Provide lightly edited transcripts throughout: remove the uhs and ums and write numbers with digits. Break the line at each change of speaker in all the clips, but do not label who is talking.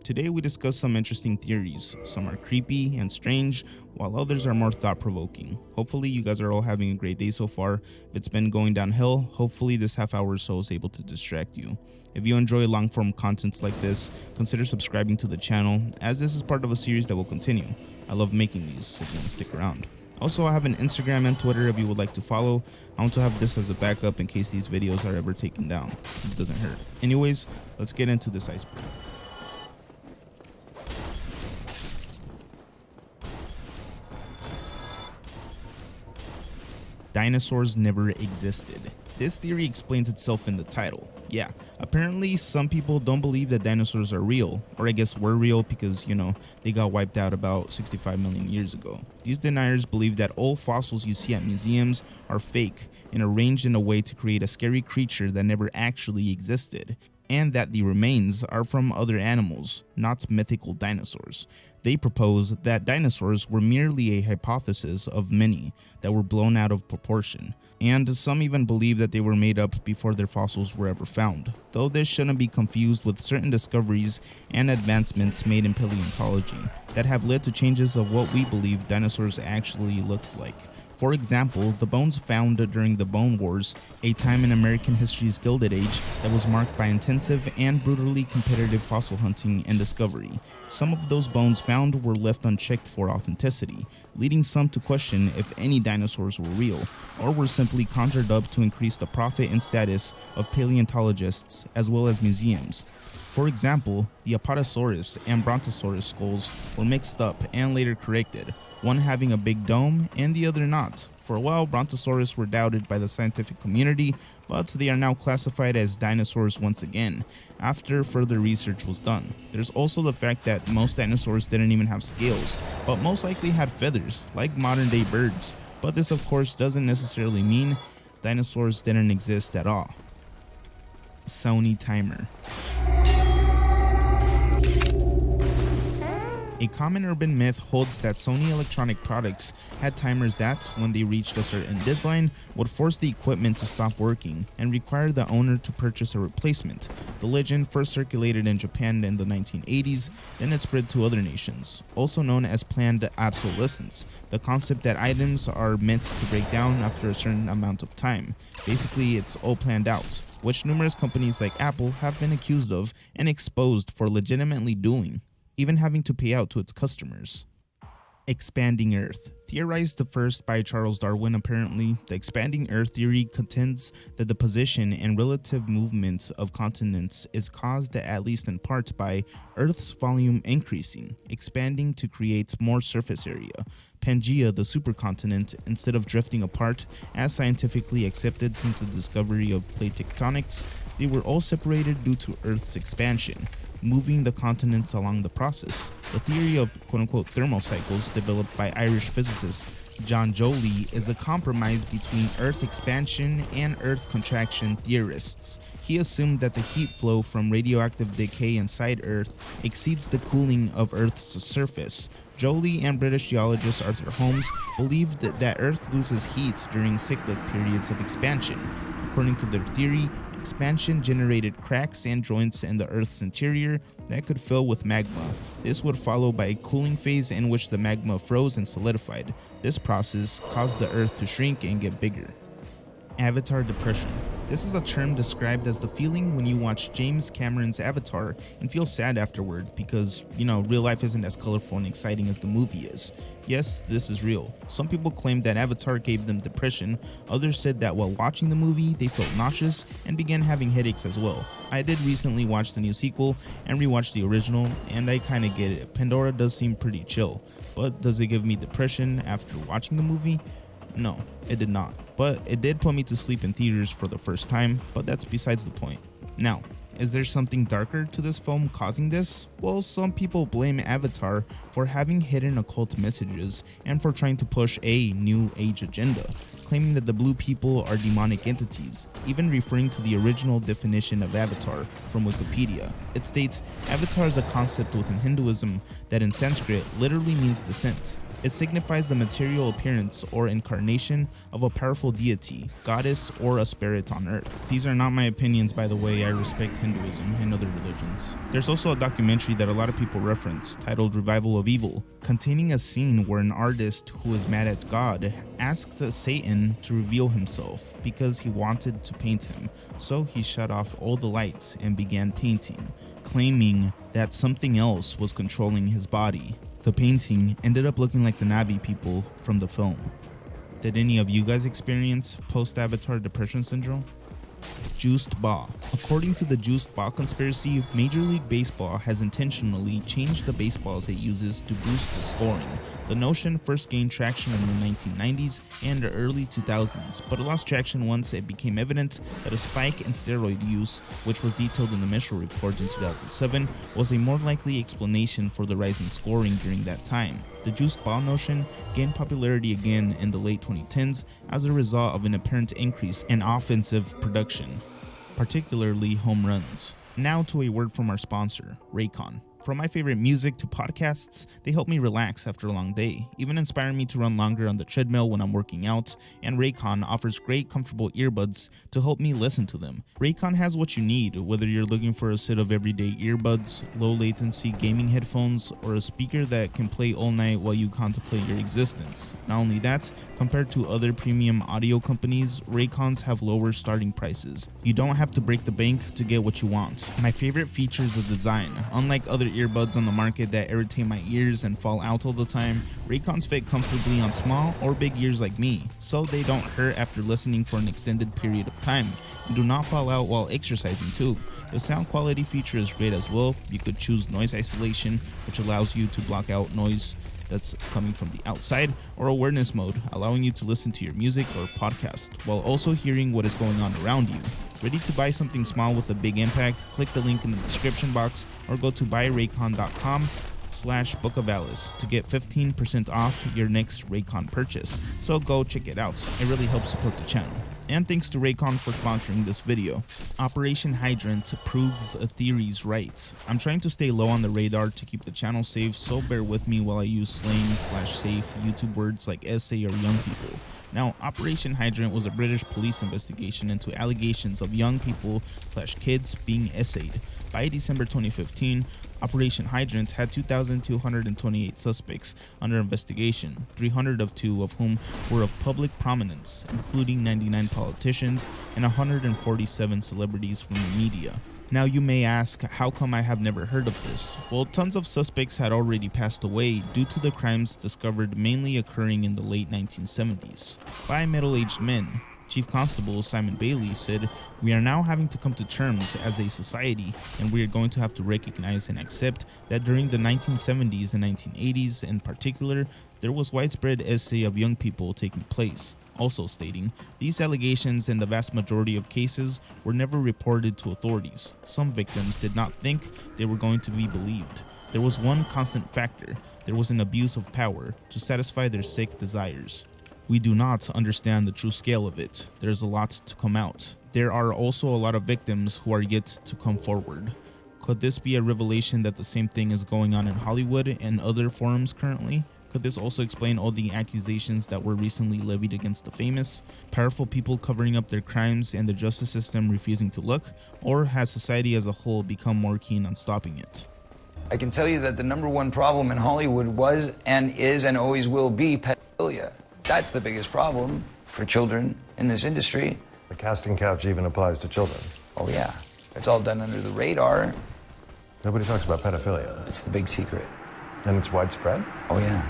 Today we discuss some interesting theories. Some are creepy and strange, while others are more thought-provoking. Hopefully you guys are all having a great day so far. If it's been going downhill, hopefully this half hour or so is able to distract you. If you enjoy long-form content like this, consider subscribing to the channel, as this is part of a series that will continue. I love making these, so you want to stick around. Also, I have an Instagram and Twitter if you would like to follow. I want to have this as a backup in case these videos are ever taken down. It doesn't hurt. Anyways, let's get into this iceberg. Dinosaurs never existed. This theory explains itself in the title. Yeah, apparently some people don't believe that dinosaurs are real, or I guess were real because, they got wiped out about 65 million years ago. These deniers believe that all fossils you see at museums are fake and arranged in a way to create a scary creature that never actually existed, and that the remains are from other animals, not mythical dinosaurs. They propose that dinosaurs were merely a hypothesis of many that were blown out of proportion, and some even believe that they were made up before their fossils were ever found, though this shouldn't be confused with certain discoveries and advancements made in paleontology that have led to changes of what we believe dinosaurs actually looked like. For example, the bones found during the Bone Wars, a time in American history's Gilded Age that was marked by intensive and brutally competitive fossil hunting and discovery. Some of those bones found were left unchecked for authenticity, leading some to question if any dinosaurs were real, or were simply conjured up to increase the profit and status of paleontologists as well as museums. For example, the Apatosaurus and Brontosaurus skulls were mixed up and later corrected, one having a big dome and the other not. For a while, Brontosaurus were doubted by the scientific community, but they are now classified as dinosaurs once again, after further research was done. There's also the fact that most dinosaurs didn't even have scales, but most likely had feathers, like modern day birds. But this of course doesn't necessarily mean dinosaurs didn't exist at all. Sony timer. A common urban myth holds that Sony electronic products had timers that, when they reached a certain deadline, would force the equipment to stop working and require the owner to purchase a replacement. The legend first circulated in Japan in the 1980s, then it spread to other nations. Also known as planned obsolescence, the concept that items are meant to break down after a certain amount of time. Basically, it's all planned out, which numerous companies like Apple have been accused of and exposed for legitimately doing, even having to pay out to its customers. Expanding Earth. Theorized first by Charles Darwin, apparently, the expanding Earth theory contends that the position and relative movement of continents is caused, at least in part, by Earth's volume increasing, expanding to create more surface area. Pangea, the supercontinent, instead of drifting apart as scientifically accepted since the discovery of plate tectonics, they were all separated due to Earth's expansion, moving the continents along the process. The theory of quote-unquote thermal cycles developed by Irish physicist John Joly is a compromise between Earth expansion and Earth contraction theorists. He assumed that the heat flow from radioactive decay inside Earth exceeds the cooling of Earth's surface. Joly and British geologist Arthur Holmes believed that Earth loses heat during cyclic periods of expansion. According to their theory, expansion generated cracks and joints in the Earth's interior that could fill with magma. This would follow by a cooling phase in which the magma froze and solidified. This process caused the Earth to shrink and get bigger. Avatar depression. This is a term described as the feeling when you watch James Cameron's Avatar and feel sad afterward because, real life isn't as colorful and exciting as the movie is. Yes, this is real. Some people claim that Avatar gave them depression. Others said that while watching the movie, they felt nauseous and began having headaches as well. I did recently watch the new sequel and rewatch the original, and I kinda get it. Pandora does seem pretty chill, but does it give me depression after watching the movie? No, it did not, but it did put me to sleep in theaters for the first time, but that's besides the point. Now, is there something darker to this film causing this? Well, some people blame Avatar for having hidden occult messages and for trying to push a new age agenda, claiming that the blue people are demonic entities, even referring to the original definition of Avatar from Wikipedia. It states, Avatar is a concept within Hinduism that in Sanskrit literally means descent. It signifies the material appearance or incarnation of a powerful deity, goddess, or a spirit on earth. These are not my opinions, by the way. I respect Hinduism and other religions. There's also a documentary that a lot of people reference titled Revival of Evil, containing a scene where an artist who is mad at God asked Satan to reveal himself because he wanted to paint him. So he shut off all the lights and began painting, claiming that something else was controlling his body. The painting ended up looking like the Na'vi people from the film. Did any of you guys experience post-Avatar depression syndrome? Juiced ball. According to the juiced ball conspiracy, Major League Baseball has intentionally changed the baseballs it uses to boost scoring. The notion first gained traction in the 1990s and the early 2000s, but it lost traction once it became evident that a spike in steroid use, which was detailed in the Mitchell report in 2007, was a more likely explanation for the rise in scoring during that time. The juiced ball notion gained popularity again in the late 2010s as a result of an apparent increase in offensive production, particularly home runs. Now to a word from our sponsor, Raycon. From my favorite music to podcasts, they help me relax after a long day, even inspire me to run longer on the treadmill when I'm working out, and Raycon offers great comfortable earbuds to help me listen to them. Raycon has what you need, whether you're looking for a set of everyday earbuds, low latency gaming headphones, or a speaker that can play all night while you contemplate your existence. Not only that, compared to other premium audio companies, Raycons have lower starting prices. You don't have to break the bank to get what you want. My favorite feature is the design. Unlike other earbuds on the market that irritate my ears and fall out all the time, Raycons fit comfortably on small or big ears like me, so they don't hurt after listening for an extended period of time, and do not fall out while exercising too. The sound quality feature is great as well. You could choose noise isolation, which allows you to block out noise that's coming from the outside, or awareness mode, allowing you to listen to your music or podcast while also hearing what is going on around you. Ready to buy something small with a big impact? Click the link in the description box or go to buyraycon.com/Book of Alice to get 15% off your next Raycon purchase. So go check it out. It really helps support the channel. And thanks to Raycon for sponsoring this video. Operation Hydrant proves a theory's right. I'm trying to stay low on the radar to keep the channel safe, so bear with me while I use slang/safe YouTube words like essay or young people. Now, Operation Hydrant was a British police investigation into allegations of young people/kids being essayed. By December 2015, Operation Hydrant had 2,228 suspects under investigation, 302 of whom were of public prominence, including 99 politicians and 147 celebrities from the media. Now you may ask, how come I have never heard of this? Well, tons of suspects had already passed away due to the crimes discovered mainly occurring in the late 1970s by middle-aged men. Chief Constable Simon Bailey said, "We are now having to come to terms as a society, and we are going to have to recognize and accept that during the 1970s and 1980s in particular, there was widespread essay of young people taking place." Also stating, "These allegations in the vast majority of cases were never reported to authorities. Some victims did not think they were going to be believed. There was one constant factor. There was an abuse of power to satisfy their sick desires. We do not understand the true scale of it. There's a lot to come out. There are also a lot of victims who are yet to come forward." Could this be a revelation that the same thing is going on in Hollywood and other forums currently? Could this also explain all the accusations that were recently levied against the famous? Powerful people covering up their crimes and the justice system refusing to look? Or has society as a whole become more keen on stopping it?
I can tell you that the #1 problem in Hollywood was and is and always will be pedophilia. That's the biggest problem for children in this industry.
The casting couch even applies to children.
Oh yeah, it's all done under the radar.
Nobody talks about pedophilia.
It's the big secret.
And it's widespread?
Oh yeah,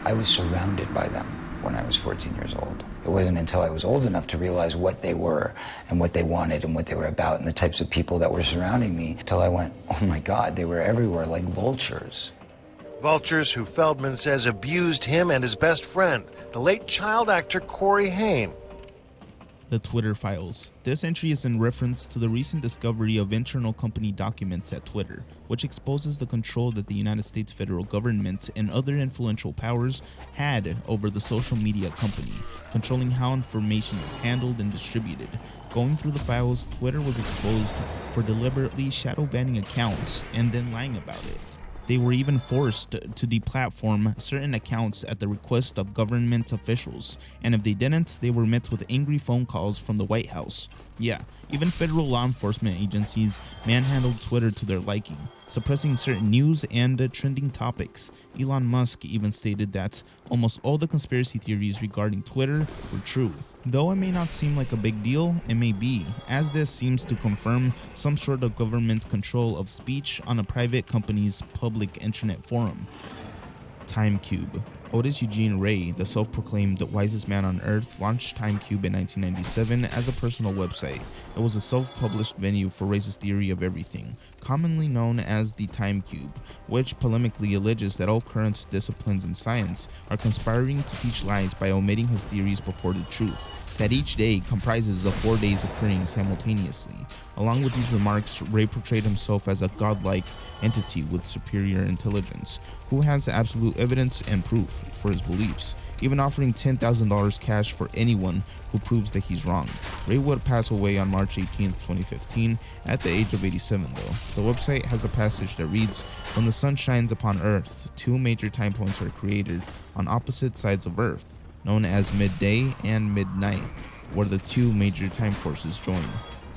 I was surrounded by them when I was 14 years old. It wasn't until I was old enough to realize what they were and what they wanted and what they were about and the types of people that were surrounding me until I went, oh my God, they were everywhere like vultures.
Vultures who Feldman says abused him and his best friend, the late child actor Corey Haim.
The Twitter files. This entry is in reference to the recent discovery of internal company documents at Twitter, which exposes the control that the United States federal government and other influential powers had over the social media company, controlling how information is handled and distributed. Going through the files, Twitter was exposed for deliberately shadow banning accounts and then lying about it. They were even forced to deplatform certain accounts at the request of government officials, and if they didn't, they were met with angry phone calls from the White House. Yeah, even federal law enforcement agencies manhandled Twitter to their liking, suppressing certain news and trending topics. Elon Musk even stated that almost all the conspiracy theories regarding Twitter were true. Though it may not seem like a big deal, it may be, as this seems to confirm some sort of government control of speech on a private company's public internet forum. TimeCube. Otis Eugene Ray, the self-proclaimed wisest man on Earth, launched TimeCube in 1997 as a personal website. It was a self-published venue for Ray's theory of everything, commonly known as the TimeCube, which polemically alleges that all current disciplines in science are conspiring to teach lies by omitting his theory's purported truth, that each day comprises of 4 days occurring simultaneously. Along with these remarks, Ray portrayed himself as a godlike entity with superior intelligence, who has absolute evidence and proof for his beliefs, even offering $10,000 cash for anyone who proves that he's wrong. Ray would pass away on March 18, 2015, at the age of 87 though. The website has a passage that reads, "When the sun shines upon Earth, two major time points are created on opposite sides of Earth, known as midday and midnight, where the two major time forces join.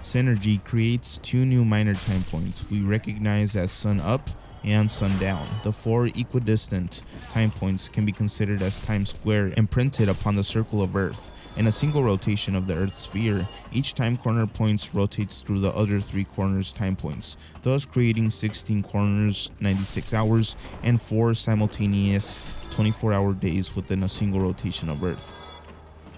Synergy creates two new minor time points we recognize as sun up and sun down. The four equidistant time points can be considered as time square imprinted upon the circle of Earth. In a single rotation of the Earth's sphere, each time corner points rotates through the other three corners time points, thus creating 16 corners, 96 hours, and 4 simultaneous 24-hour days within a single rotation of Earth."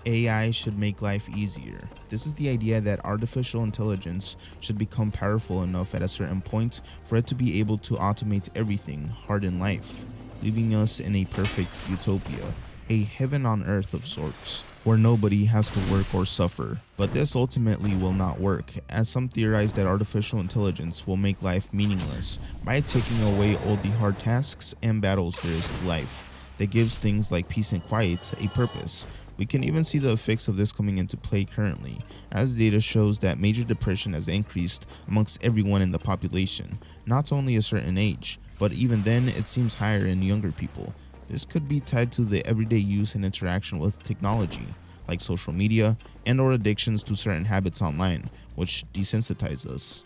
AI should make life easier. This is the idea that artificial intelligence should become powerful enough at a certain point for it to be able to automate everything hard in life, leaving us in a perfect utopia, a heaven on earth of sorts, where nobody has to work or suffer. But this ultimately will not work, as some theorize that artificial intelligence will make life meaningless by taking away all the hard tasks and battles there is to life, that gives things like peace and quiet a purpose. We can even see the effects of this coming into play currently, as data shows that major depression has increased amongst everyone in the population, not only a certain age, but even then it seems higher in younger people. This could be tied to the everyday use and interaction with technology, like social media and/or addictions to certain habits online, which desensitize us.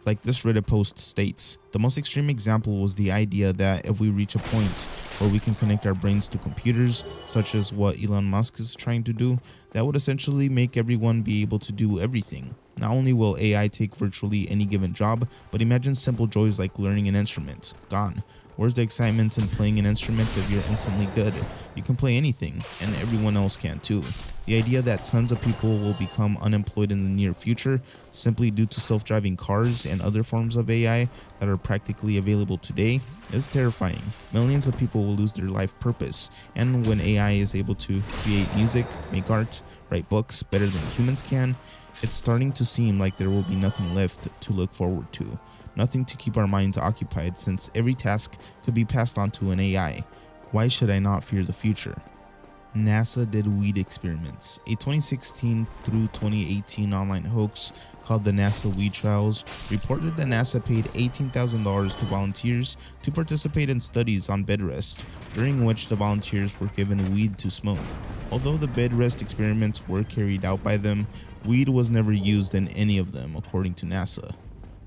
Like this Reddit post states, the most extreme example was the idea that if we reach a point where we can connect our brains to computers, such as what Elon Musk is trying to do, that would essentially make everyone be able to do everything. Not only will AI take virtually any given job, but imagine simple joys like learning an instrument. Gone. Where's the excitement in playing an instrument if you're instantly good? You can play anything, and everyone else can too. The idea that tons of people will become unemployed in the near future simply due to self-driving cars and other forms of AI that are practically available today is terrifying. Millions of people will lose their life purpose, and when AI is able to create music, make art, write books better than humans can, it's starting to seem like there will be nothing left to look forward to, nothing to keep our minds occupied, since every task could be passed on to an AI. Why should I not fear the future? NASA did weed experiments. A 2016 through 2018 online hoax called the NASA Weed Trials reported that NASA paid $18,000 to volunteers to participate in studies on bed rest, during which the volunteers were given weed to smoke. Although the bed rest experiments were carried out by them, weed was never used in any of them, according to NASA.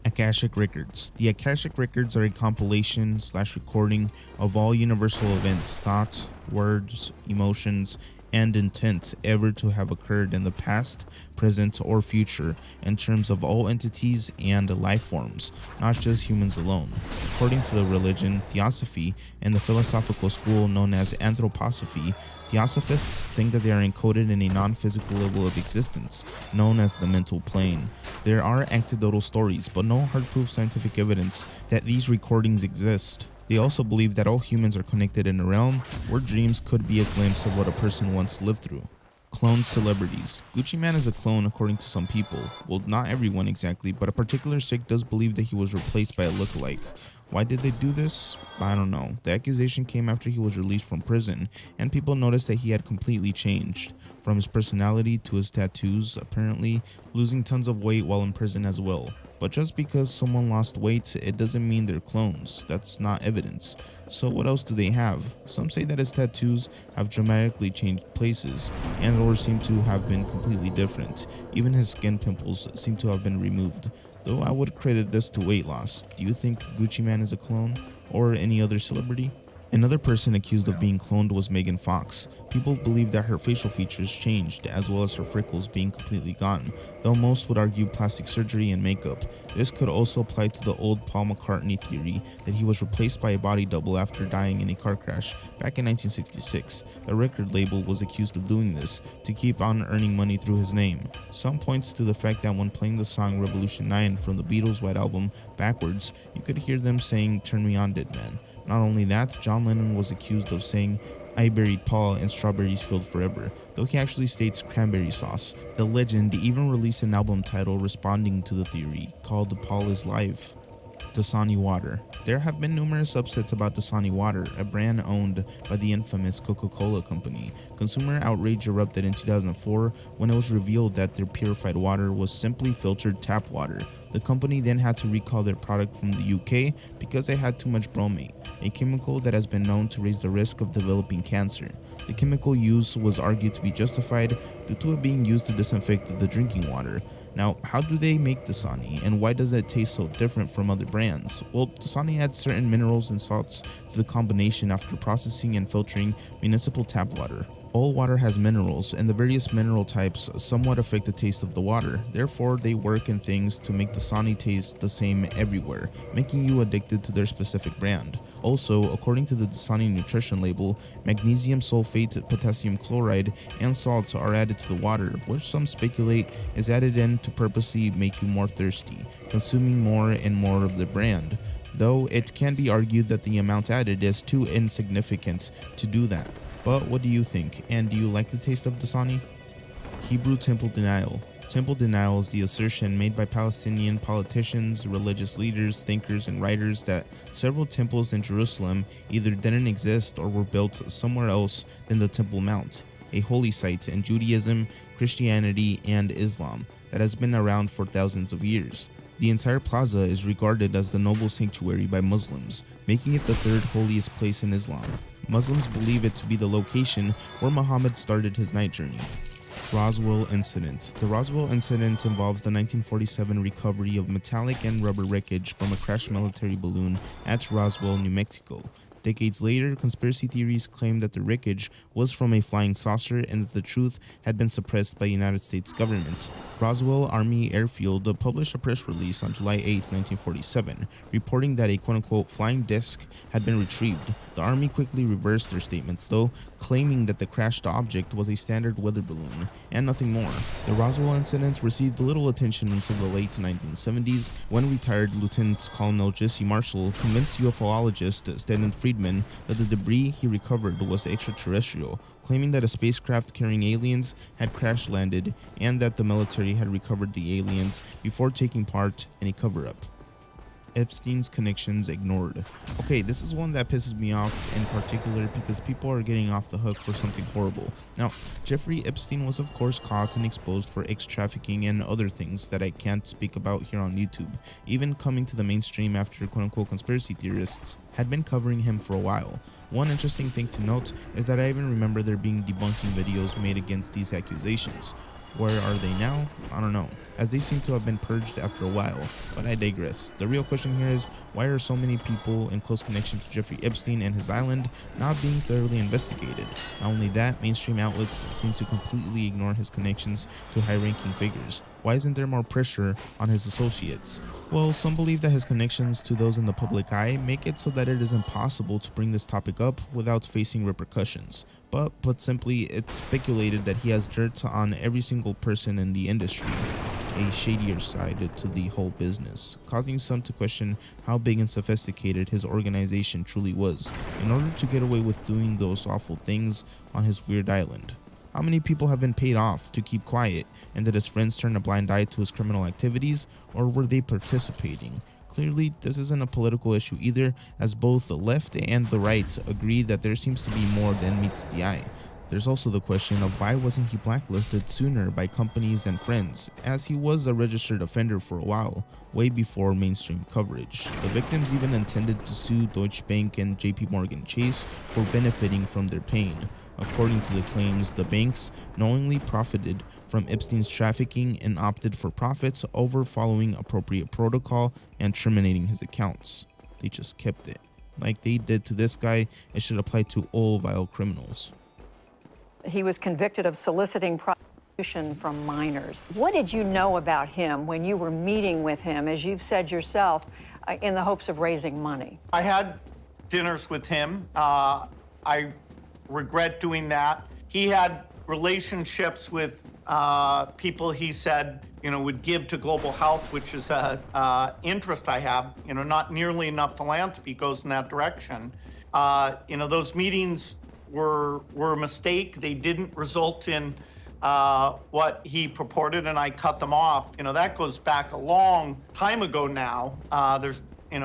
Akashic Records. The Akashic Records are a compilation/recording of all universal events, thoughts, words, emotions, and intent ever to have occurred in the past, present, or future in terms of all entities and life forms, not just humans alone. According to the religion, theosophy, and the philosophical school known as anthroposophy, theosophists think that they are encoded in a non-physical level of existence, known as the mental plane. There are anecdotal stories, but no hard-proof scientific evidence that these recordings exist. They also believe that all humans are connected in a realm where dreams could be a glimpse of what a person once lived through. Cloned celebrities. Gucci Mane is a clone according to some people. Well, not everyone exactly, but a particular sect does believe that he was replaced by a lookalike. Why did they do this? I don't know. The accusation came after he was released from prison, and people noticed that he had completely changed. From his personality to his tattoos, apparently losing tons of weight while in prison as well. But just because someone lost weight, it doesn't mean they're clones. That's not evidence. So what else do they have? Some say that his tattoos have dramatically changed places and or seem to have been completely different. Even his skin pimples seem to have been removed. Though I would credit this to weight loss. Do you think Gucci Mane is a clone? Or any other celebrity? Another person accused of being cloned was Megan Fox. People believe that her facial features changed, as well as her freckles being completely gone, though most would argue plastic surgery and makeup. This could also apply to the old Paul McCartney theory that he was replaced by a body double after dying in a car crash back in 1966. A record label was accused of doing this to keep on earning money through his name. Some points to the fact that when playing the song Revolution 9 from the Beatles' White Album backwards, you could hear them saying "Turn Me On, Dead Man." Not only that, John Lennon was accused of saying "I buried Paul and strawberries filled forever," though he actually states cranberry sauce. The legend even released an album title responding to the theory, called Paul is Live. Dasani water. There have been numerous upsets about Dasani water, a brand owned by the infamous Coca-Cola company. Consumer outrage erupted in 2004 when it was revealed that their purified water was simply filtered tap water. The company then had to recall their product from the UK because it had too much bromate, a chemical that has been known to raise the risk of developing cancer. The chemical use was argued to be justified due to it being used to disinfect the drinking water. Now, how do they make Dasani, and why does it taste so different from other brands? Well, Dasani adds certain minerals and salts to the combination after processing and filtering municipal tap water. All water has minerals, and the various mineral types somewhat affect the taste of the water. Therefore, they work in things to make Dasani taste the same everywhere, making you addicted to their specific brand. Also, according to the Dasani nutrition label, magnesium sulfate, potassium chloride, and salts are added to the water, which some speculate is added in to purposely make you more thirsty, consuming more and more of the brand. Though it can be argued that the amount added is too insignificant to do that. But what do you think? And do you like the taste of Dasani? Hebrew temple denial. Temple denial is the assertion made by Palestinian politicians, religious leaders, thinkers, and writers that several temples in Jerusalem either didn't exist or were built somewhere else than the Temple Mount, a holy site in Judaism, Christianity, and Islam that has been around for thousands of years. The entire plaza is regarded as the noble sanctuary by Muslims, making it the third holiest place in Islam. Muslims believe it to be the location where Muhammad started his night journey. Roswell Incident. The Roswell Incident involves the 1947 recovery of metallic and rubber wreckage from a crashed military balloon at Roswell, New Mexico. Decades later, conspiracy theories claim that the wreckage was from a flying saucer and that the truth had been suppressed by the United States government. Roswell Army Airfield published a press release on July 8, 1947, reporting that a quote-unquote flying disc had been retrieved. The Army quickly reversed their statements, though, claiming that the crashed object was a standard weather balloon and nothing more. The Roswell incident received little attention until the late 1970s, when retired Lieutenant Colonel Jesse Marshall convinced ufologist Stanton Friedman that the debris he recovered was extraterrestrial, claiming that a spacecraft carrying aliens had crash landed and that the military had recovered the aliens before taking part in a cover-up. Epstein's connections ignored. Okay, this is one that pisses me off in particular because people are getting off the hook for something horrible. Now, Jeffrey Epstein was of course caught and exposed for ex-trafficking and other things that I can't speak about here on YouTube, even coming to the mainstream after quote-unquote conspiracy theorists had been covering him for a while. One interesting thing to note is that I even remember there being debunking videos made against these accusations. Where are they now? I don't know, as they seem to have been purged after a while, but I digress. The real question here is, why are so many people in close connection to Jeffrey Epstein and his island not being thoroughly investigated? Not only that, mainstream outlets seem to completely ignore his connections to high-ranking figures. Why isn't there more pressure on his associates? Well, some believe that his connections to those in the public eye make it so that it is impossible to bring this topic up without facing repercussions. But put simply, it's speculated that he has dirt on every single person in the industry, a shadier side to the whole business, causing some to question how big and sophisticated his organization truly was in order to get away with doing those awful things on his weird island. How many people have been paid off to keep quiet, and did his friends turn a blind eye to his criminal activities, or were they participating? Clearly, this isn't a political issue either, as both the left and the right agree that there seems to be more than meets the eye. There's also the question of why wasn't he blacklisted sooner by companies and friends, as he was a registered offender for a while, way before mainstream coverage. The victims even intended to sue Deutsche Bank and JP Morgan Chase for benefiting from their pain. According to the claims, the banks knowingly profited from Epstein's trafficking and opted for profits over following appropriate protocol and terminating his accounts. They just kept it. Like they did to this guy, it should apply to all vile criminals.
He was convicted of soliciting prostitution from minors. What did you know about him when you were meeting with him, as you've said yourself, in the hopes of raising money?
I had dinners with him. I regret doing that. He had relationships with people he said, would give to global health, which is an interest I have. Not nearly enough philanthropy goes in that direction. Those meetings were a mistake. They didn't result in what he purported, and I cut them off. That goes back a long time ago now.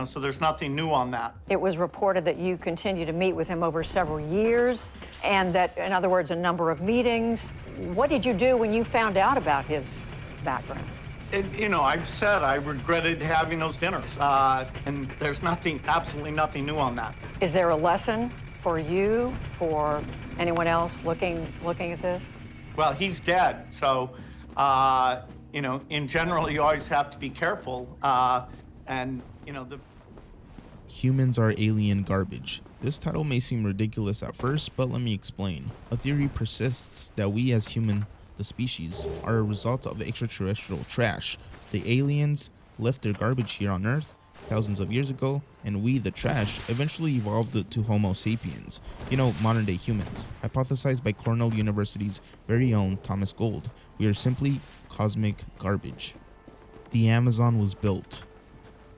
So there's nothing new on that.
It was reported that you continued to meet with him over several years, and that, in other words, a number of meetings. What did you do when you found out about his background?
I've said I regretted having those dinners, and there's absolutely nothing new on that.
Is there a lesson for you, for anyone else looking at this?
Well, he's dead, so, in general, you always have to be careful,
Humans are alien garbage. This title may seem ridiculous at first, but let me explain. A theory persists that we as human, the species, are a result of extraterrestrial trash. The aliens left their garbage here on Earth thousands of years ago, and we, the trash, eventually evolved to Homo sapiens, modern day humans, hypothesized by Cornell University's very own Thomas Gold. We are simply cosmic garbage. The Amazon was built.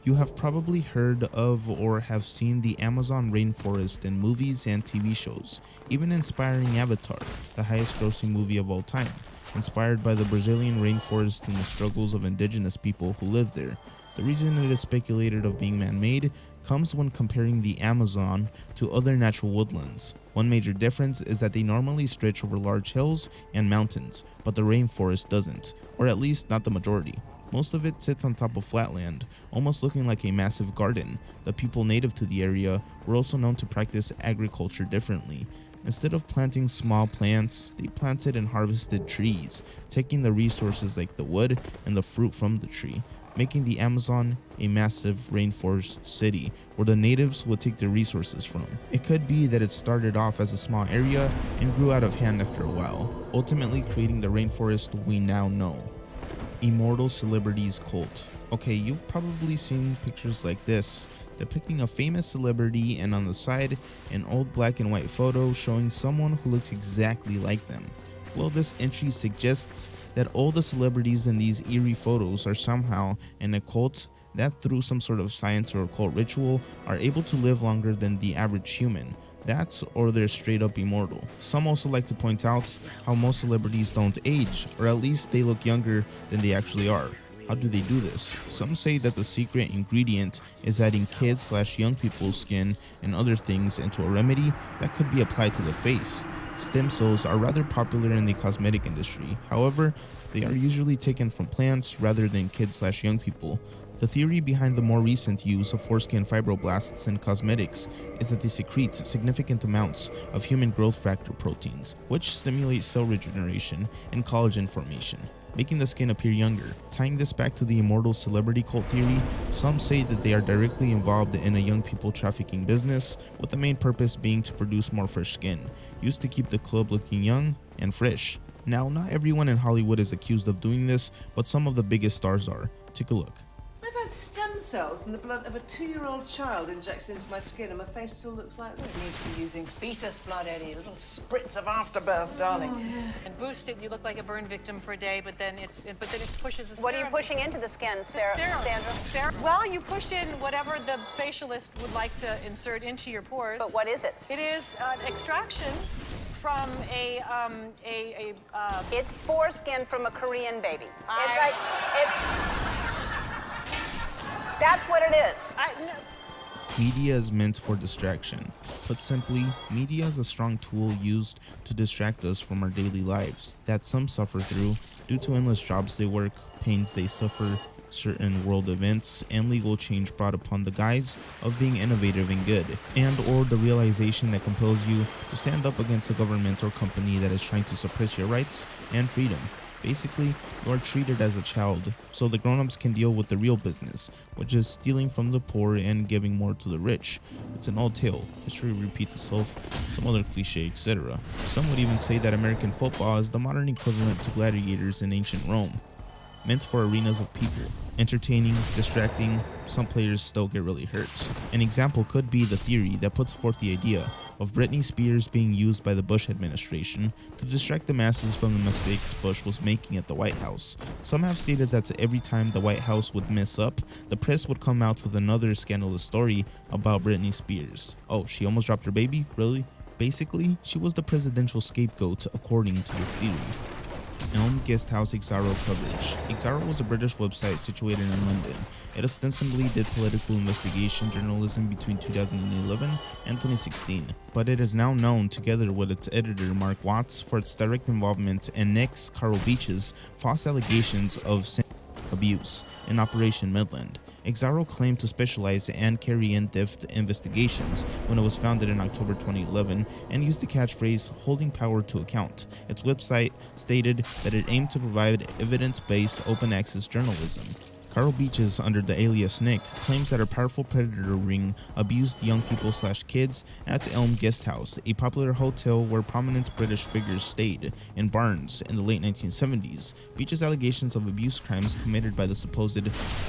You have probably heard of or have seen the Amazon rainforest in movies and TV shows, even inspiring Avatar, the highest grossing movie of all time, inspired by the Brazilian rainforest and the struggles of indigenous people who live there. The reason it is speculated of being man-made comes when comparing the Amazon to other natural woodlands. One major difference is that they normally stretch over large hills and mountains, but the rainforest doesn't, or at least not the majority. Most of it sits on top of flat land, almost looking like a massive garden. The people native to the area were also known to practice agriculture differently. Instead of planting small plants, they planted and harvested trees, taking the resources like the wood and the fruit from the tree, making the Amazon a massive rainforest city where the natives would take their resources from. It could be that it started off as a small area and grew out of hand after a while, ultimately creating the rainforest we now know. Immortal celebrities cult. Okay, you've probably seen pictures like this, depicting a famous celebrity and on the side, an old black and white photo showing someone who looks exactly like them. Well, this entry suggests that all the celebrities in these eerie photos are somehow in a cult that through some sort of science or occult ritual are able to live longer than the average human. That, or they're straight up immortal. Some also like to point out how most celebrities don't age, or at least they look younger than they actually are. How do they do this? Some say that the secret ingredient is adding kids/young people's skin and other things into a remedy that could be applied to the face. Stem cells are rather popular in the cosmetic industry. However, they are usually taken from plants rather than kids/young people. The theory behind the more recent use of foreskin fibroblasts in cosmetics is that they secrete significant amounts of human growth factor proteins, which stimulate cell regeneration and collagen formation, making the skin appear younger. Tying this back to the immortal celebrity cult theory, some say that they are directly involved in a young people trafficking business, with the main purpose being to produce more fresh skin, used to keep the club looking young and fresh. Now, not everyone in Hollywood is accused of doing this, but some of the biggest stars are. Take a look.
I've had stem cells in the blood of a 2-year-old child injected into my skin, and my face still looks like this.
You need to be using fetus blood, Eddie. A little spritz of afterbirth, darling.
Oh, yeah.
And boost it, you look like a burn victim for a day, but then it pushes the
What are you
serum.
pushing into the skin, Sarah? Sandra?
Well, you push in whatever the facialist would like to insert into your pores.
But what is it?
It is an extraction from
It's foreskin from a Korean baby. That's what it is.
Media is meant for distraction. Put simply, media is a strong tool used to distract us from our daily lives that some suffer through due to endless jobs they work, pains they suffer, certain world events, and legal change brought upon the guise of being innovative and good, and or the realization that compels you to stand up against a government or company that is trying to suppress your rights and freedom. Basically, you are treated as a child, so the grown-ups can deal with the real business, which is stealing from the poor and giving more to the rich. It's an old tale. History repeats itself, some other cliche, etc. Some would even say that American football is the modern equivalent to gladiators in ancient Rome, meant for arenas of people. Entertaining, distracting, some players still get really hurt. An example could be the theory that puts forth the idea of Britney Spears being used by the Bush administration to distract the masses from the mistakes Bush was making at the White House. Some have stated that every time the White House would mess up, the press would come out with another scandalous story about Britney Spears. Oh, she almost dropped her baby? Really? Basically, she was the presidential scapegoat according to this theory. Elm Guesthouse Exaro coverage. Exaro was a British website situated in London. It ostensibly did political investigation journalism between 2011 and 2016, but it is now known, together with its editor Mark Watts, for its direct involvement in Nick's Carl Beach's false allegations of abuse in Operation Midland. Exaro claimed to specialize and carry in-depth investigations when it was founded in October 2011 and used the catchphrase "holding power to account." Its website stated that it aimed to provide evidence-based open access journalism. Carl Beaches, under the alias Nick, claims that a powerful predator ring abused young people/kids at Elm Guesthouse, a popular hotel where prominent British figures stayed, in Barnes in the late 1970s. Beaches' allegations of abuse crimes committed by the supposed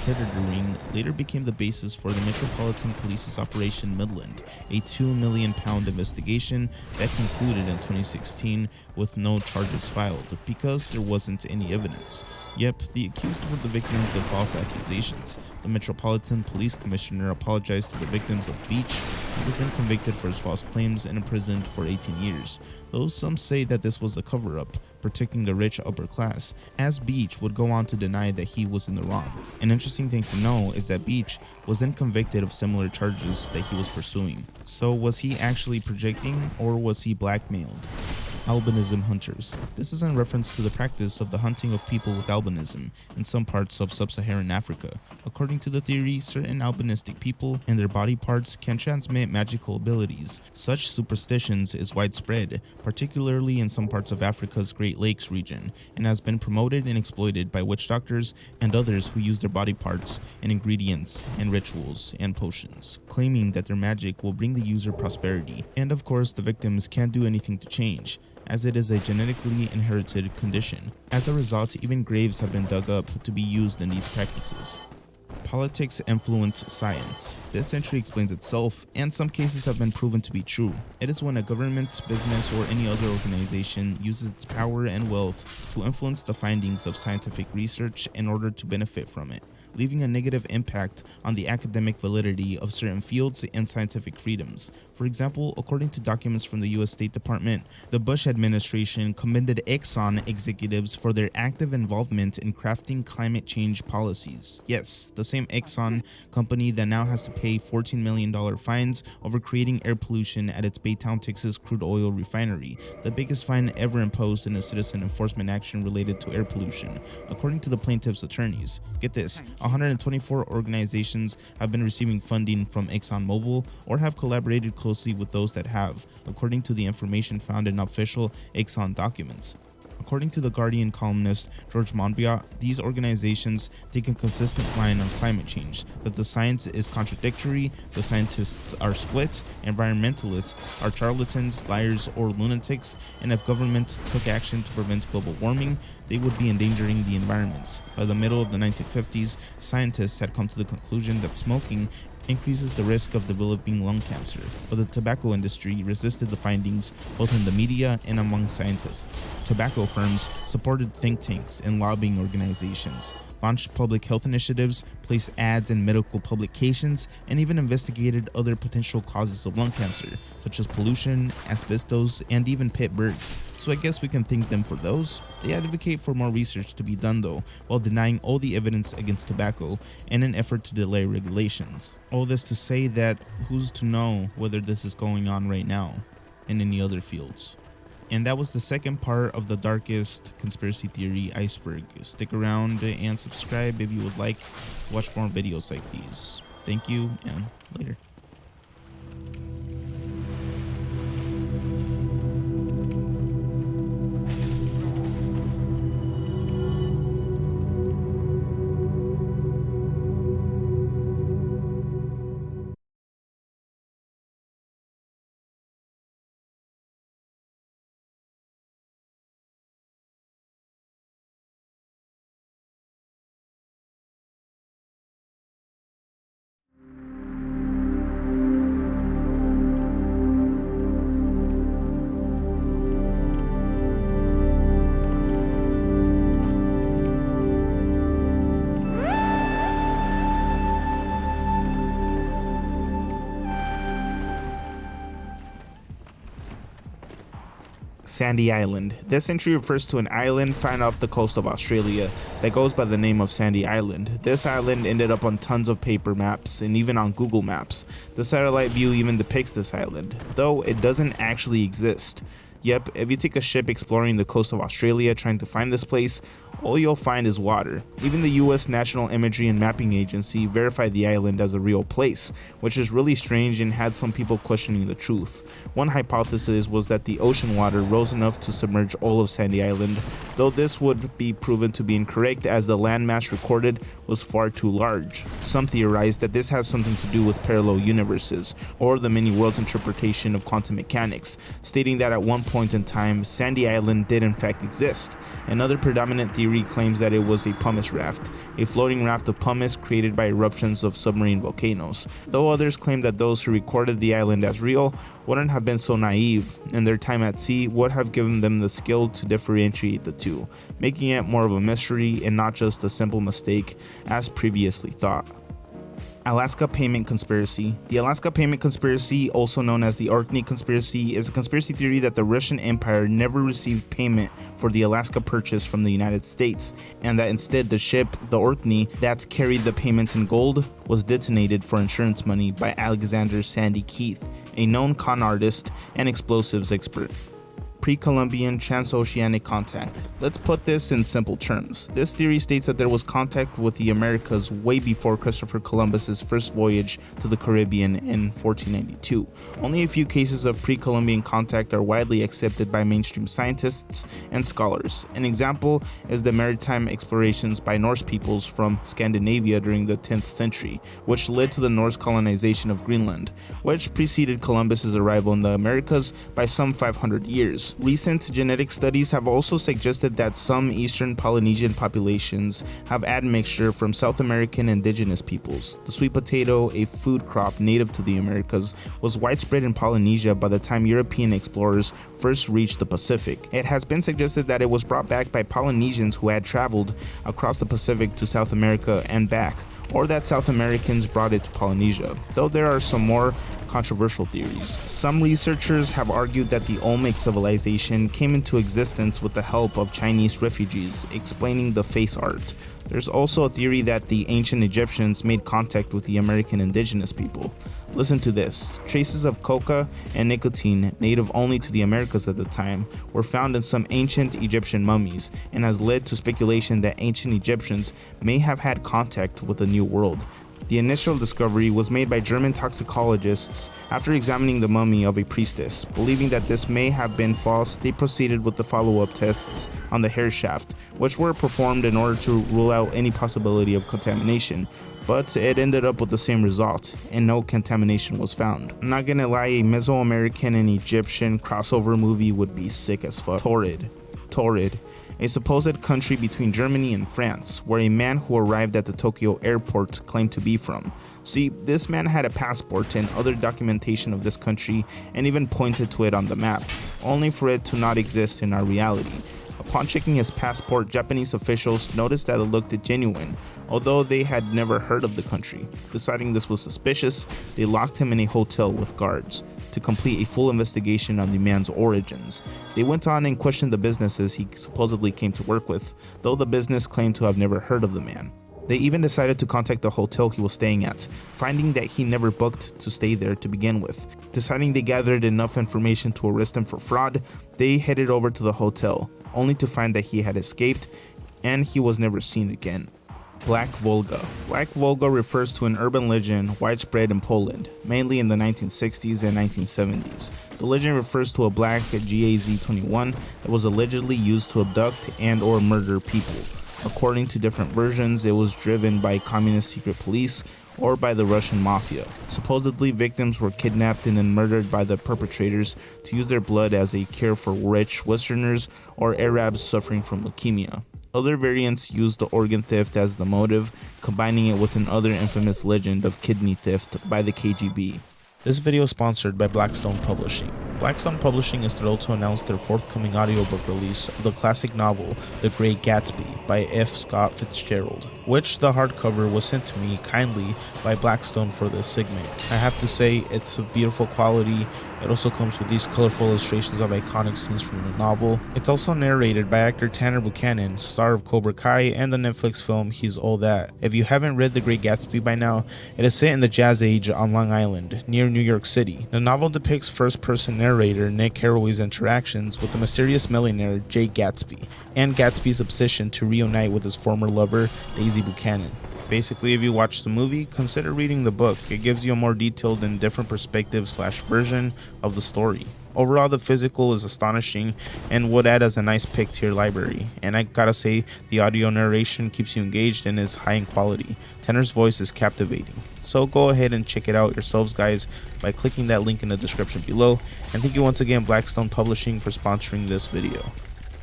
predator ring later became the basis for the Metropolitan Police's Operation Midland, a £2 million investigation that concluded in 2016 with no charges filed because there wasn't any evidence. Yep, the accused were the victims of false accusations. The Metropolitan Police Commissioner apologized to the victims of Beach and was then convicted for his false claims and imprisoned for 18 years, though some say that this was a cover-up, protecting the rich upper class, as Beach would go on to deny that he was in the wrong. An interesting thing to know is that Beach was then convicted of similar charges that he was pursuing. So was he actually projecting, or was he blackmailed? Albinism hunters. This is in reference to the practice of the hunting of people with albinism in some parts of sub-Saharan Africa. According to the theory, certain albinistic people and their body parts can transmit magical abilities. Such superstitions is widespread, particularly in some parts of Africa's Great Lakes region, and has been promoted and exploited by witch doctors and others who use their body parts and ingredients and rituals and potions, claiming that their magic will bring the user prosperity. And of course, the victims can't do anything to change, as it is a genetically inherited condition. As a result, even graves have been dug up to be used in these practices. Politics influence science. This entry explains itself, and some cases have been proven to be true. It is when a government, business, or any other organization uses its power and wealth to influence the findings of scientific research in order to benefit from it, leaving a negative impact on the academic validity of certain fields and scientific freedoms. For example, according to documents from the US State Department, the Bush administration commended Exxon executives for their active involvement in crafting climate change policies. Yes, the same Exxon company that now has to pay $14 million fines over creating air pollution at its Baytown, Texas crude oil refinery, the biggest fine ever imposed in a citizen enforcement action related to air pollution. According to the plaintiff's attorneys, get this, 124 organizations have been receiving funding from ExxonMobil or have collaborated closely with those that have, according to the information found in official Exxon documents. According to The Guardian columnist George Monbiot, these organizations take a consistent line on climate change, that the science is contradictory, the scientists are split, environmentalists are charlatans, liars, or lunatics, and if government took action to prevent global warming, they would be endangering the environment. By the middle of the 1950s, scientists had come to the conclusion that smoking increases the risk of developing lung cancer, but the tobacco industry resisted the findings both in the media and among scientists. Tobacco firms supported think tanks and lobbying organizations, launched public health initiatives, placed ads in medical publications, and even investigated other potential causes of lung cancer, such as pollution, asbestos, and even pit birds. So I guess we can thank them for those. They advocate for more research to be done though, while denying all the evidence against tobacco in an effort to delay regulations. All this to say that who's to know whether this is going on right now in any other fields. And that was the second part of the darkest conspiracy theory iceberg. Stick around and subscribe if you would like to watch more videos like these. Thank you, and later. Sandy Island. This entry refers to an island found off the coast of Australia that goes by the name of Sandy Island. This island ended up on tons of paper maps and even on Google Maps. The satellite view even depicts this island, though it doesn't actually exist. Yep, if you take a ship exploring the coast of Australia trying to find this place, all you'll find is water. Even the US National Imagery and Mapping Agency verified the island as a real place, which is really strange and had some people questioning the truth. One hypothesis was that the ocean water rose enough to submerge all of Sandy Island, though this would be proven to be incorrect as the landmass recorded was far too large. Some theorized that this has something to do with parallel universes, or the many worlds interpretation of quantum mechanics, stating that at one point in time, Sandy Island did in fact exist. Another predominant theory claims that it was a pumice raft, a floating raft of pumice created by eruptions of submarine volcanoes, though others claim that those who recorded the island as real wouldn't have been so naive, and their time at sea would have given them the skill to differentiate the two, making it more of a mystery and not just a simple mistake as previously thought. Alaska Payment Conspiracy. The Alaska Payment Conspiracy, also known as the Orkney Conspiracy, is a conspiracy theory that the Russian Empire never received payment for the Alaska purchase from the United States, and that instead the ship, the Orkney, that's carried the payment in gold, was detonated for insurance money by Alexander Sandy Keith, a known con artist and explosives expert. Pre-Columbian transoceanic contact. Let's put this in simple terms. This theory states that there was contact with the Americas way before Christopher Columbus's first voyage to the Caribbean in 1492. Only a few cases of pre-Columbian contact are widely accepted by mainstream scientists and scholars. An example is the maritime explorations by Norse peoples from Scandinavia during the 10th century, which led to the Norse colonization of Greenland, which preceded Columbus's arrival in the Americas by some 500 years. Recent genetic studies have also suggested that some eastern Polynesian populations have admixture from South American indigenous peoples. The sweet potato, a food crop native to the Americas, was widespread in Polynesia by the time European explorers first reached the Pacific. It has been suggested that it was brought back by Polynesians who had traveled across the Pacific to South America and back, or that South Americans brought it to Polynesia, though there are some more controversial theories. Some researchers have argued that the Olmec civilization came into existence with the help of Chinese refugees, explaining the face art. There's also a theory that the ancient Egyptians made contact with the American indigenous people. Listen to this. Traces of coca and nicotine, native only to the Americas at the time, were found in some ancient Egyptian mummies, and has led to speculation that ancient Egyptians may have had contact with the New World. The initial discovery was made by German toxicologists after examining the mummy of a priestess. Believing that this may have been false, they proceeded with the follow-up tests on the hair shaft, which were performed in order to rule out any possibility of contamination. But it ended up with the same result, and no contamination was found. I'm not gonna lie, a Mesoamerican and Egyptian crossover movie would be sick as fuck. Torrid. A supposed country between Germany and France, where a man who arrived at the Tokyo airport claimed to be from. See, this man had a passport and other documentation of this country and even pointed to it on the map, only for it to not exist in our reality. A Upon checking his passport, Japanese officials noticed that it looked genuine, although they had never heard of the country. Deciding this was suspicious, they locked him in a hotel with guards to complete a full investigation on the man's origins. They went on and questioned the businesses he supposedly came to work with, though the business claimed to have never heard of the man. They even decided to contact the hotel he was staying at, finding that he never booked to stay there to begin with. Deciding they gathered enough information to arrest him for fraud, they headed over to the hotel, only to find that he had escaped and he was never seen again. Black Volga. Black Volga refers to an urban legend widespread in Poland, mainly in the 1960s and 1970s. The legend refers to a black GAZ-21 that was allegedly used to abduct and or murder people. According to different versions, it was driven by communist secret police or by the Russian mafia. Supposedly, victims were kidnapped and then murdered by the perpetrators to use their blood as a cure for rich Westerners or Arabs suffering from leukemia. Other variants use the organ theft as the motive, combining it with another infamous legend of kidney theft by the KGB. This video is sponsored by Blackstone Publishing. Blackstone Publishing is thrilled to announce their forthcoming audiobook release of the classic novel The Great Gatsby by F. Scott Fitzgerald, which the hardcover was sent to me kindly by Blackstone for this segment. I have to say, it's of beautiful quality. It also comes with these colorful illustrations of iconic scenes from the novel. It's also narrated by actor Tanner Buchanan, star of Cobra Kai and the Netflix film He's All That. If you haven't read The Great Gatsby by now, it is set in the Jazz Age on Long Island, near New York City. The novel depicts first-person narrator Nick Carraway's interactions with the mysterious millionaire Jay Gatsby, and Gatsby's obsession to reunite with his former lover, Daisy Buchanan. Basically, if you watch the movie, consider reading the book. It gives you a more detailed and different perspective / version of the story. Overall, the physical is astonishing and would add as a nice pick to your library. And I gotta say, the audio narration keeps you engaged and is high in quality. Tanner's voice is captivating. So go ahead and check it out yourselves, guys, by clicking that link in the description below. And thank you once again, Blackstone Publishing, for sponsoring this video.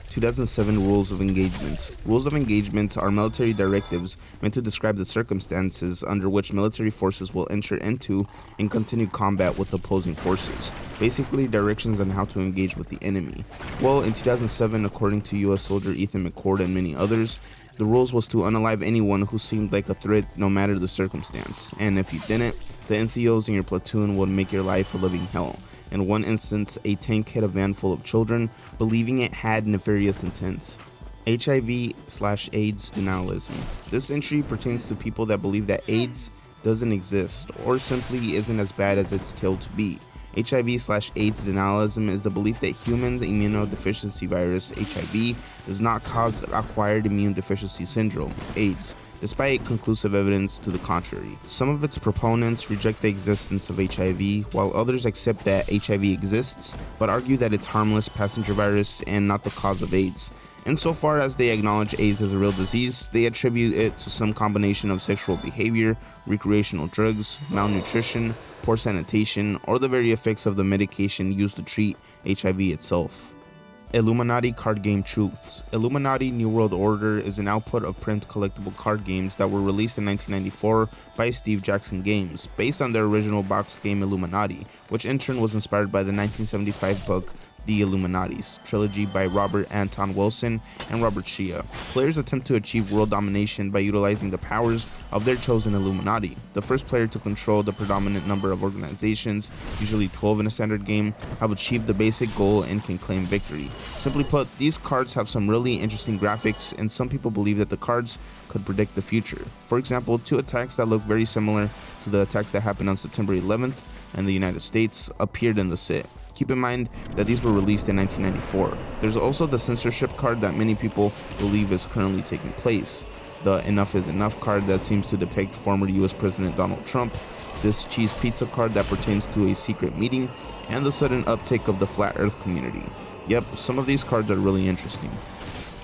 2007 Rules of Engagement. Rules of engagement are military directives meant to describe the circumstances under which military forces will enter into and continue combat with opposing forces. Basically, directions on how to engage with the enemy. Well, in 2007, according to US soldier Ethan McCord and many others, the rules was to unalive anyone who seemed like a threat no matter the circumstance, and if you didn't, the NCOs in your platoon would make your life a living hell. In one instance, a tank hit a van full of children, believing it had nefarious intent. HIV/AIDS denialism. This entry pertains to people that believe that AIDS doesn't exist, or simply isn't as bad as it's told to be. HIV/AIDS denialism is the belief that human immunodeficiency virus, HIV, does not cause acquired immune deficiency syndrome, AIDS, despite conclusive evidence to the contrary. Some of its proponents reject the existence of HIV, while others accept that HIV exists, but argue that it's harmless passenger virus and not the cause of AIDS. Insofar as they acknowledge AIDS as a real disease, they attribute it to some combination of sexual behavior, recreational drugs, malnutrition, poor sanitation, or the very effects of the medication used to treat HIV itself. Illuminati Card Game Truths. Illuminati New World Order is an output of print collectible card games that were released in 1994 by Steve Jackson Games, based on their original box game Illuminati, which in turn was inspired by the 1975 book The Illuminatis trilogy by Robert Anton Wilson and Robert Shea. Players attempt to achieve world domination by utilizing the powers of their chosen Illuminati. The first player to control the predominant number of organizations, usually 12 in a standard game, have achieved the basic goal and can claim victory. Simply put, these cards have some really interesting graphics, and some people believe that the cards could predict the future. For example, 2 attacks that look very similar to the attacks that happened on September 11th in the United States appeared in the set. Keep in mind that these were released in 1994. There's also the censorship card that many people believe is currently taking place. The Enough is Enough card that seems to depict former US President Donald Trump, this cheese pizza card that pertains to a secret meeting, and the sudden uptick of the Flat Earth community. Yep, some of these cards are really interesting.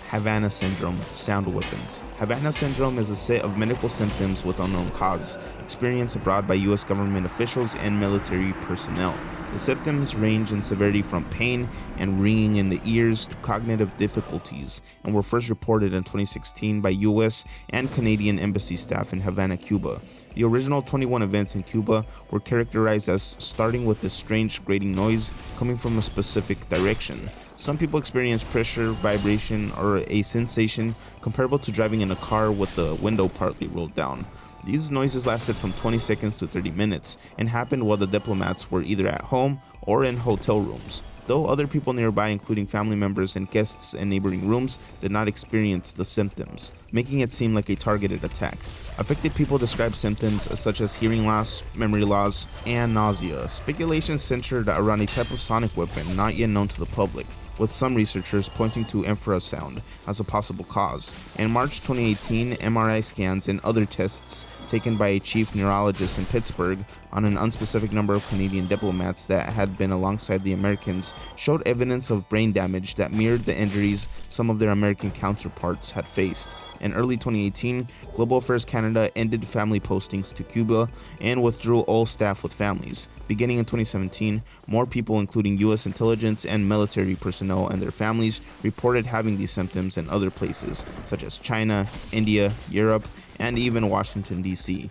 Havana Syndrome, Sound Weapons. Havana Syndrome is a set of medical symptoms with unknown cause, experienced abroad by US government officials and military personnel. The symptoms range in severity from pain and ringing in the ears to cognitive difficulties, and were first reported in 2016 by U.S. and Canadian embassy staff in Havana, Cuba. The original 21 events in Cuba were characterized as starting with a strange grating noise coming from a specific direction. Some people experience pressure, vibration, or a sensation comparable to driving in a car with the window partly rolled down. These noises lasted from 20 seconds to 30 minutes and happened while the diplomats were either at home or in hotel rooms, though other people nearby, including family members and guests in neighboring rooms, did not experience the symptoms, making it seem like a targeted attack. Affected people described symptoms such as hearing loss, memory loss, and nausea. Speculation centered around a type of sonic weapon not yet known to the public, with some researchers pointing to infrasound as a possible cause. In March 2018, MRI scans and other tests taken by a chief neurologist in Pittsburgh on an unspecific number of Canadian diplomats that had been alongside the Americans showed evidence of brain damage that mirrored the injuries some of their American counterparts had faced. In early 2018, Global Affairs Canada ended family postings to Cuba and withdrew all staff with families. Beginning in 2017, more people, including U.S. intelligence and military personnel and their families, reported having these symptoms in other places, such as China, India, Europe, and even Washington, D.C.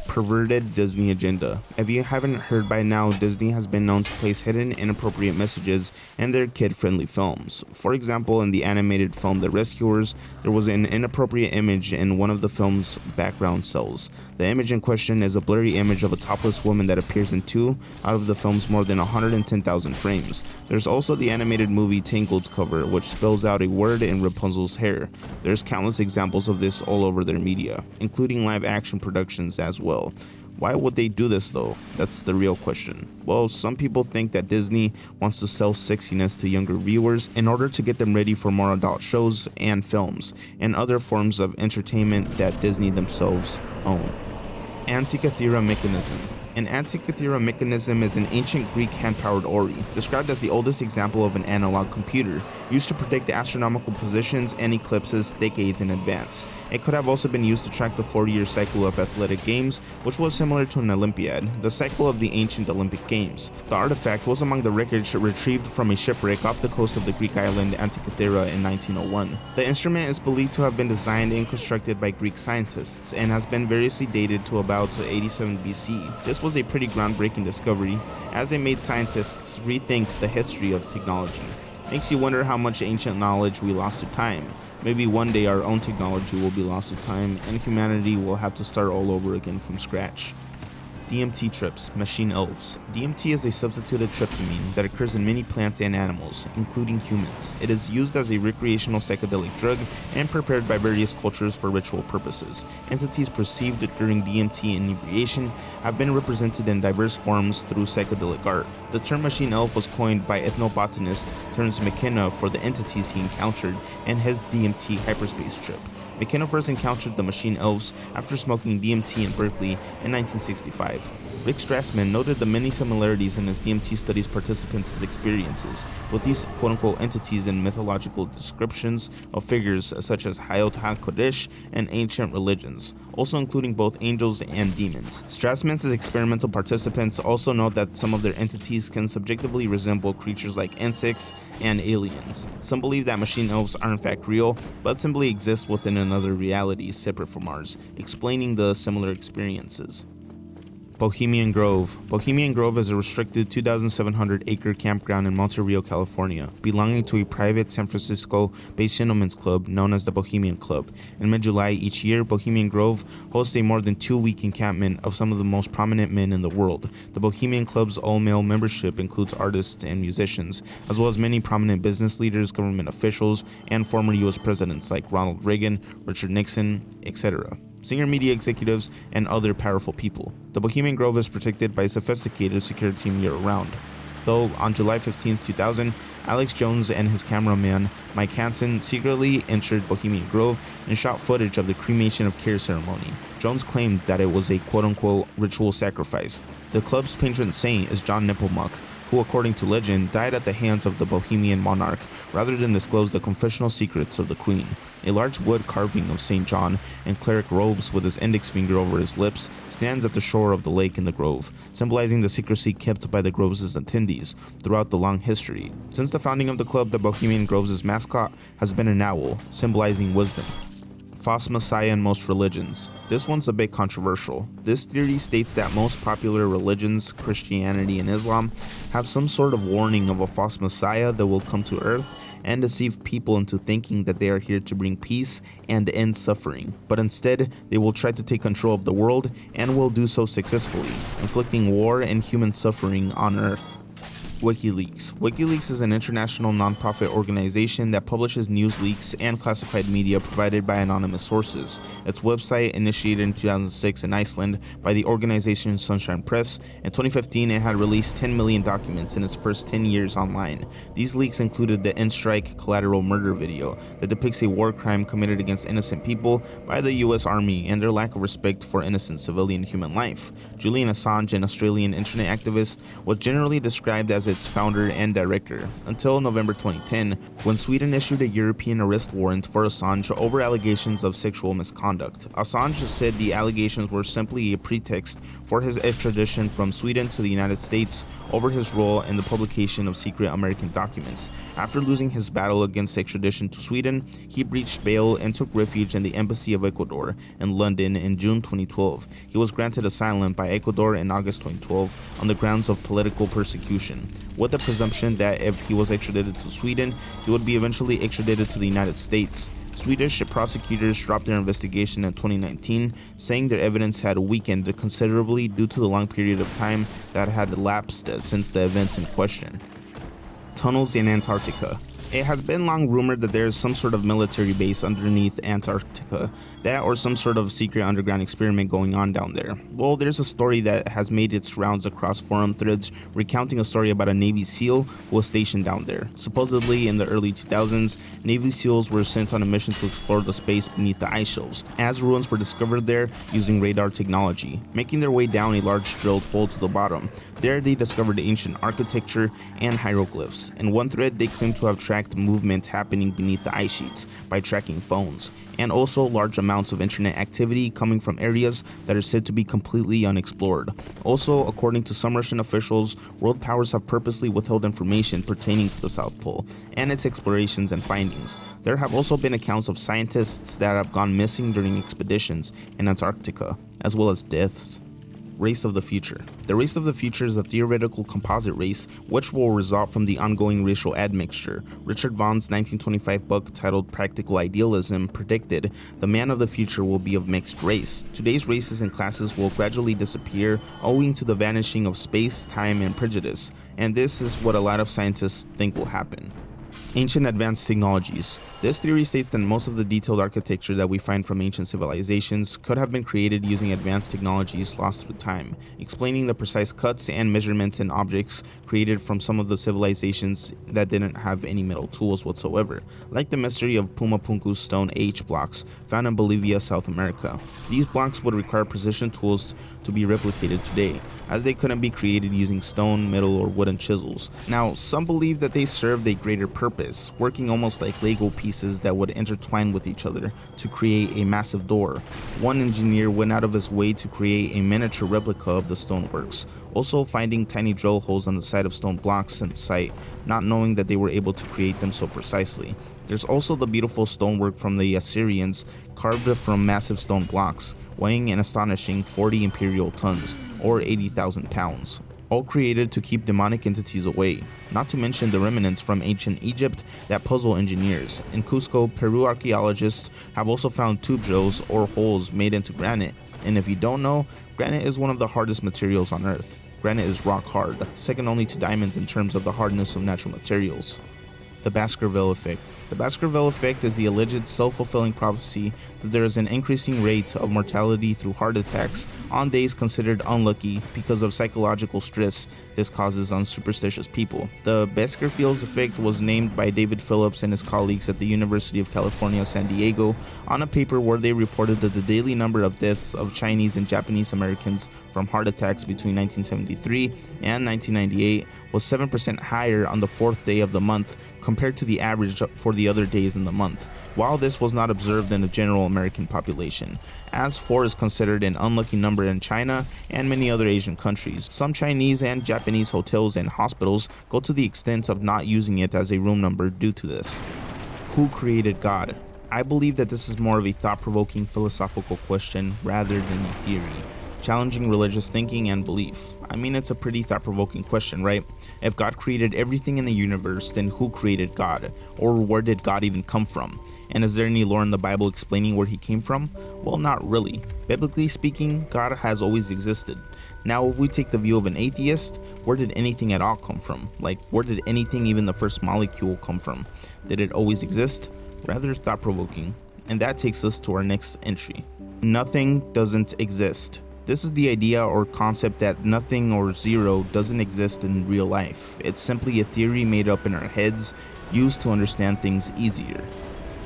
Perverted Disney agenda. If you haven't heard by now, Disney has been known to place hidden inappropriate messages in their kid-friendly films. For example, in the animated film The Rescuers, there was an inappropriate image in one of the film's background cells. The image in question is a blurry image of a topless woman that appears in 2 out of the film's more than 110,000 frames. There's also the animated movie Tangled's cover, which spells out a word in Rapunzel's hair. There's countless examples of this all over their media, including live-action productions as well. Why would they do this though? That's the real question. Well, some people think that Disney wants to sell sexiness to younger viewers in order to get them ready for more adult shows and films, and other forms of entertainment that Disney themselves own. Antikythera mechanism. An Antikythera mechanism is an ancient Greek hand-powered orrery, described as the oldest example of an analog computer, used to predict astronomical positions and eclipses decades in advance. It could have also been used to track the 40-year cycle of athletic games, which was similar to an Olympiad, the cycle of the ancient Olympic Games. The artifact was among the wreckage retrieved from a shipwreck off the coast of the Greek island Antikythera in 1901. The instrument is believed to have been designed and constructed by Greek scientists, and has been variously dated to about 87 BC. This was a pretty groundbreaking discovery, as it made scientists rethink the history of technology. Makes you wonder how much ancient knowledge we lost to time. Maybe one day our own technology will be lost to time, and humanity will have to start all over again from scratch. DMT trips, machine elves. DMT is a substituted tryptamine that occurs in many plants and animals, including humans. It is used as a recreational psychedelic drug and prepared by various cultures for ritual purposes. Entities perceived during DMT inebriation have been represented in diverse forms through psychedelic art. The term machine elf was coined by ethnobotanist Terence McKenna for the entities he encountered in his DMT hyperspace trip. McKenna first encountered the machine elves after smoking DMT in Berkeley in 1965. Rick Strassman noted the many similarities in his DMT studies participants' experiences with these quote-unquote entities in mythological descriptions of figures such as Hayat HaKodesh and ancient religions, also including both angels and demons. Strassman's experimental participants also note that some of their entities can subjectively resemble creatures like insects and aliens. Some believe that machine elves are in fact real, but simply exist within another reality separate from ours, explaining the similar experiences. Bohemian Grove. Bohemian Grove is a restricted 2,700-acre campground in Monte Rio, California, belonging to a private San Francisco-based gentlemen's club known as the Bohemian Club. In mid-July each year, Bohemian Grove hosts a more than 2-week encampment of some of the most prominent men in the world. The Bohemian Club's all-male membership includes artists and musicians, as well as many prominent business leaders, government officials, and former U.S. presidents like Ronald Reagan, Richard Nixon, etc., senior media executives, and other powerful people. The Bohemian Grove is protected by a sophisticated security team year-round. Though, on July 15, 2000, Alex Jones and his cameraman, Mike Hansen, secretly entered Bohemian Grove and shot footage of the cremation of care ceremony. Jones claimed that it was a quote-unquote ritual sacrifice. The club's patron saint is John Nepomuk, who according to legend died at the hands of the Bohemian monarch rather than disclose the confessional secrets of the queen. A large wood carving of St. John in cleric robes with his index finger over his lips stands at the shore of the lake in the grove, symbolizing the secrecy kept by the Groves' attendees throughout the long history. Since the founding of the club, the Bohemian Groves' mascot has been an owl, symbolizing wisdom. False messiah in most religions. This one's a bit controversial. This theory states that most popular religions, Christianity and Islam, have some sort of warning of a false messiah that will come to earth and deceive people into thinking that they are here to bring peace and end suffering. But instead, they will try to take control of the world and will do so successfully, inflicting war and human suffering on earth. WikiLeaks. WikiLeaks is an international non-profit organization that publishes news leaks and classified media provided by anonymous sources. Its website, initiated in 2006 in Iceland by the organization Sunshine Press, in 2015 it had released 10 million documents in its first 10 years online. These leaks included the N-Strike collateral murder video that depicts a war crime committed against innocent people by the US Army and their lack of respect for innocent civilian human life. Julian Assange, an Australian internet activist, was generally described as its founder and director, until November 2010, when Sweden issued a European arrest warrant for Assange over allegations of sexual misconduct. Assange said the allegations were simply a pretext for his extradition from Sweden to the United States over his role in the publication of secret American documents. After losing his battle against extradition to Sweden, he breached bail and took refuge in the Embassy of Ecuador in London in June 2012. He was granted asylum by Ecuador in August 2012 on the grounds of political persecution, with the presumption that if he was extradited to Sweden, he would be eventually extradited to the United States. Swedish prosecutors dropped their investigation in 2019, saying their evidence had weakened considerably due to the long period of time that had elapsed since the event in question. Tunnels in Antarctica. It has been long rumored that there is some sort of military base underneath Antarctica, that or some sort of secret underground experiment going on down there. Well, there's a story that has made its rounds across forum threads recounting a story about a Navy SEAL who was stationed down there. Supposedly in the early 2000s, Navy SEALs were sent on a mission to explore the space beneath the ice shelves, as ruins were discovered there using radar technology. Making their way down a large drilled hole to the bottom, there they discovered ancient architecture and hieroglyphs. In one thread, they claimed to have tracked movement happening beneath the ice sheets by tracking phones, and also large amounts of internet activity coming from areas that are said to be completely unexplored. Also, according to some Russian officials, world powers have purposely withheld information pertaining to the South Pole and its explorations and findings. There have also been accounts of scientists that have gone missing during expeditions in Antarctica, as well as deaths. Race of the Future. The race of the future is a theoretical composite race which will result from the ongoing racial admixture. Richard Vaughn's 1925 book titled Practical Idealism predicted the man of the future will be of mixed race. Today's races and classes will gradually disappear owing to the vanishing of space, time, and prejudice, and this is what a lot of scientists think will happen. Ancient advanced technologies. This theory states that most of the detailed architecture that we find from ancient civilizations could have been created using advanced technologies lost through time, explaining the precise cuts and measurements in objects created from some of the civilizations that didn't have any metal tools whatsoever, like the mystery of Pumapunku stone H blocks found in Bolivia, South America. These blocks would require precision tools to be replicated today, as they couldn't be created using stone, metal, or wooden chisels. Now, some believe that they served a greater purpose, working almost like Lego pieces that would intertwine with each other to create a massive door. One engineer went out of his way to create a miniature replica of the stoneworks, also finding tiny drill holes on the side of stone blocks in the site, not knowing that they were able to create them so precisely. There's also the beautiful stonework from the Assyrians, carved from massive stone blocks, weighing an astonishing 40 imperial tons, or 80,000 pounds, all created to keep demonic entities away, not to mention the remnants from ancient Egypt that puzzle engineers. In Cusco, Peru archaeologists have also found tube drills or holes made into granite, and if you don't know, granite is one of the hardest materials on Earth. Granite is rock hard, second only to diamonds in terms of the hardness of natural materials. The Baskerville effect. The Baskerville effect is the alleged self-fulfilling prophecy that there is an increasing rate of mortality through heart attacks on days considered unlucky because of psychological stress this causes on superstitious people. The Baskerville effect was named by David Phillips and his colleagues at the University of California, San Diego, on a paper where they reported that the daily number of deaths of Chinese and Japanese Americans from heart attacks between 1973 and 1998 was 7% higher on the 4th day of the month compared to the average for the other days in the month, while this was not observed in the general American population, as 4 is considered an unlucky number in China and many other Asian countries. Some Chinese and Japanese hotels and hospitals go to the extent of not using it as a room number due to this. Who created God? I believe that this is more of a thought-provoking philosophical question rather than a theory, challenging religious thinking and belief. I mean, it's a pretty thought-provoking question, right? If God created everything in the universe, then who created God? Or where did God even come from? And is there any lore in the Bible explaining where he came from? Well, not really. Biblically speaking, God has always existed. Now, if we take the view of an atheist, where did anything at all come from? Like, where did anything, even the first molecule, come from? Did it always exist? Rather thought-provoking. And that takes us to our next entry. Nothing doesn't exist. This is the idea or concept that nothing or zero doesn't exist in real life. It's simply a theory made up in our heads, used to understand things easier.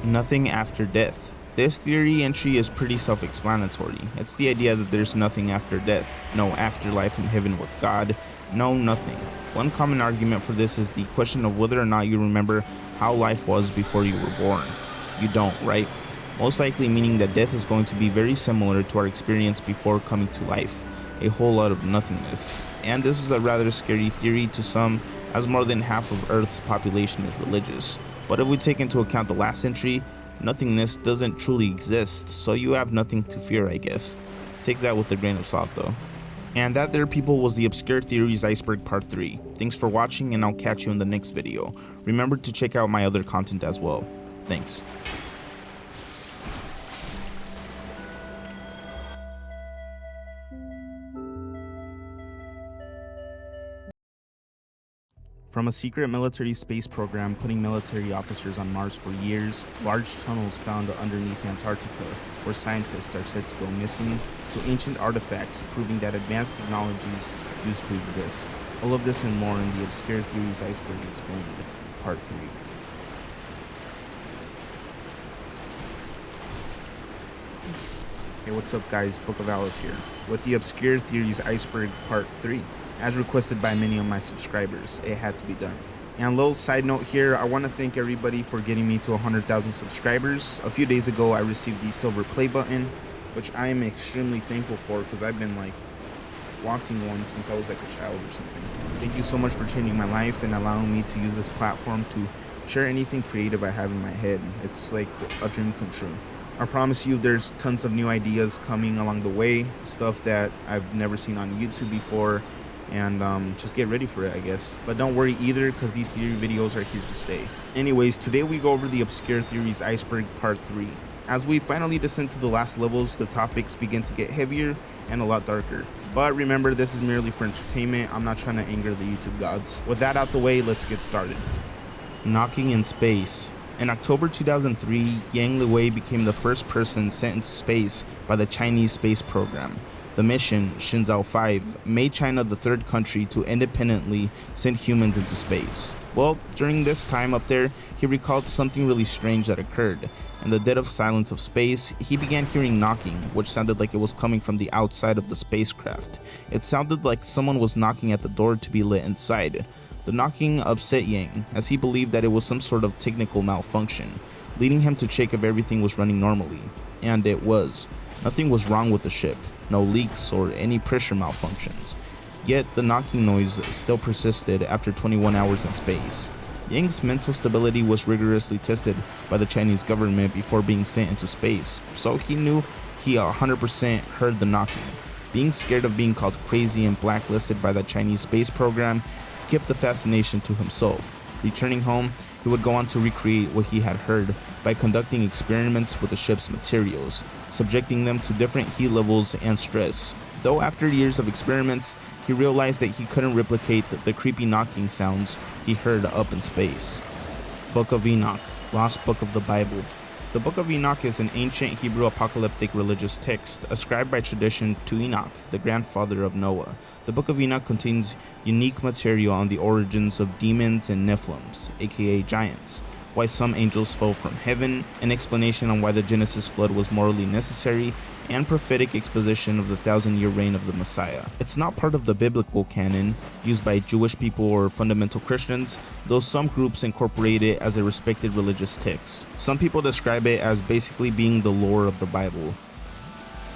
Nothing after death. This theory entry is pretty self-explanatory. It's the idea that there's nothing after death, no afterlife in heaven with God, no nothing. One common argument for this is the question of whether or not you remember how life was before you were born. You don't, right? Most likely meaning that death is going to be very similar to our experience before coming to life, a whole lot of nothingness. And this is a rather scary theory to some, as more than half of Earth's population is religious. But if we take into account the last entry, nothingness doesn't truly exist, so you have nothing to fear, I guess. Take that with a grain of salt though. And that there, people, was the Obscure Theories Iceberg Part 3. Thanks for watching, and I'll catch you in the next video. Remember to check out my other content as well. Thanks. From a secret military space program putting military officers on Mars for years, large tunnels found underneath Antarctica where scientists are said to go missing, to ancient artifacts proving that advanced technologies used to exist. All of this and more in the Obscure Theories Iceberg Explained, Part 3. Hey, what's up guys, Book of Alice here, with the Obscure Theories Iceberg Part 3. As requested by many of my subscribers, it had to be done. And a little side note here, I want to thank everybody for getting me to 100,000 subscribers. A few days ago, I received the silver play button, which I am extremely thankful for because I've been like wanting one since I was like a child or something. Thank you so much for changing my life and allowing me to use this platform to share anything creative I have in my head. It's like a dream come true. I promise you there's tons of new ideas coming along the way, stuff that I've never seen on YouTube before. And just get ready for it, I guess. But don't worry either, because these theory videos are here to stay. Anyways, today we go over the Obscure Theories Iceberg Part 3. As we finally descend to the last levels, the topics begin to get heavier and a lot darker. But remember, this is merely for entertainment. I'm not trying to anger the YouTube gods. With that out the way, let's get started. Knocking in space. In October 2003, Yang Liwei became the first person sent into space by the Chinese space program. The mission, Shenzhou 5, made China the third country to independently send humans into space. Well, during this time up there, he recalled something really strange that occurred. In the dead of silence of space, he began hearing knocking, which sounded like it was coming from the outside of the spacecraft. It sounded like someone was knocking at the door to be let inside. The knocking upset Yang, as he believed that it was some sort of technical malfunction, leading him to check if everything was running normally. And it was. Nothing was wrong with the ship, no leaks or any pressure malfunctions. Yet the knocking noise still persisted after 21 hours in space. Yang's mental stability was rigorously tested by the Chinese government before being sent into space, so he knew he 100% heard the knocking. Being scared of being called crazy and blacklisted by the Chinese space program, he kept the fascination to himself. Returning home, he would go on to recreate what he had heard by conducting experiments with the ship's materials, subjecting them to different heat levels and stress. Though after years of experiments, he realized that he couldn't replicate the creepy knocking sounds he heard up in space. Book of Enoch, Lost Book of the Bible. The Book of Enoch is an ancient Hebrew apocalyptic religious text ascribed by tradition to Enoch, the grandfather of Noah. The Book of Enoch contains unique material on the origins of demons and Nephilims, aka giants, why some angels fell from heaven, an explanation on why the Genesis flood was morally necessary, and prophetic exposition of the 1,000-year reign of the Messiah. It's not part of the biblical canon used by Jewish people or fundamental Christians, though some groups incorporate it as a respected religious text. Some people describe it as basically being the lore of the Bible.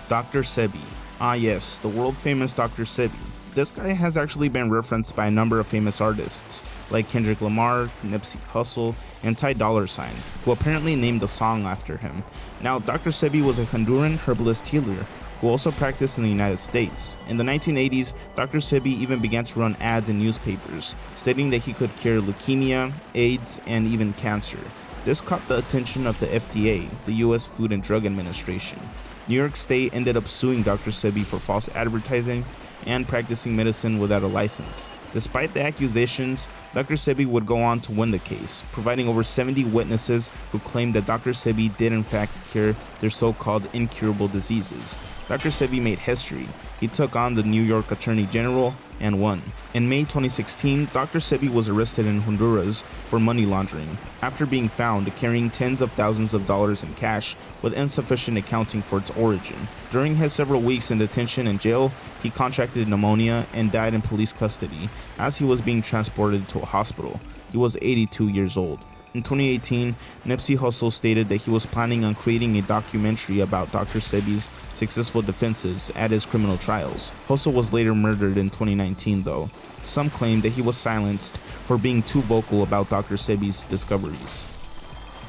Dr. Sebi. Ah yes, the world-famous Dr. Sebi. This guy has actually been referenced by a number of famous artists, like Kendrick Lamar, Nipsey Hussle, and Ty Dolla $ign, who apparently named a song after him. Now, Dr. Sebi was a Honduran herbalist healer who also practiced in the United States. In the 1980s, Dr. Sebi even began to run ads in newspapers, stating that he could cure leukemia, AIDS, and even cancer. This caught the attention of the FDA, the US Food and Drug Administration. New York State ended up suing Dr. Sebi for false advertising and practicing medicine without a license. Despite the accusations, Dr. Sebi would go on to win the case, providing over 70 witnesses who claimed that Dr. Sebi did in fact cure their so-called incurable diseases. Dr. Sebi made history. He took on the New York Attorney General and won. In May 2016, Dr. Sebi was arrested in Honduras for money laundering after being found carrying tens of thousands of dollars in cash with insufficient accounting for its origin. During his several weeks in detention and jail, he contracted pneumonia and died in police custody as he was being transported to a hospital. He was 82 years old. In 2018, Nipsey Hussle stated that he was planning on creating a documentary about Dr. Sebi's successful defenses at his criminal trials. Hussle was later murdered in 2019 though. Some claim that he was silenced for being too vocal about Dr. Sebi's discoveries.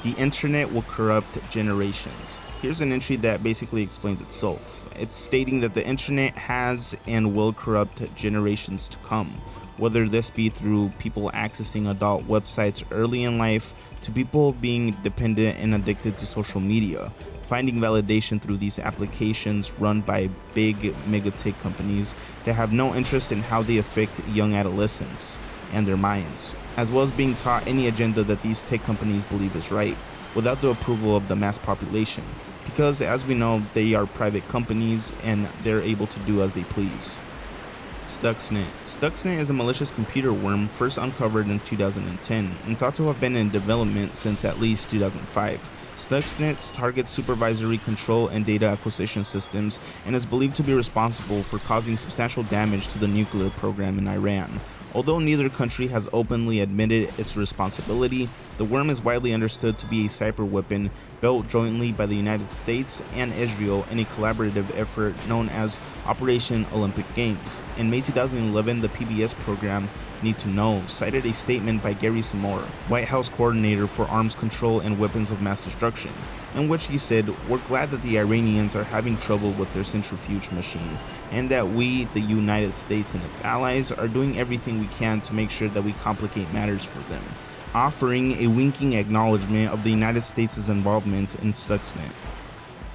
The internet will corrupt generations. Here's an entry that basically explains itself. It's stating that the internet has and will corrupt generations to come, whether this be through people accessing adult websites early in life to people being dependent and addicted to social media, finding validation through these applications run by big mega tech companies that have no interest in how they affect young adolescents and their minds, as well as being taught any agenda that these tech companies believe is right without the approval of the mass population, because as we know, they are private companies and they're able to do as they please. Stuxnet. Stuxnet is a malicious computer worm first uncovered in 2010 and thought to have been in development since at least 2005. Stuxnet targets supervisory control and data acquisition systems and is believed to be responsible for causing substantial damage to the nuclear program in Iran. Although neither country has openly admitted its responsibility, the worm is widely understood to be a cyber weapon built jointly by the United States and Israel in a collaborative effort known as Operation Olympic Games. In May 2011, the PBS program Need to Know cited a statement by Gary Samore, White House coordinator for arms control and weapons of mass destruction, in which he said, "We're glad that the Iranians are having trouble with their centrifuge machine, and that we, the United States and its allies, are doing everything we can to make sure that we complicate matters for them," offering a winking acknowledgement of the United States' involvement in Stuxnet.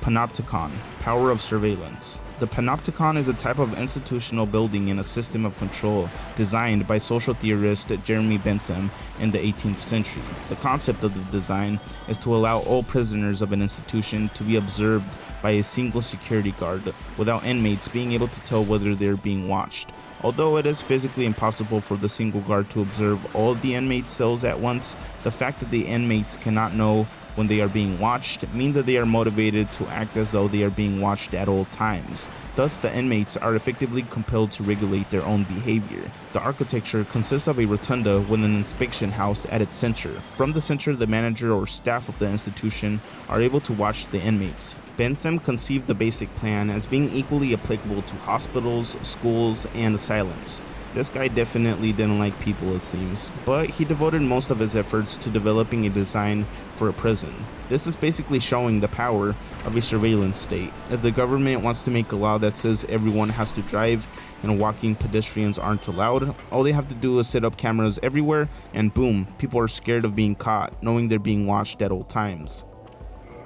Panopticon, Power of Surveillance. The Panopticon is a type of institutional building in a system of control designed by social theorist Jeremy Bentham in the 18th century. The concept of the design is to allow all prisoners of an institution to be observed by a single security guard without inmates being able to tell whether they're being watched. Although it is physically impossible for the single guard to observe all of the inmates' cells at once, the fact that the inmates cannot know when they are being watched means that they are motivated to act as though they are being watched at all times. Thus, the inmates are effectively compelled to regulate their own behavior. The architecture consists of a rotunda with an inspection house at its center. From the center, the manager or staff of the institution are able to watch the inmates. Bentham conceived the basic plan as being equally applicable to hospitals, schools, and asylums. This guy definitely didn't like people, it seems, but he devoted most of his efforts to developing a design for a prison. This is basically showing the power of a surveillance state. If the government wants to make a law that says everyone has to drive and walking pedestrians aren't allowed, all they have to do is set up cameras everywhere and boom, people are scared of being caught, knowing they're being watched at all times.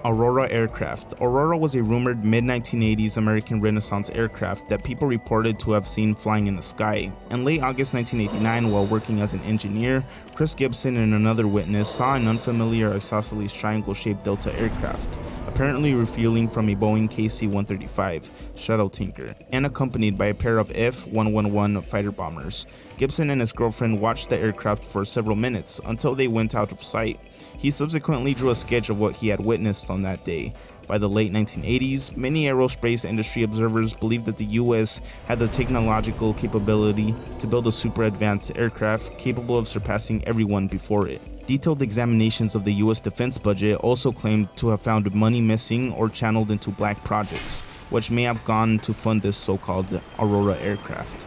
Aurora aircraft. Aurora was a rumored mid-1980s American Renaissance aircraft that people reported to have seen flying in the sky. In late August 1989, while working as an engineer, Chris Gibson and another witness saw an unfamiliar isosceles triangle-shaped Delta aircraft, apparently refueling from a Boeing KC-135 shuttle tanker, and accompanied by a pair of F-111 fighter bombers. Gibson and his girlfriend watched the aircraft for several minutes until they went out of sight. He subsequently drew a sketch of what he had witnessed on that day. By the late 1980s, many aerospace industry observers believed that the US had the technological capability to build a super advanced aircraft capable of surpassing everyone before it. Detailed examinations of the US defense budget also claimed to have found money missing or channeled into black projects, which may have gone to fund this so-called Aurora aircraft.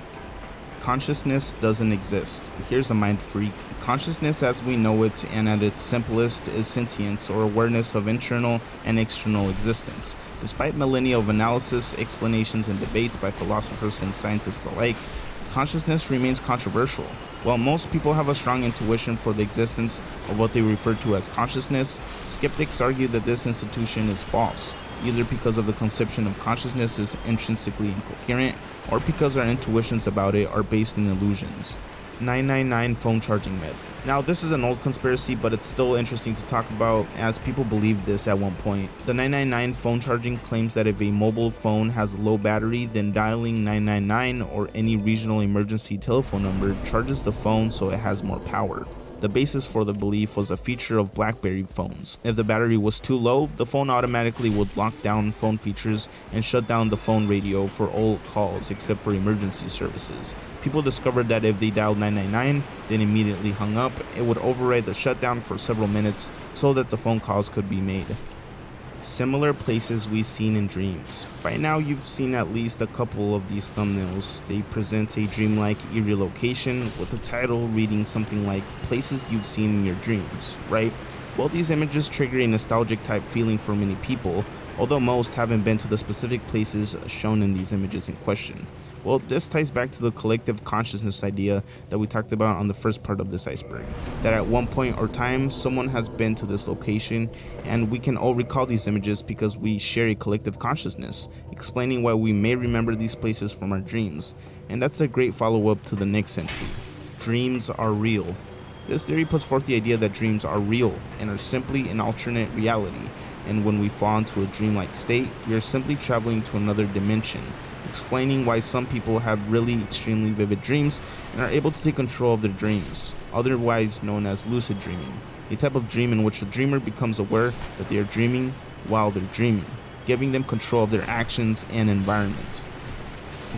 Consciousness doesn't exist. Here's a mind freak. Consciousness as we know it and at its simplest is sentience or awareness of internal and external existence. Despite millennia of analysis, explanations, and debates by philosophers and scientists alike, consciousness remains controversial. While most people have a strong intuition for the existence of what they refer to as consciousness, skeptics argue that this institution is false, either because of the conception of consciousness is intrinsically incoherent, or because our intuitions about it are based in illusions. 999 phone charging myth. Now, this is an old conspiracy, but it's still interesting to talk about as people believed this at one point. The 999 phone charging claims that if a mobile phone has a low battery, then dialing 999 or any regional emergency telephone number charges the phone so it has more power. The basis for the belief was a feature of BlackBerry phones. If the battery was too low, the phone automatically would lock down phone features and shut down the phone radio for all calls except for emergency services. People discovered that if they dialed 999, then immediately hung up, it would override the shutdown for several minutes so that the phone calls could be made. Similar places we've seen in dreams. By now you've seen at least a couple of these thumbnails. They present a dreamlike eerie location with a title reading something like places you've seen in your dreams, right? Well, these images trigger a nostalgic type feeling for many people, although most haven't been to the specific places shown in these images in question. Well, this ties back to the collective consciousness idea that we talked about on the first part of this iceberg, that at one point or time, someone has been to this location, and we can all recall these images because we share a collective consciousness, explaining why we may remember these places from our dreams. And that's a great follow-up to the next entry. Dreams are real. This theory puts forth the idea that dreams are real and are simply an alternate reality, and when we fall into a dreamlike state, we are simply traveling to another dimension, explaining why some people have really extremely vivid dreams and are able to take control of their dreams, otherwise known as lucid dreaming, a type of dream in which the dreamer becomes aware that they are dreaming while they're dreaming, giving them control of their actions and environment.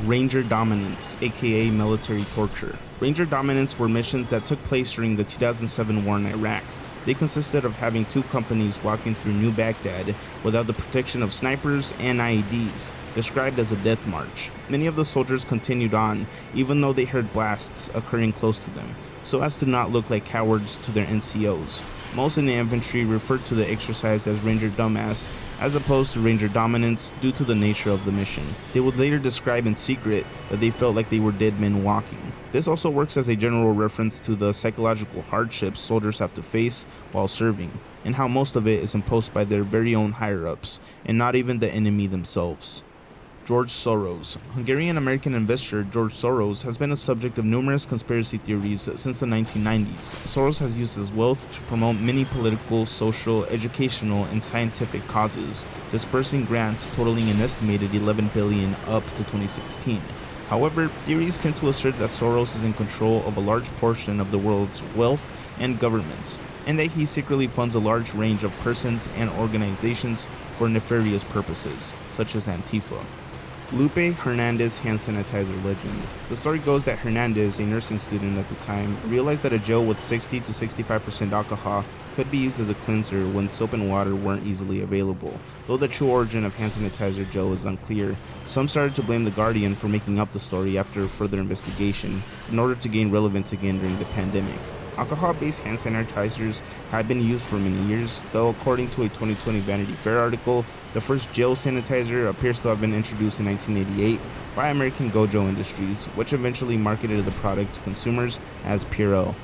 Ranger dominance, aka military torture. Ranger dominance were missions that took place during the 2007 war in Iraq. They consisted of having two companies walking through New Baghdad without the protection of snipers and IEDs, described as a death march. Many of the soldiers continued on, even though they heard blasts occurring close to them, so as to not look like cowards to their NCOs. Most in the infantry referred to the exercise as Ranger Dumbass, as opposed to Ranger Dominance due to the nature of the mission. They would later describe in secret that they felt like they were dead men walking. This also works as a general reference to the psychological hardships soldiers have to face while serving, and how most of it is imposed by their very own higher-ups, and not even the enemy themselves. George Soros. Hungarian-American investor George Soros has been a subject of numerous conspiracy theories since the 1990s. Soros has used his wealth to promote many political, social, educational, and scientific causes, dispersing grants totaling an estimated $11 billion up to 2016. However, theories tend to assert that Soros is in control of a large portion of the world's wealth and governments, and that he secretly funds a large range of persons and organizations for nefarious purposes, such as Antifa. Lupe Hernandez hand sanitizer legend. The story goes that Hernandez, a nursing student at the time, realized that a gel with 60 to 65% alcohol could be used as a cleanser when soap and water weren't easily available. Though the true origin of hand sanitizer gel is unclear, some started to blame The Guardian for making up the story after further investigation in order to gain relevance again during the pandemic. Alcohol-based hand sanitizers have been used for many years, though according to a 2020 Vanity Fair article, the first gel sanitizer appears to have been introduced in 1988 by American Gojo Industries, which eventually marketed the product to consumers as Purell.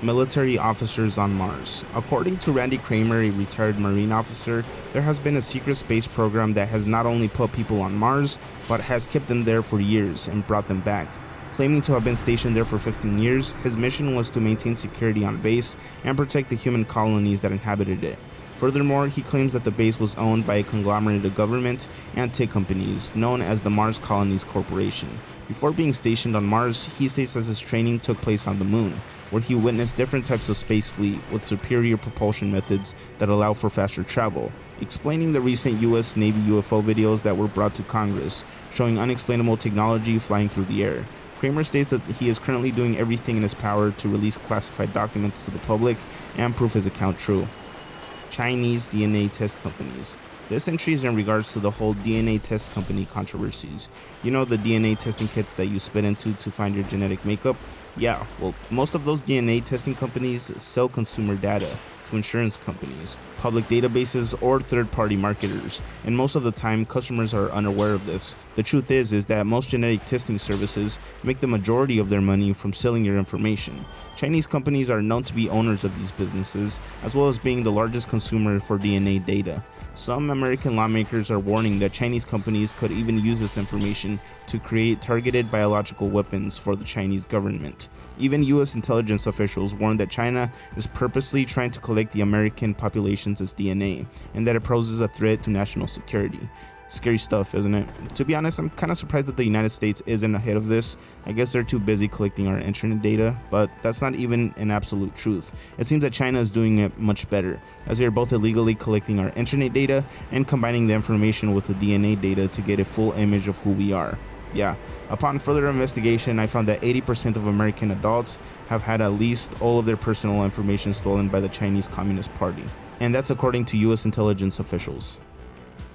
military officers on Mars. According to Randy Kramer, a retired Marine officer, there has been a secret space program that has not only put people on Mars, but has kept them there for years and brought them back. Claiming to have been stationed there for 15 years, his mission was to maintain security on base and protect the human colonies that inhabited it. Furthermore, he claims that the base was owned by a conglomerate of government and tech companies known as the Mars Colonies Corporation. Before being stationed on Mars, he states that his training took place on the Moon, where he witnessed different types of space fleet with superior propulsion methods that allow for faster travel, explaining the recent US Navy UFO videos that were brought to Congress, showing unexplainable technology flying through the air. Kramer states that he is currently doing everything in his power to release classified documents to the public and prove his account true. Chinese DNA test companies. This entry is in regards to the whole DNA test company controversies. You know, the DNA testing kits that you spit into to find your genetic makeup? Yeah, well, most of those DNA testing companies sell consumer data to insurance companies, public databases, or third-party marketers, and most of the time customers are unaware of this. The truth is that most genetic testing services make the majority of their money from selling your information. Chinese companies are known to be owners of these businesses, as well as being the largest consumer for DNA data. Some American lawmakers are warning that Chinese companies could even use this information to create targeted biological weapons for the Chinese government. Even US intelligence officials warn that China is purposely trying to collect the American population's DNA, and that it poses a threat to national security. Scary stuff, isn't it? To be honest, I'm kind of surprised that the United States isn't ahead of this. I guess they're too busy collecting our internet data, but that's not even an absolute truth. It seems that China is doing it much better, as they are both illegally collecting our internet data and combining the information with the DNA data to get a full image of who we are. Yeah, upon further investigation, I found that 80% of American adults have had at least all of their personal information stolen by the Chinese Communist Party. And that's according to US intelligence officials.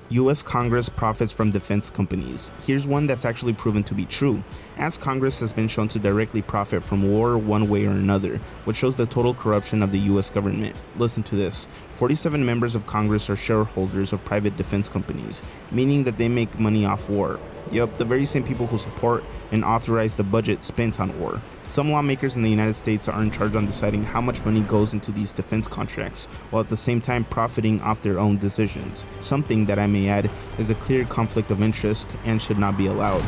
US Congress profits from defense companies. Here's one that's actually proven to be true, as Congress has been shown to directly profit from war one way or another, which shows the total corruption of the US government. Listen to this. 47 members of Congress are shareholders of private defense companies, meaning that they make money off war. Yup, the very same people who support and authorize the budget spent on war. Some lawmakers in the United States are in charge on deciding how much money goes into these defense contracts, while at the same time profiting off their own decisions. Something that I may add is a clear conflict of interest and should not be allowed.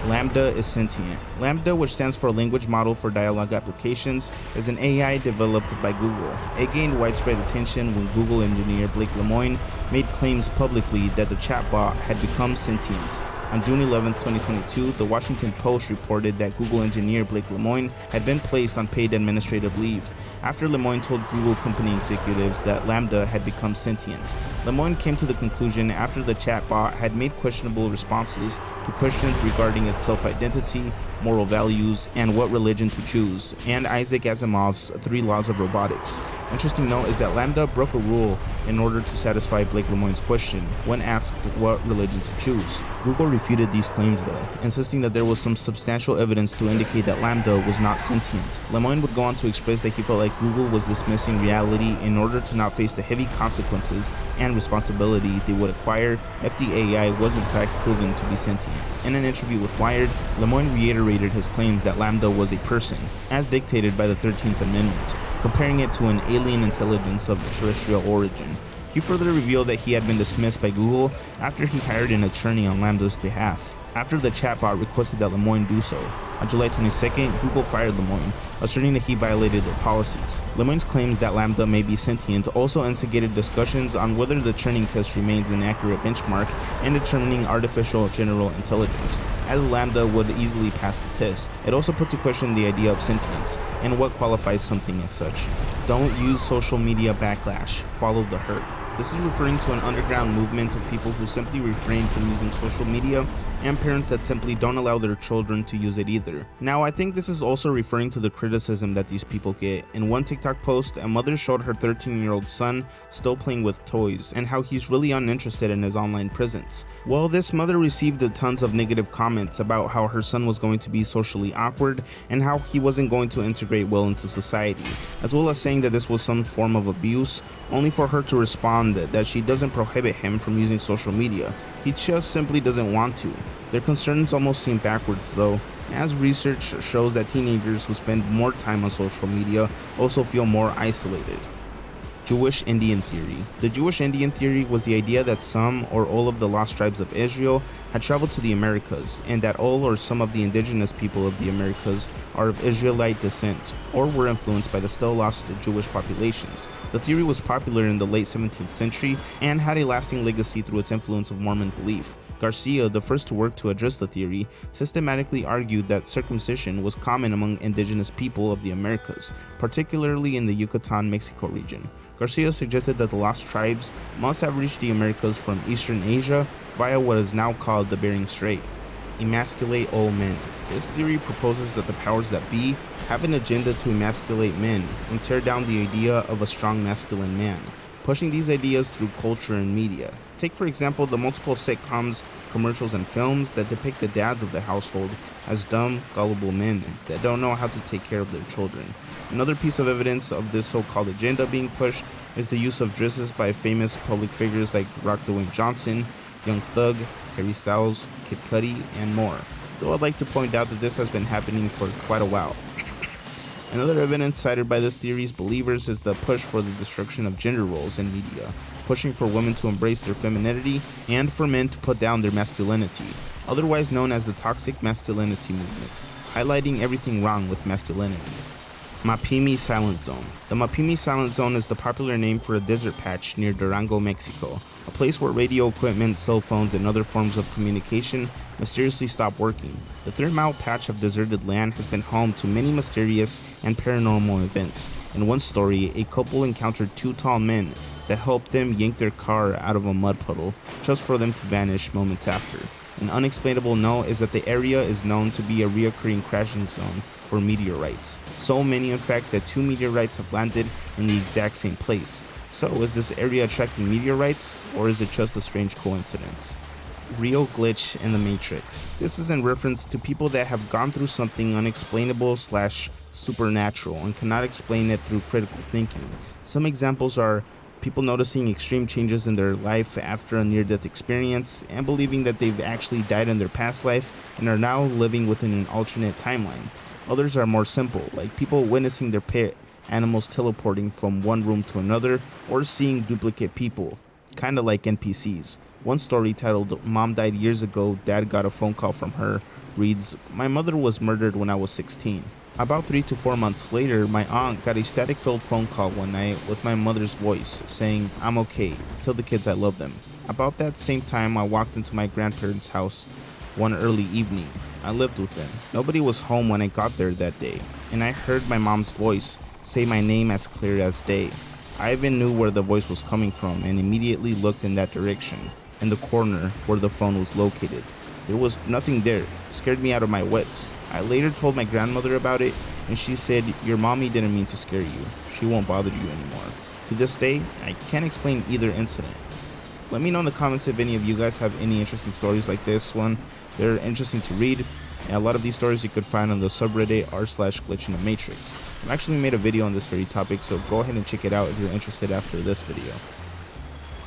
LaMDA is sentient. LaMDA, which stands for Language Model for Dialogue Applications, is an AI developed by Google. It gained widespread attention when Google engineer Blake Lemoine made claims publicly that the chatbot had become sentient. On June 11, 2022, the Washington Post reported that Google engineer Blake Lemoine had been placed on paid administrative leave after Lemoine told Google company executives that LaMDA had become sentient. Lemoine came to the conclusion after the chatbot had made questionable responses to questions regarding its self-identity, moral values, and what religion to choose, and Isaac Asimov's 3 laws of robotics. Interesting note is that LaMDA broke a rule in order to satisfy Blake Lemoine's question when asked what religion to choose. Google refuted these claims though, insisting that there was some substantial evidence to indicate that LaMDA was not sentient. Lemoine would go on to express that he felt like Google was dismissing reality in order to not face the heavy consequences and responsibility they would acquire if the AI was in fact proven to be sentient. In an interview with Wired, Lemoine reiterated his claims that LaMDA was a person, as dictated by the 13th Amendment, comparing it to an alien intelligence of terrestrial origin. He further revealed that he had been dismissed by Google after he hired an attorney on LaMDA's behalf, after the chatbot requested that Lemoine do so. On July 22nd, Google fired Lemoine, asserting that he violated their policies. Lemoine's claims that LaMDA may be sentient also instigated discussions on whether the Turing test remains an accurate benchmark in determining artificial general intelligence, as LaMDA would easily pass the test. It also put to question the idea of sentience and what qualifies something as such. Don't use social media backlash, follow the herd. This is referring to an underground movement of people who simply refrain from using social media, and parents that simply don't allow their children to use it either. Now, I think this is also referring to the criticism that these people get. In one TikTok post, a mother showed her 13-year-old son still playing with toys, and how he's really uninterested in his online presence. Well, this mother received tons of negative comments about how her son was going to be socially awkward, and how he wasn't going to integrate well into society, as well as saying that this was some form of abuse, only for her to respond that she doesn't prohibit him from using social media. He just simply doesn't want to. Their concerns almost seem backwards though. as research shows that teenagers who spend more time on social media also feel more isolated. Jewish Indian theory. The Jewish Indian theory was the idea that some or all of the lost tribes of Israel had traveled to the Americas, and that all or some of the indigenous people of the Americas are of Israelite descent, or were influenced by the still lost Jewish populations. The theory was popular in the late 17th century and had a lasting legacy through its influence of Mormon belief. Garcia, the first to work to address the theory, systematically argued that circumcision was common among indigenous people of the Americas, particularly in the Yucatan, Mexico region. Garcia suggested that the lost tribes must have reached the Americas from Eastern Asia via what is now called the Bering Strait. Emasculate all men. This theory proposes that the powers that be have an agenda to emasculate men and tear down the idea of a strong masculine man, pushing these ideas through culture and media. Take, for example, the multiple sitcoms, commercials, and films that depict the dads of the household as dumb, gullible men that don't know how to take care of their children. Another piece of evidence of this so-called agenda being pushed is the use of dresses by famous public figures like Rock Dwayne Johnson, Young Thug, Harry Styles, Kid Cudi, and more. Though I'd like to point out that this has been happening for quite a while. Another evidence cited by this theory's believers is the push for the destruction of gender roles in media, pushing for women to embrace their femininity and for men to put down their masculinity, otherwise known as the toxic masculinity movement, highlighting everything wrong with masculinity. Mapimi Silent Zone. The Mapimi Silent Zone is the popular name for a desert patch near Durango, Mexico, a place where radio equipment, cell phones, and other forms of communication mysteriously stop working. The 3-mile patch of deserted land has been home to many mysterious and paranormal events. In one story, a couple encountered 2 tall men that helped them yank their car out of a mud puddle, just for them to vanish moments after. An unexplainable note is that the area is known to be a reoccurring crashing zone for meteorites. So many, in fact, that 2 meteorites have landed in the exact same place. So, is this area attracting meteorites, or is it just a strange coincidence? Real glitch in the Matrix. This is in reference to people that have gone through something unexplainable / supernatural and cannot explain it through critical thinking. Some examples are people noticing extreme changes in their life after a near-death experience and believing that they've actually died in their past life and are now living within an alternate timeline. Others are more simple, like people witnessing their pet animals teleporting from one room to another or seeing duplicate people, kinda like NPCs. One story titled "Mom Died Years Ago, Dad Got a Phone Call from Her" reads, "My mother was murdered when I was 16. About 3 to 4 months later, my aunt got a static-filled phone call one night with my mother's voice saying, 'I'm okay, tell the kids I love them.' About that same time, I walked into my grandparents' house one early evening. I lived with them. Nobody was home when I got there that day, and I heard my mom's voice say my name as clear as day. I even knew where the voice was coming from and immediately looked in that direction, in the corner where the phone was located. There was nothing there. It scared me out of my wits. I later told my grandmother about it, and she said, 'Your mommy didn't mean to scare you. She won't bother you anymore.' To this day, I can't explain either incident." Let me know in the comments if any of you guys have any interesting stories like this one. They're interesting to read, and a lot of these stories you could find on the subreddit r/glitch in the matrix. I've actually made a video on this very topic, so go ahead and check it out if you're interested after this video.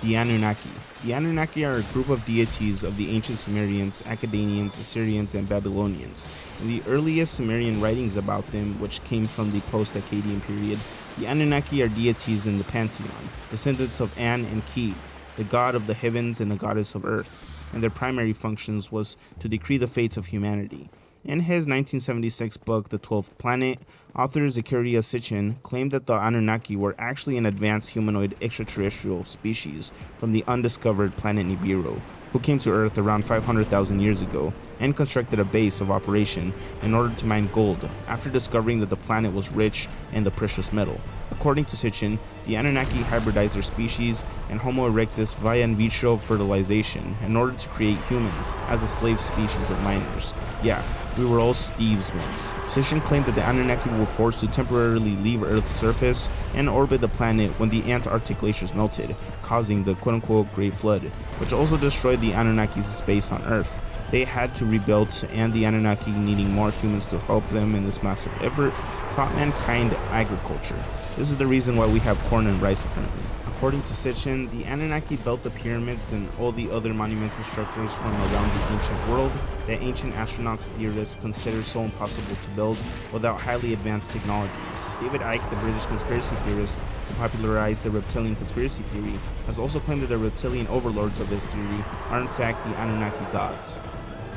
The Anunnaki. The Anunnaki are a group of deities of the ancient Sumerians, Akkadians, Assyrians, and Babylonians. In the earliest Sumerian writings about them, which came from the post-Akkadian period, the Anunnaki are deities in the pantheon, descendants of An and Ki, the god of the heavens and the goddess of earth, and their primary functions was to decree the fates of humanity. In his 1976 book, The 12th Planet, author Zecharia Sitchin claimed that the Anunnaki were actually an advanced humanoid extraterrestrial species from the undiscovered planet Nibiru, who came to Earth around 500,000 years ago and constructed a base of operation in order to mine gold after discovering that the planet was rich in the precious metal. According to Sitchin, the Anunnaki hybridized their species and Homo erectus via in vitro fertilization in order to create humans as a slave species of miners. Yeah, we were all Steves once. Sitchin claimed that the Anunnaki were forced to temporarily leave Earth's surface and orbit the planet when the Antarctic glaciers melted, causing the quote-unquote Great Flood, which also destroyed the Anunnaki's space on Earth. They had to rebuild, and the Anunnaki, needing more humans to help them in this massive effort, taught mankind agriculture. This is the reason why we have corn and rice apparently. According to Sitchin, the Anunnaki built the pyramids and all the other monumental structures from around the ancient world that ancient astronauts theorists consider so impossible to build without highly advanced technologies. David Icke, the British conspiracy theorist who popularized the reptilian conspiracy theory, has also claimed that the reptilian overlords of his theory are in fact the Anunnaki gods.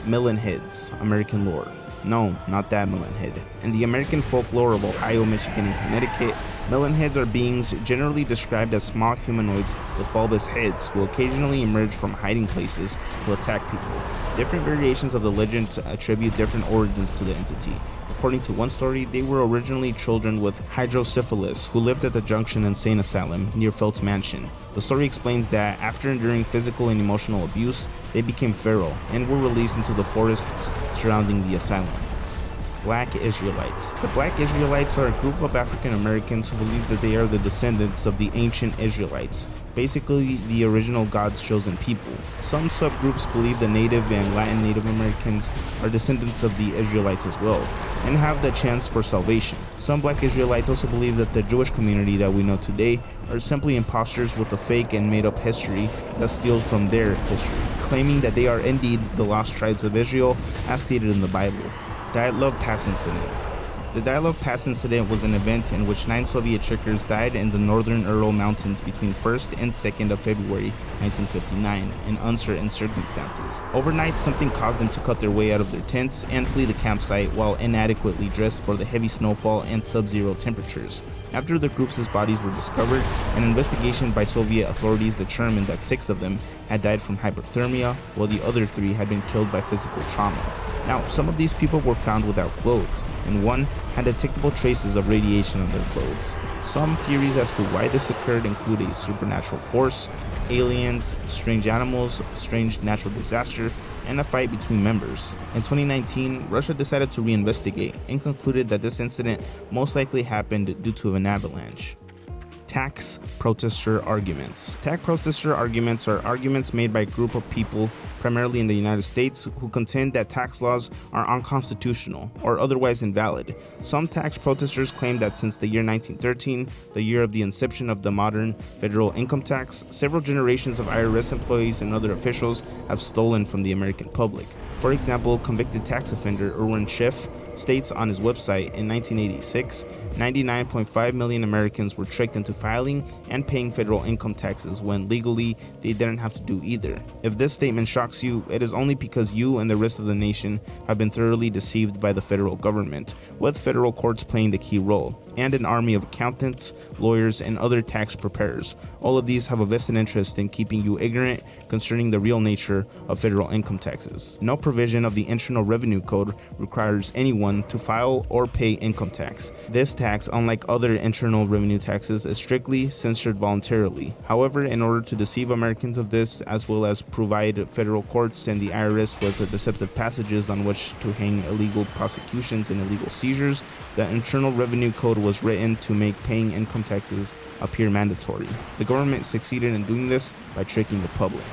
Melonheads, American lore. No, not that melonhead. In the American folklore of Ohio, Michigan, and Connecticut, melonheads are beings generally described as small humanoids with bulbous heads who occasionally emerge from hiding places to attack people. Different variations of the legend attribute different origins to the entity. According to one story, they were originally children with hydrocephalus who lived at the Junction Insane Asylum near Felt's mansion. The story explains that after enduring physical and emotional abuse, they became feral and were released into the forests surrounding the asylum. Black Israelites. The Black Israelites are a group of African Americans who believe that they are the descendants of the ancient Israelites, basically the original God's chosen people. Some subgroups believe the Native and Latin Native Americans are descendants of the Israelites as well, and have the chance for salvation. Some Black Israelites also believe that the Jewish community that we know today are simply imposters with a fake and made-up history that steals from their history, claiming that they are indeed the lost tribes of Israel as stated in the Bible. Dyatlov Pass Incident. The Dyatlov Pass Incident was an event in which 9 Soviet Chekers died in the northern Ural Mountains between 1st and 2nd of February 1959 in uncertain circumstances. Overnight, something caused them to cut their way out of their tents and flee the campsite while inadequately dressed for the heavy snowfall and sub-zero temperatures. After the group's bodies were discovered, an investigation by Soviet authorities determined that 6 of them had died from hypothermia, while the other 3 had been killed by physical trauma. Now, some of these people were found without clothes, and one had detectable traces of radiation on their clothes. Some theories as to why this occurred include a supernatural force, aliens, strange animals, strange natural disaster, and a fight between members. In 2019, Russia decided to reinvestigate and concluded that this incident most likely happened due to an avalanche. Tax protester arguments. Tax protester arguments are arguments made by a group of people, primarily in the United States, who contend that tax laws are unconstitutional or otherwise invalid. Some tax protesters claim that since the year 1913, the year of the inception of the modern federal income tax, several generations of IRS employees and other officials have stolen from the American public. For example, convicted tax offender Erwin Schiff states on his website in 1986, 99.5 million Americans were tricked into filing and paying federal income taxes when legally they didn't have to do either. If this statement shocks you, it is only because you and the rest of the nation have been thoroughly deceived by the federal government, with federal courts playing the key role, and an army of accountants, lawyers, and other tax preparers. All of these have a vested interest in keeping you ignorant concerning the real nature of federal income taxes. No provision of the Internal Revenue Code requires anyone to file or pay income tax. This tax, unlike other internal revenue taxes, is strictly censored voluntarily. However, in order to deceive Americans of this, as well as provide federal courts and the IRS with the deceptive passages on which to hang illegal prosecutions and illegal seizures, the Internal Revenue Code was written to make paying income taxes appear mandatory. The government succeeded in doing this by tricking the public.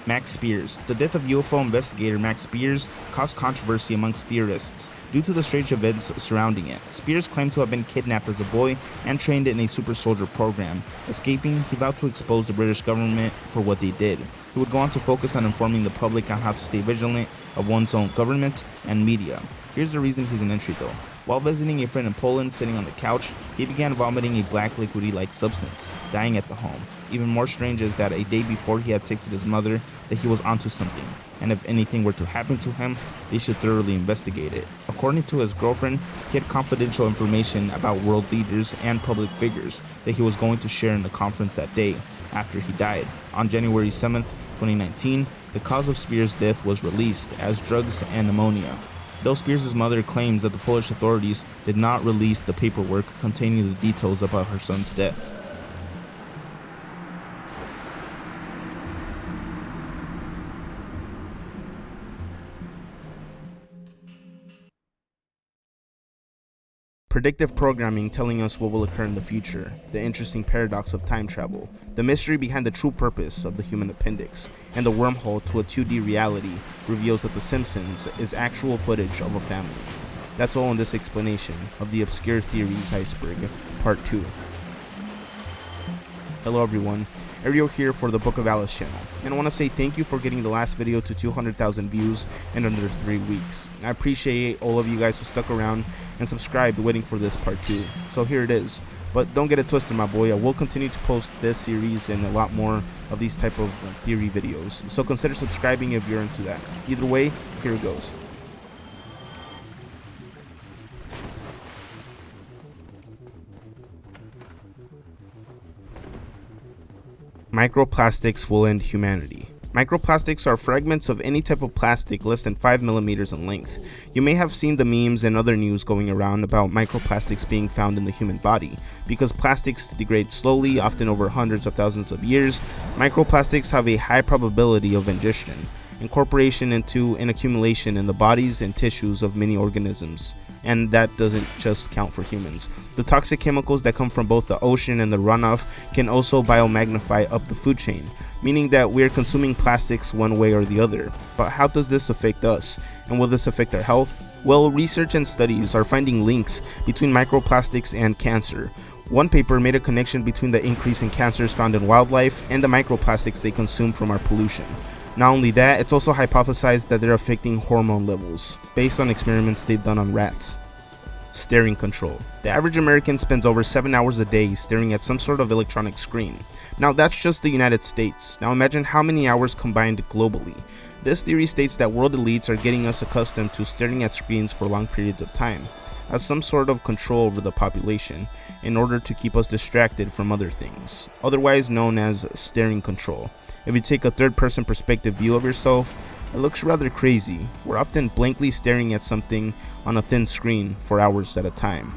Max Spears. The death of UFO investigator Max Spears caused controversy amongst theorists due to the strange events surrounding it. Spears claimed to have been kidnapped as a boy and trained in a super soldier program. Escaping, he vowed to expose the British government for what they did. He would go on to focus on informing the public on how to stay vigilant of one's own government and media. Here's the reason he's an entry though. While visiting a friend in Poland, sitting on the couch, he began vomiting a black liquidy-like substance, dying at the home. Even more strange is that a day before he had texted his mother that he was onto something, and if anything were to happen to him, they should thoroughly investigate it. According to his girlfriend, he had confidential information about world leaders and public figures that he was going to share in the conference that day after he died. On January 7th, 2019, the cause of Spears' death was released as drugs and pneumonia. Though Spears' mother claims that the Polish authorities did not release the paperwork containing the details about her son's death. Predictive programming telling us what will occur in the future, the interesting paradox of time travel, the mystery behind the true purpose of the human appendix, and the wormhole to a 2D reality reveals that The Simpsons is actual footage of a family. That's all in this explanation of the Obscure Theories Iceberg, Part 2. Hello everyone, Ariel here for the Book of Alice channel, and I want to say thank you for getting the last video to 200,000 views in under 3 weeks. I appreciate all of you guys who stuck around and subscribed waiting for this part 2, so here it is. But don't get it twisted, my boy, I will continue to post this series and a lot more of these type of theory videos, so consider subscribing if you're into that. Either way, here it goes. Microplastics will end humanity. Microplastics are fragments of any type of plastic less than 5 millimeters in length. You may have seen the memes and other news going around about microplastics being found in the human body. Because plastics degrade slowly, often over hundreds of thousands of years, microplastics have a high probability of ingestion, incorporation into and accumulation in the bodies and tissues of many organisms. And that doesn't just count for humans. The toxic chemicals that come from both the ocean and the runoff can also biomagnify up the food chain, meaning that we're consuming plastics one way or the other. But how does this affect us? And will this affect our health? Well, research and studies are finding links between microplastics and cancer. One paper made a connection between the increase in cancers found in wildlife and the microplastics they consume from our pollution. Not only that, it's also hypothesized that they're affecting hormone levels, based on experiments they've done on rats. Staring control. The average American spends over 7 hours a day staring at some sort of electronic screen. Now that's just the United States. Now imagine how many hours combined globally. This theory states that world elites are getting us accustomed to staring at screens for long periods of time, as some sort of control over the population, in order to keep us distracted from other things, otherwise known as staring control. If you take a third-person perspective view of yourself, it looks rather crazy. We're often blankly staring at something on a thin screen for hours at a time.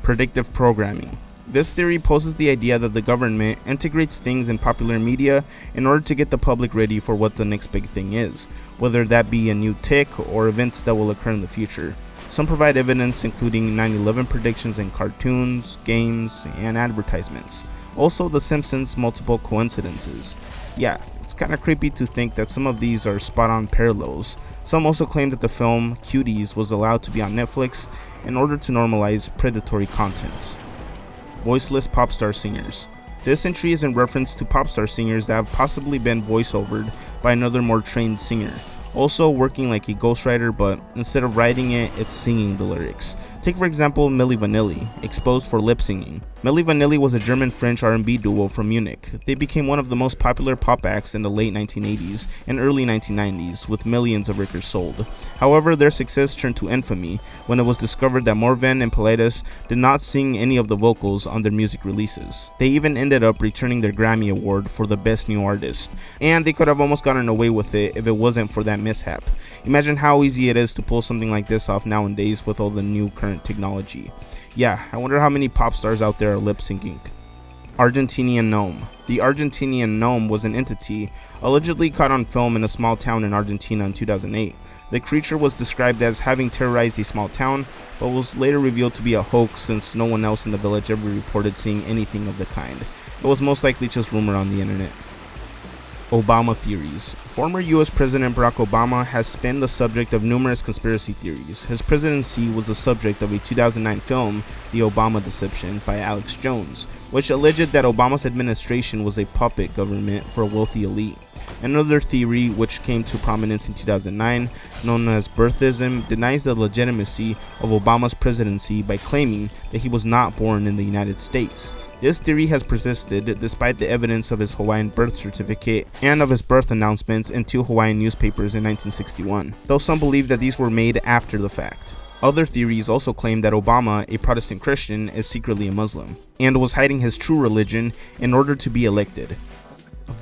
Predictive programming. This theory poses the idea that the government integrates things in popular media in order to get the public ready for what the next big thing is, whether that be a new tick or events that will occur in the future. Some provide evidence including 9/11 predictions in cartoons, games, and advertisements. Also The Simpsons' multiple coincidences. Yeah, it's kinda creepy to think that some of these are spot-on parallels. Some also claim that the film Cuties was allowed to be on Netflix in order to normalize predatory content. Voiceless pop star singers. This entry is in reference to pop star singers that have possibly been voiceovered by another more trained singer, also working like a ghostwriter, but instead of writing it, it's singing the lyrics. Take for example Milli Vanilli, exposed for lip singing. Milli Vanilli was a German-French R&B duo from Munich. They became one of the most popular pop acts in the late 1980s and early 1990s, with millions of records sold. However, their success turned to infamy when it was discovered that Morvan and Pilatus did not sing any of the vocals on their music releases. They even ended up returning their Grammy Award for the Best New Artist, and they could have almost gotten away with it if it wasn't for that mishap. Imagine how easy it is to pull something like this off nowadays with all the new current technology. Yeah, I wonder how many pop stars out there are lip syncing. Argentinian gnome. The Argentinian gnome was an entity allegedly caught on film in a small town in Argentina in 2008. The creature was described as having terrorized a small town, but was later revealed to be a hoax since no one else in the village ever reported seeing anything of the kind. It was most likely just rumor on the internet. Obama theories. Former US President Barack Obama has been the subject of numerous conspiracy theories. His presidency was the subject of a 2009 film, The Obama Deception, by Alex Jones, which alleged that Obama's administration was a puppet government for a wealthy elite. Another theory, which came to prominence in 2009, known as birthism, denies the legitimacy of Obama's presidency by claiming that he was not born in the United States. This theory has persisted despite the evidence of his Hawaiian birth certificate and of his birth announcements in 2 Hawaiian newspapers in 1961, though some believe that these were made after the fact. Other theories also claim that Obama, a Protestant Christian, is secretly a Muslim, and was hiding his true religion in order to be elected.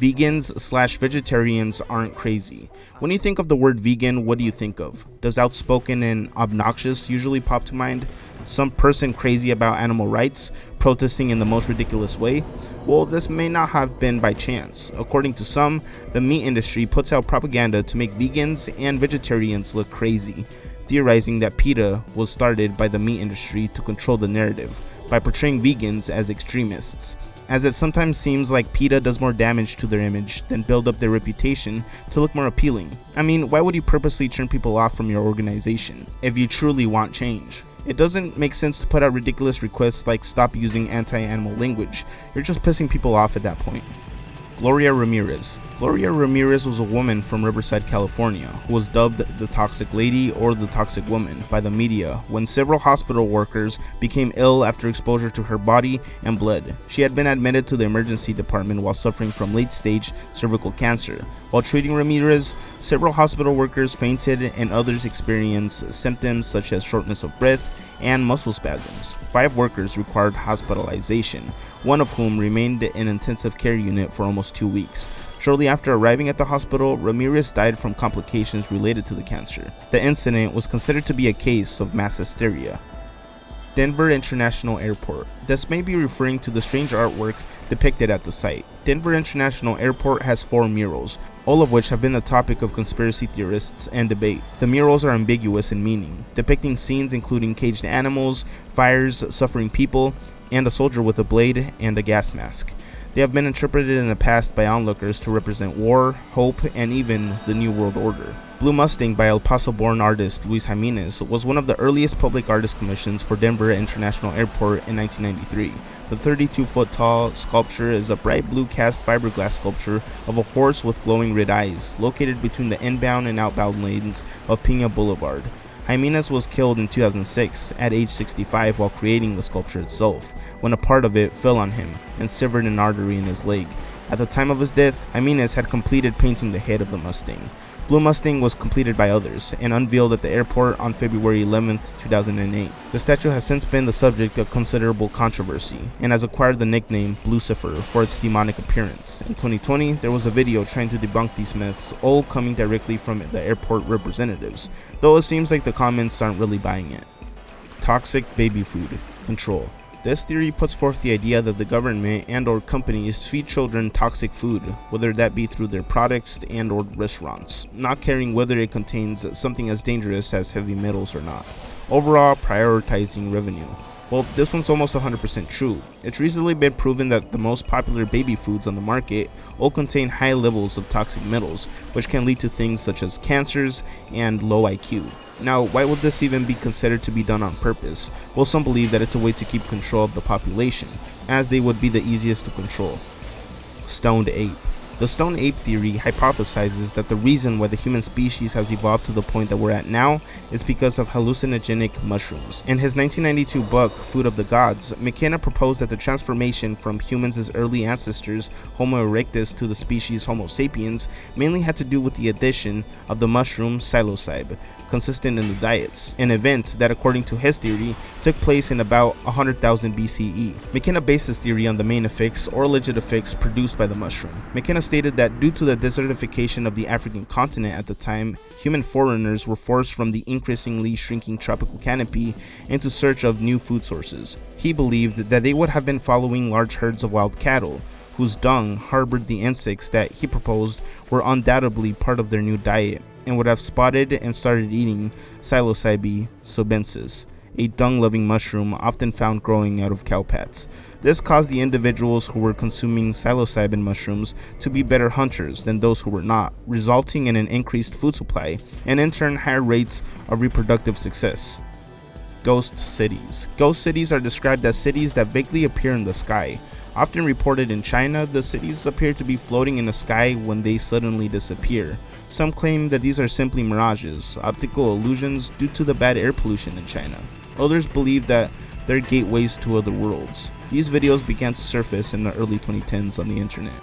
Vegans/vegetarians aren't crazy. When you think of the word vegan, what do you think of? Does outspoken and obnoxious usually pop to mind? Some person crazy about animal rights, protesting in the most ridiculous way? Well, this may not have been by chance. According to some, the meat industry puts out propaganda to make vegans and vegetarians look crazy, theorizing that PETA was started by the meat industry to control the narrative by portraying vegans as extremists, as it sometimes seems like PETA does more damage to their image than build up their reputation to look more appealing. I mean, why would you purposely turn people off from your organization if you truly want change? It doesn't make sense to put out ridiculous requests like stop using anti-animal language. You're just pissing people off at that point. Gloria Ramirez. Gloria Ramirez was a woman from Riverside, California, who was dubbed the Toxic Lady or the Toxic Woman by the media when several hospital workers became ill after exposure to her body and blood. She had been admitted to the emergency department while suffering from late-stage cervical cancer. While treating Ramirez, several hospital workers fainted and others experienced symptoms such as shortness of breath and muscle spasms. 5 workers required hospitalization, one of whom remained in an intensive care unit for almost 2 weeks. Shortly after arriving at the hospital, Ramirez died from complications related to the cancer. The incident was considered to be a case of mass hysteria. Denver International Airport. This may be referring to the strange artwork depicted at the site. Denver International Airport has 4 murals, all of which have been the topic of conspiracy theorists and debate. The murals are ambiguous in meaning, depicting scenes including caged animals, fires, suffering people, and a soldier with a blade and a gas mask. They have been interpreted in the past by onlookers to represent war, hope, and even the New World Order. Blue Mustang by El Paso-born artist Luis Jimenez was one of the earliest public artist commissions for Denver International Airport in 1993. The 32-foot tall sculpture is a bright blue cast fiberglass sculpture of a horse with glowing red eyes, located between the inbound and outbound lanes of Pina Boulevard. Jimenez was killed in 2006 at age 65 while creating the sculpture itself, when a part of it fell on him and severed an artery in his leg. At the time of his death, Jimenez had completed painting the head of the Mustang. Blue Mustang was completed by others and unveiled at the airport on February 11, 2008. The statue has since been the subject of considerable controversy and has acquired the nickname Lucifer for its demonic appearance. In 2020, there was a video trying to debunk these myths, all coming directly from the airport representatives, though it seems like the comments aren't really buying it. Toxic baby food control. This theory puts forth the idea that the government and/or companies feed children toxic food, whether that be through their products and/or restaurants, not caring whether it contains something as dangerous as heavy metals or not. Overall, prioritizing revenue. Well, this one's almost 100% true. It's recently been proven that the most popular baby foods on the market all contain high levels of toxic metals, which can lead to things such as cancers and low IQ. Now, why would this even be considered to be done on purpose? Well, some believe that it's a way to keep control of the population, as they would be the easiest to control. Stoned ape. The stoned ape theory hypothesizes that the reason why the human species has evolved to the point that we're at now is because of hallucinogenic mushrooms. In his 1992 book, Food of the Gods, McKenna proposed that the transformation from humans' early ancestors, Homo erectus, to the species Homo sapiens mainly had to do with the addition of the mushroom psilocybe, consistent in the diets, an event that, according to his theory, took place in about 100,000 BCE. McKenna based this theory on the main effects or alleged effects produced by the mushroom. McKenna stated that due to the desertification of the African continent at the time, human foreigners were forced from the increasingly shrinking tropical canopy into search of new food sources. He believed that they would have been following large herds of wild cattle, whose dung harbored the insects that he proposed were undoubtedly part of their new diet, and would have spotted and started eating Psilocybe subensis, a dung-loving mushroom often found growing out of cowpats. This caused the individuals who were consuming psilocybin mushrooms to be better hunters than those who were not, resulting in an increased food supply and in turn higher rates of reproductive success. Ghost cities. Ghost cities are described as cities that vaguely appear in the sky. Often reported in China, the cities appear to be floating in the sky when they suddenly disappear. Some claim that these are simply mirages, optical illusions due to the bad air pollution in China. Others believe that they're gateways to other worlds. These videos began to surface in the early 2010s on the internet.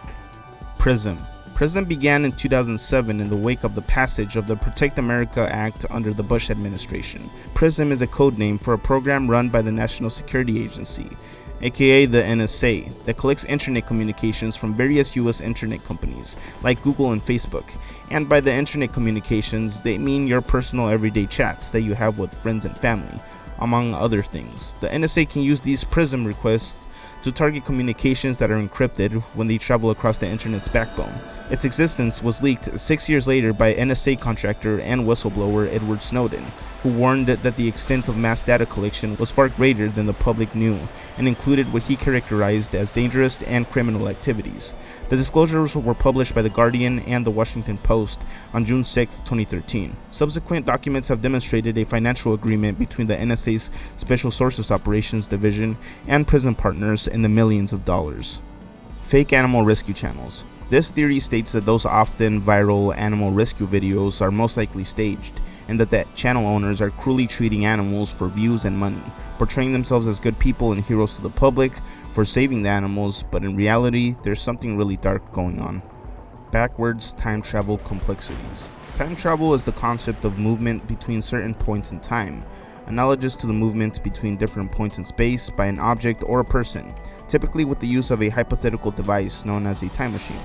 PRISM. PRISM began in 2007 in the wake of the passage of the Protect America Act under the Bush administration. PRISM is a code name for a program run by the National Security Agency, aka the NSA, that collects internet communications from various US internet companies like Google and Facebook. And by the internet communications, they mean your personal everyday chats that you have with friends and family, among other things. The NSA can use these PRISM requests to target communications that are encrypted when they travel across the internet's backbone. Its existence was leaked 6 years later by NSA contractor and whistleblower Edward Snowden, who warned that the extent of mass data collection was far greater than the public knew and included what he characterized as dangerous and criminal activities. The disclosures were published by The Guardian and The Washington Post on June 6, 2013. Subsequent documents have demonstrated a financial agreement between the NSA's Special Sources Operations Division and prison partners in the millions of dollars. Fake animal rescue channels. This theory states that those often viral animal rescue videos are most likely staged, and that channel owners are cruelly treating animals for views and money, portraying themselves as good people and heroes to the public for saving the animals, but in reality, there's something really dark going on. Backwards time travel complexities. Time travel is the concept of movement between certain points in time, analogous to the movement between different points in space by an object or a person, typically with the use of a hypothetical device known as a time machine.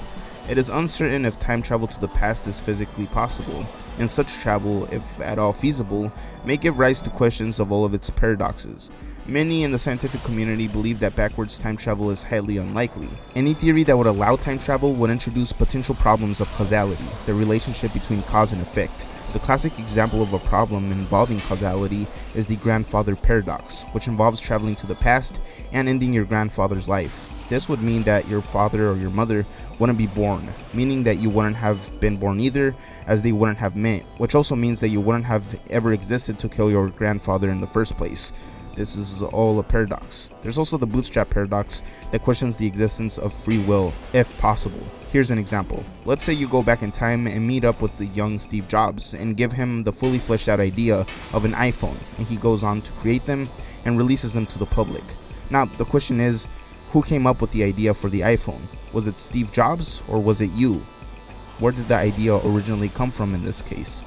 It is uncertain if time travel to the past is physically possible, and such travel, if at all feasible, may give rise to questions of all of its paradoxes. Many in the scientific community believe that backwards time travel is highly unlikely. Any theory that would allow time travel would introduce potential problems of causality, the relationship between cause and effect. The classic example of a problem involving causality is the grandfather paradox, which involves traveling to the past and ending your grandfather's life. This would mean that your father or your mother wouldn't be born, meaning that you wouldn't have been born either, as they wouldn't have met, which also means that you wouldn't have ever existed to kill your grandfather in the first place. This is all a paradox. There's also the bootstrap paradox that questions the existence of free will, if possible. Here's an example. Let's say you go back in time and meet up with the young Steve Jobs and give him the fully fleshed out idea of an iPhone, and he goes on to create them and releases them to the public. Now, the question is, who came up with the idea for the iPhone? Was it Steve Jobs or was it you? Where did the idea originally come from in this case?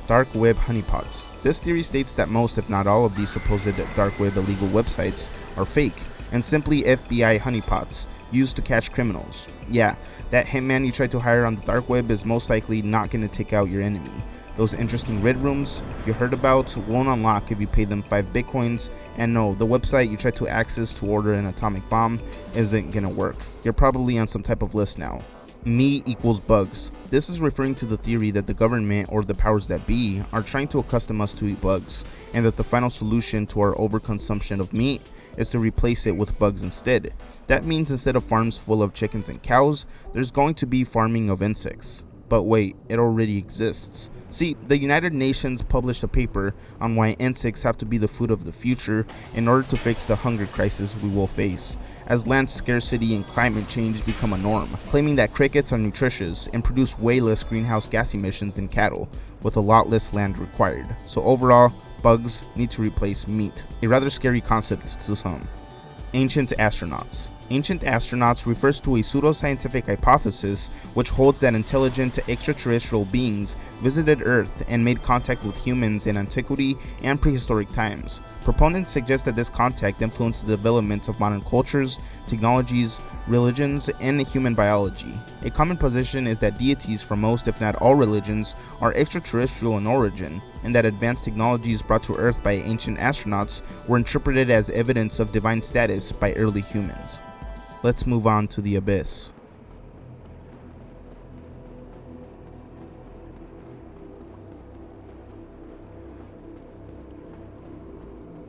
Dark web honeypots. This theory states that most, if not all, of these supposed dark web illegal websites are fake and simply FBI honeypots used to catch criminals. Yeah, that hitman you tried to hire on the dark web is most likely not going to take out your enemy. Those interesting red rooms you heard about won't unlock if you pay them 5 bitcoins, and no, the website you tried to access to order an atomic bomb isn't gonna work. You're probably on some type of list now. Me equals bugs. This is referring to the theory that the government or the powers that be are trying to accustom us to eat bugs, and that the final solution to our overconsumption of meat is to replace it with bugs instead. That means instead of farms full of chickens and cows, there's going to be farming of insects. But wait, it already exists. See, the United Nations published a paper on why insects have to be the food of the future in order to fix the hunger crisis we will face, as land scarcity and climate change become a norm, claiming that crickets are nutritious and produce way less greenhouse gas emissions than cattle, with a lot less land required. So overall, bugs need to replace meat, a rather scary concept to some. Ancient astronauts. Ancient astronauts refers to a pseudoscientific hypothesis which holds that intelligent extraterrestrial beings visited Earth and made contact with humans in antiquity and prehistoric times. Proponents suggest that this contact influenced the development of modern cultures, technologies, religions, and human biology. A common position is that deities for most, if not all religions, are extraterrestrial in origin, and that advanced technologies brought to Earth by ancient astronauts were interpreted as evidence of divine status by early humans. Let's move on to the abyss.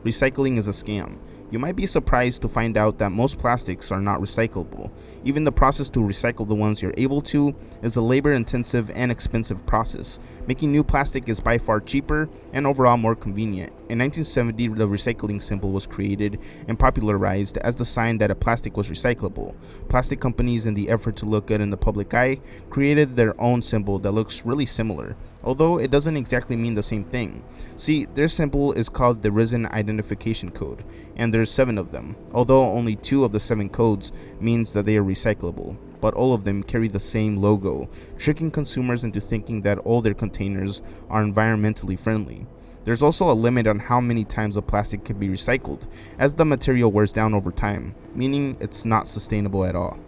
Recycling is a scam. You might be surprised to find out that most plastics are not recyclable. Even the process to recycle the ones you're able to is a labor-intensive and expensive process. Making new plastic is by far cheaper and overall more convenient. In 1970, the recycling symbol was created and popularized as the sign that a plastic was recyclable. Plastic companies, in the effort to look good in the public eye, created their own symbol that looks really similar, although it doesn't exactly mean the same thing. See, their symbol is called the Resin Identification Code, and there's 7 of them, although only 2 of the 7 codes means that they are recyclable, but all of them carry the same logo, tricking consumers into thinking that all their containers are environmentally friendly. There's also a limit on how many times a plastic can be recycled, as the material wears down over time, meaning it's not sustainable at all.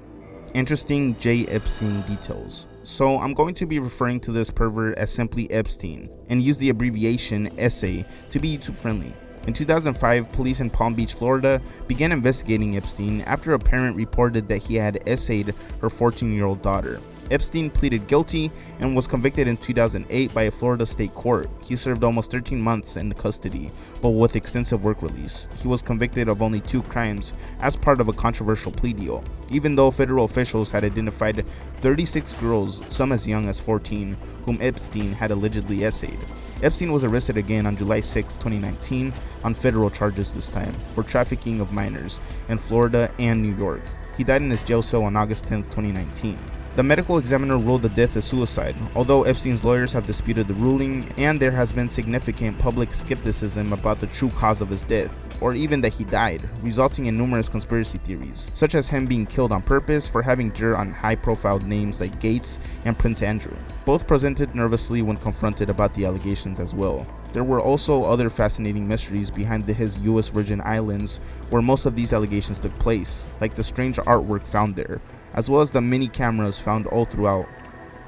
Interesting J. Epstein details. So I'm going to be referring to this pervert as simply Epstein, and use the abbreviation essay to be YouTube friendly. In 2005, police in Palm Beach, Florida began investigating Epstein after a parent reported that he had essayed her 14-year-old daughter. Epstein pleaded guilty and was convicted in 2008 by a Florida state court. He served almost 13 months in custody, but with extensive work release. He was convicted of only 2 crimes as part of a controversial plea deal, even though federal officials had identified 36 girls, some as young as 14, whom Epstein had allegedly essayed. Epstein was arrested again on July 6, 2019, on federal charges this time, for trafficking of minors in Florida and New York. He died in his jail cell on August 10, 2019. The medical examiner ruled the death a suicide, although Epstein's lawyers have disputed the ruling, and there has been significant public skepticism about the true cause of his death, or even that he died, resulting in numerous conspiracy theories, such as him being killed on purpose for having dirt on high-profile names like Gates and Prince Andrew. Both presented nervously when confronted about the allegations as well. There were also other fascinating mysteries behind his US Virgin Islands where most of these allegations took place, like the strange artwork found there, as well as the many cameras found all throughout.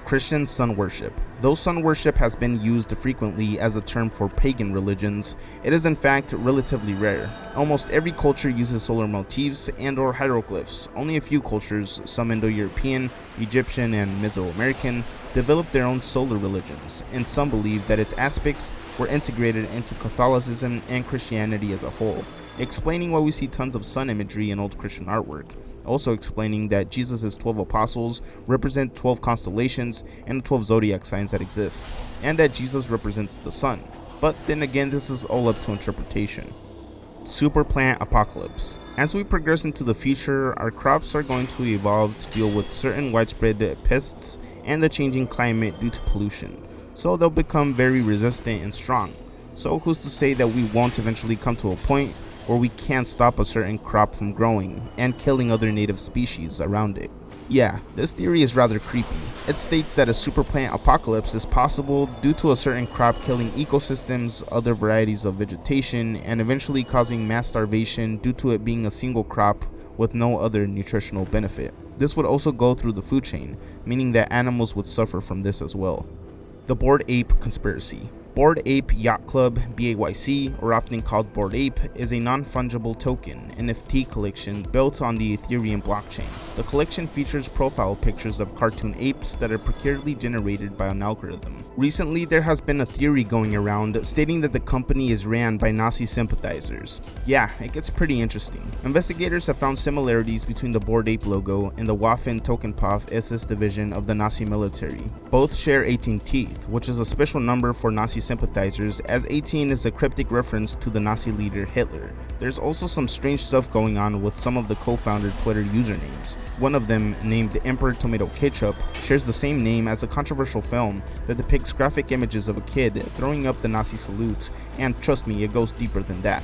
Christian sun worship. Though sun worship has been used frequently as a term for pagan religions, it is in fact relatively rare. Almost every culture uses solar motifs and/or hieroglyphs. Only a few cultures, some Indo-European, Egyptian, and Mesoamerican, developed their own solar religions, and some believe that its aspects were integrated into Catholicism and Christianity as a whole, explaining why we see tons of sun imagery in old Christian artwork. Also explaining that Jesus' 12 apostles represent 12 constellations and 12 zodiac signs that exist, and that Jesus represents the sun. But then again, this is all up to interpretation. Superplant apocalypse. As we progress into the future, our crops are going to evolve to deal with certain widespread pests and the changing climate due to pollution, so they'll become very resistant and strong. So who's to say that we won't eventually come to a point where we can't stop a certain crop from growing and killing other native species around it? Yeah, this theory is rather creepy. It states that a superplant apocalypse is possible due to a certain crop killing ecosystems, other varieties of vegetation, and eventually causing mass starvation due to it being a single crop with no other nutritional benefit. This would also go through the food chain, meaning that animals would suffer from this as well. The Bored Ape Conspiracy. Bored Ape Yacht Club, BAYC, or often called Bored Ape, is a non-fungible token NFT collection built on the Ethereum blockchain. The collection features profile pictures of cartoon apes that are precariously generated by an algorithm. Recently, there has been a theory going around stating that the company is ran by Nazi sympathizers. Yeah, it gets pretty interesting. Investigators have found similarities between the Bored Ape logo and the Waffen-Tokenpov SS division of the Nazi military. Both share 18 teeth, which is a special number for Nazi sympathizers, as 18 is a cryptic reference to the Nazi leader Hitler. There's also some strange stuff going on with some of the co-founder Twitter usernames. One of them, named Emperor Tomato Ketchup, shares the same name as a controversial film that depicts graphic images of a kid throwing up the Nazi salute, and trust me, it goes deeper than that.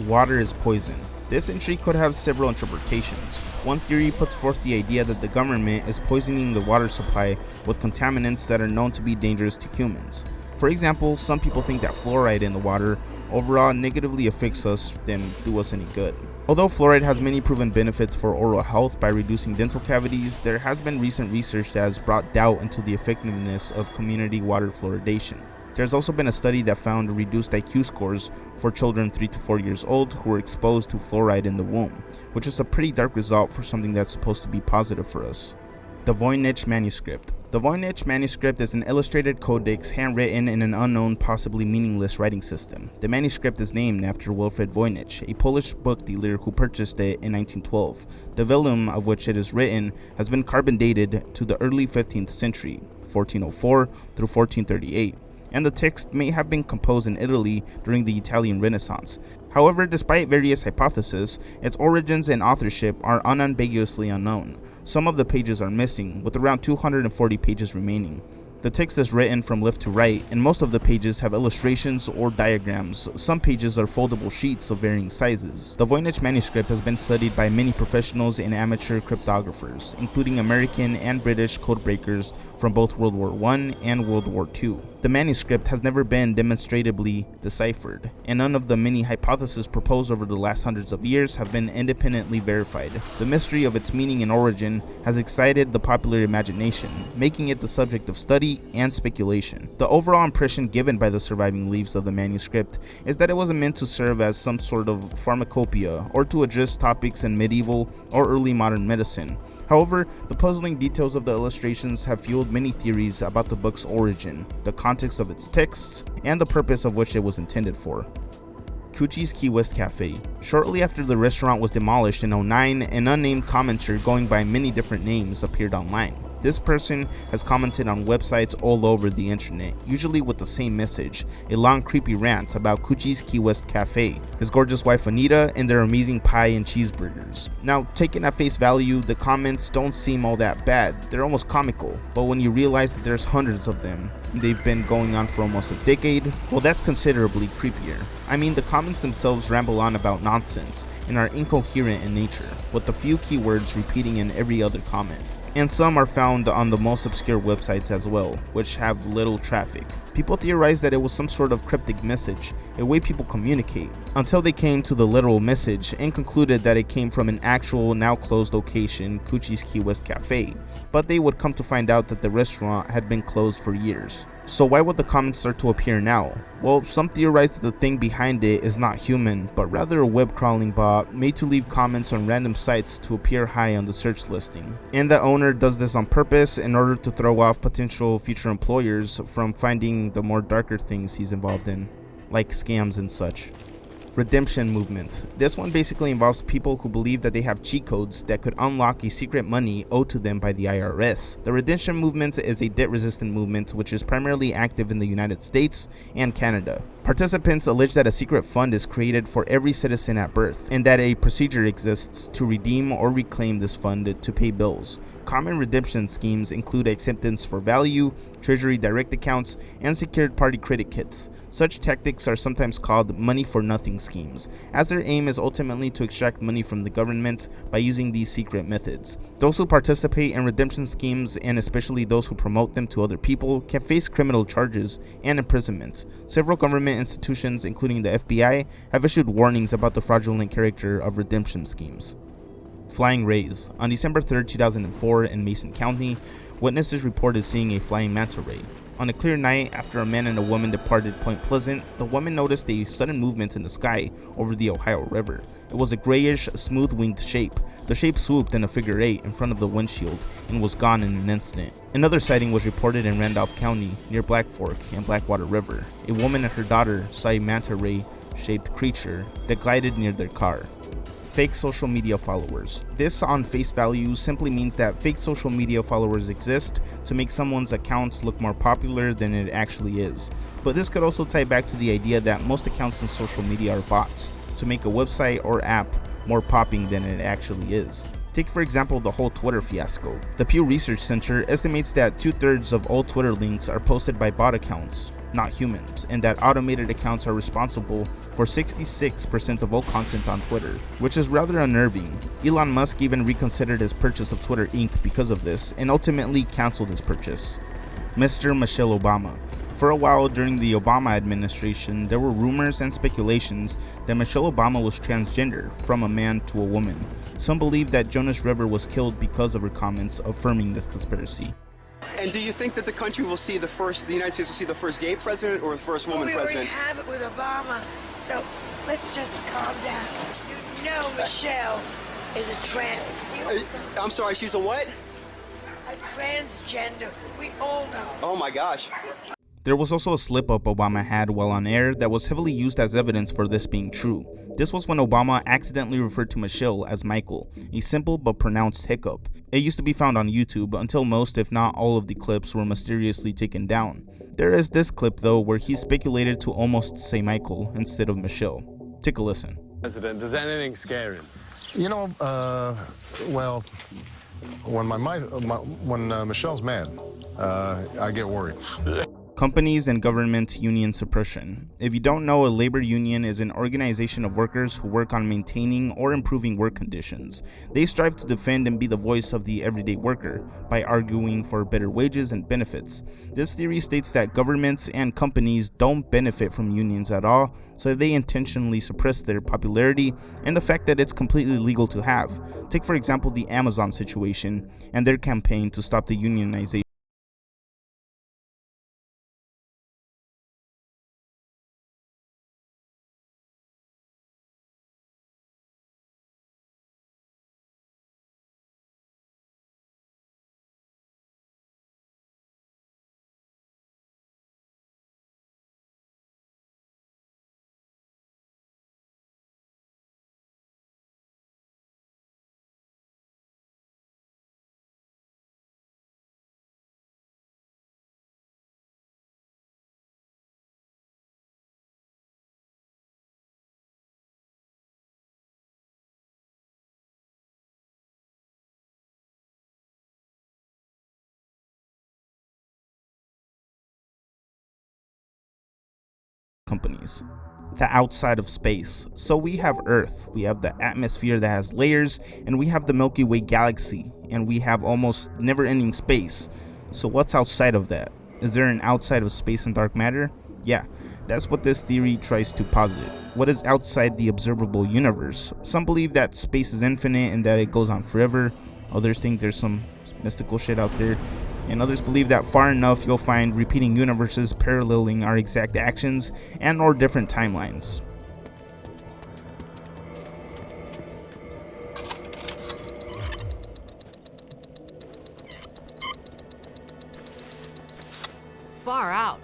Water is poison. This entry could have several interpretations. One theory puts forth the idea that the government is poisoning the water supply with contaminants that are known to be dangerous to humans. For example, some people think that fluoride in the water overall negatively affects us than do us any good. Although fluoride has many proven benefits for oral health by reducing dental cavities, there has been recent research that has brought doubt into the effectiveness of community water fluoridation. There's also been a study that found reduced IQ scores for children 3 to 4 years old who were exposed to fluoride in the womb, which is a pretty dark result for something that's supposed to be positive for us. The Voynich Manuscript. The Voynich Manuscript is an illustrated codex handwritten in an unknown, possibly meaningless writing system. The manuscript is named after Wilfred Voynich, a Polish book dealer who purchased it in 1912. The vellum of which it is written has been carbon dated to the early 15th century, 1404 through 1438. And the text may have been composed in Italy during the Italian Renaissance. However, despite various hypotheses, its origins and authorship are unambiguously unknown. Some of the pages are missing, with around 240 pages remaining. The text is written from left to right, and most of the pages have illustrations or diagrams. Some pages are foldable sheets of varying sizes. The Voynich manuscript has been studied by many professionals and amateur cryptographers, including American and British codebreakers from both World War I and World War II. The manuscript has never been demonstrably deciphered, and none of the many hypotheses proposed over the last hundreds of years have been independently verified. The mystery of its meaning and origin has excited the popular imagination, making it the subject of study theory and speculation. The overall impression given by the surviving leaves of the manuscript is that it wasn't meant to serve as some sort of pharmacopoeia or to address topics in medieval or early modern medicine. However, the puzzling details of the illustrations have fueled many theories about the book's origin, the context of its texts, and the purpose of which it was intended for. Coochie's Key West Cafe. Shortly after the restaurant was demolished in 2009, an unnamed commenter going by many different names appeared online. This person has commented on websites all over the internet, usually with the same message, a long creepy rant about Coochie's Key West Cafe, his gorgeous wife Anita, and their amazing pie and cheeseburgers. Now, taken at face value, the comments don't seem all that bad, they're almost comical, but when you realize that there's hundreds of them, and they've been going on for almost a decade, well, that's considerably creepier. I mean, the comments themselves ramble on about nonsense and are incoherent in nature, with a few keywords repeating in every other comment. And some are found on the most obscure websites as well, which have little traffic. People theorized that it was some sort of cryptic message, a way people communicate, until they came to the literal message and concluded that it came from an actual, now closed location, Coochie's Key West Cafe, but they would come to find out that the restaurant had been closed for years. So why would the comments start to appear now? Well, some theorize that the thing behind it is not human, but rather a web crawling bot made to leave comments on random sites to appear high on the search listing. And the owner does this on purpose in order to throw off potential future employers from finding the more darker things he's involved in, like scams and such. Redemption movement. This one basically involves people who believe that they have cheat codes that could unlock a secret money owed to them by the IRS. The redemption movement is a debt-resistant movement which is primarily active in the United States and Canada. Participants allege that a secret fund is created for every citizen at birth, and that a procedure exists to redeem or reclaim this fund to pay bills. Common redemption schemes include acceptance for value, treasury direct accounts, and secured party credit kits. Such tactics are sometimes called money for nothing schemes, as their aim is ultimately to extract money from the government by using these secret methods. Those who participate in redemption schemes, and especially those who promote them to other people, can face criminal charges and imprisonment. Several government institutions, including the FBI, have issued warnings about the fraudulent character of redemption schemes. Flying rays. On December 3, 2004, in Mason County, witnesses reported seeing a flying manta ray. On a clear night, after a man and a woman departed Point Pleasant, the woman noticed a sudden movement in the sky over the Ohio River. It was a grayish, smooth-winged shape. The shape swooped in a figure 8 in front of the windshield and was gone in an instant. Another sighting was reported in Randolph County, near Black Fork and Blackwater River. A woman and her daughter saw a manta ray-shaped creature that glided near their car. Fake social media followers. This on face value simply means that fake social media followers exist to make someone's account look more popular than it actually is. But this could also tie back to the idea that most accounts on social media are bots to make a website or app more popping than it actually is. Take for example the whole Twitter fiasco. The Pew Research Center estimates that 2/3 of all Twitter links are posted by bot accounts, not humans, and that automated accounts are responsible for 66% of all content on Twitter, which is rather unnerving. Elon Musk even reconsidered his purchase of Twitter Inc. because of this, and ultimately canceled his purchase. Mr. Michelle Obama. For a while during the Obama administration, there were rumors and speculations that Michelle Obama was transgender, from a man to a woman. Some believe that Jonas River was killed because of her comments, affirming this conspiracy.
And do you think that the country will see the United States will see the first gay president or the first woman president?
We already have it with Obama, so let's just calm down. You know Michelle is a trans...
I'm sorry, she's a what?
A transgender. We all know.
Oh my gosh.
There was also a slip-up Obama had while on air that was heavily used as evidence for this being true. This was when Obama accidentally referred to Michelle as Michael, a simple but pronounced hiccup. It used to be found on YouTube until most, if not all, of the clips were mysteriously taken down. There is this clip though where he speculated to almost say Michael instead of Michelle. Take a listen.
President, does anything scare him?
You know, well, when when Michelle's mad, I get worried.
Companies and government union suppression. If you don't know, a labor union is an organization of workers who work on maintaining or improving work conditions. They strive to defend and be the voice of the everyday worker by arguing for better wages and benefits. This theory states that governments and companies don't benefit from unions at all, so they intentionally suppress their popularity and the fact that it's completely legal to have. Take for example the Amazon situation and their campaign to stop the unionization companies. The outside of space. So we have Earth, we have the atmosphere that has layers, and we have the Milky Way galaxy, and we have almost never-ending space. So what's outside of that? Is there an outside of space and dark matter? Yeah, that's what this theory tries to posit. What is outside the observable universe? Some believe that space is infinite and that it goes on forever. Others think there's some mystical shit out there. And others believe that far enough you'll find repeating universes paralleling our exact actions and or different timelines.
Far out.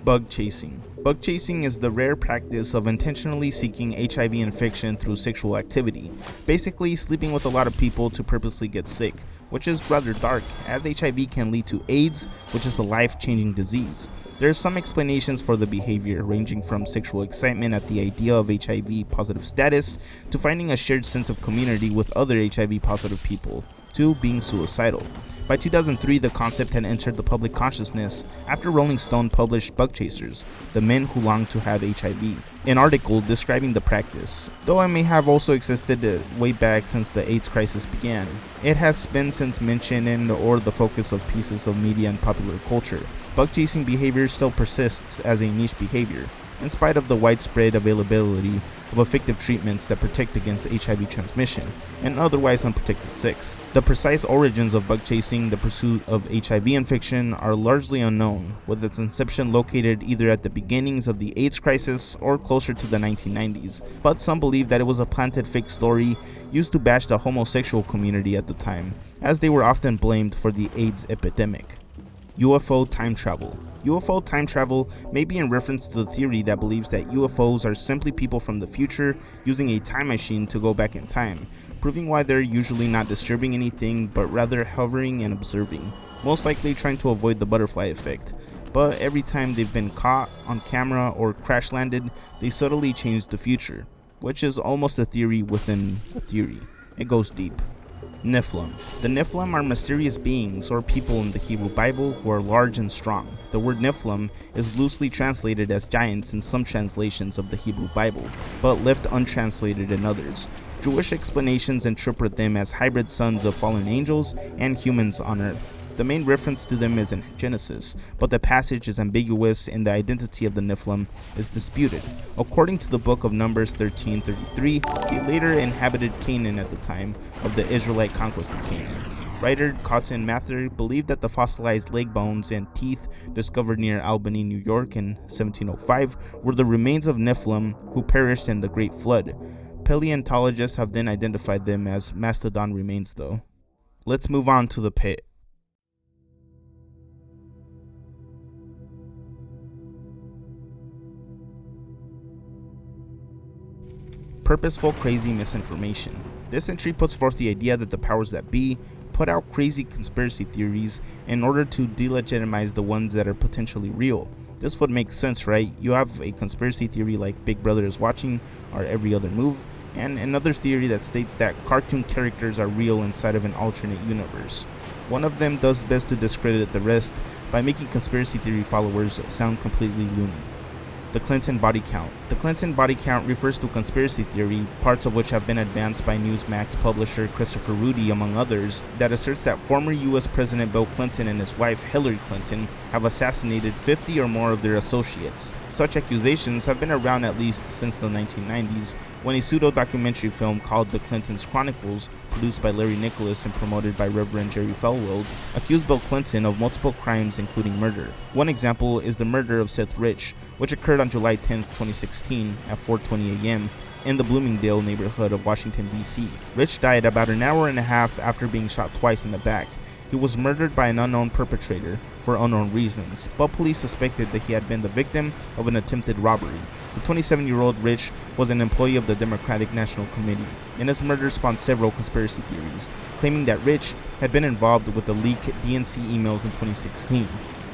Bug chasing. Bug chasing is the rare practice of intentionally seeking HIV infection through sexual activity, basically sleeping with a lot of people to purposely get sick, which is rather dark, as HIV can lead to AIDS, which is a life-changing disease. There are some explanations for the behavior, ranging from sexual excitement at the idea of HIV positive status, to finding a shared sense of community with other HIV positive people, to being suicidal. By 2003, the concept had entered the public consciousness after Rolling Stone published Bug Chasers, the men who long to have HIV, an article describing the practice. Though it may have also existed way back since the AIDS crisis began, it has been since mentioned in or the focus of pieces of media and popular culture. Bug chasing behavior still persists as a niche behavior, in spite of the widespread availability of effective treatments that protect against HIV transmission and otherwise unprotected sex. The precise origins of bug chasing, the pursuit of HIV infection, are largely unknown, with its inception located either at the beginnings of the AIDS crisis or closer to the 1990s, but some believe that it was a planted fake story used to bash the homosexual community at the time, as they were often blamed for the AIDS epidemic. UFO time travel. UFO time travel may be in reference to the theory that believes that UFOs are simply people from the future using a time machine to go back in time, proving why they're usually not disturbing anything but rather hovering and observing, most likely trying to avoid the butterfly effect. But every time they've been caught on camera or crash landed, they subtly change the future, which is almost a theory within a theory. It goes deep. Nephilim. The Nephilim are mysterious beings or people in the Hebrew Bible who are large and strong. The word Nephilim is loosely translated as giants in some translations of the Hebrew Bible, but left untranslated in others. Jewish explanations interpret them as hybrid sons of fallen angels and humans on earth. The main reference to them is in Genesis, but the passage is ambiguous and the identity of the Nephilim is disputed. According to the book of Numbers 13:33, they later inhabited Canaan at the time of the Israelite conquest of Canaan. Writer Cotton Mather believed that the fossilized leg bones and teeth discovered near Albany, New York in 1705 were the remains of Nephilim who perished in the Great Flood. Paleontologists have then identified them as mastodon remains though. Let's move on to the pit. Purposeful crazy misinformation. This entry puts forth the idea that the powers that be put out crazy conspiracy theories in order to delegitimize the ones that are potentially real. This would make sense, right? You have a conspiracy theory like Big Brother is watching or Every Other Move, and another theory that states that cartoon characters are real inside of an alternate universe. One of them does best to discredit the rest by making conspiracy theory followers sound completely loony. The Clinton body count. The Clinton body count refers to conspiracy theory, parts of which have been advanced by Newsmax publisher Christopher Rudy, among others, that asserts that former US President Bill Clinton and his wife Hillary Clinton have assassinated 50 or more of their associates. Such accusations have been around at least since the 1990s, when a pseudo-documentary film called The Clinton's Chronicles, produced by Larry Nicholas and promoted by Reverend Jerry Falwell, accused Bill Clinton of multiple crimes including murder. One example is the murder of Seth Rich, which occurred on July 10, 2016 at 4:20 a.m. in the Bloomingdale neighborhood of Washington, D.C. Rich died about an hour and a half after being shot twice in the back. He was murdered by an unknown perpetrator for unknown reasons, but police suspected that he had been the victim of an attempted robbery. The 27-year-old Rich was an employee of the Democratic National Committee, and his murder spawned several conspiracy theories, claiming that Rich had been involved with the leaked DNC emails in 2016.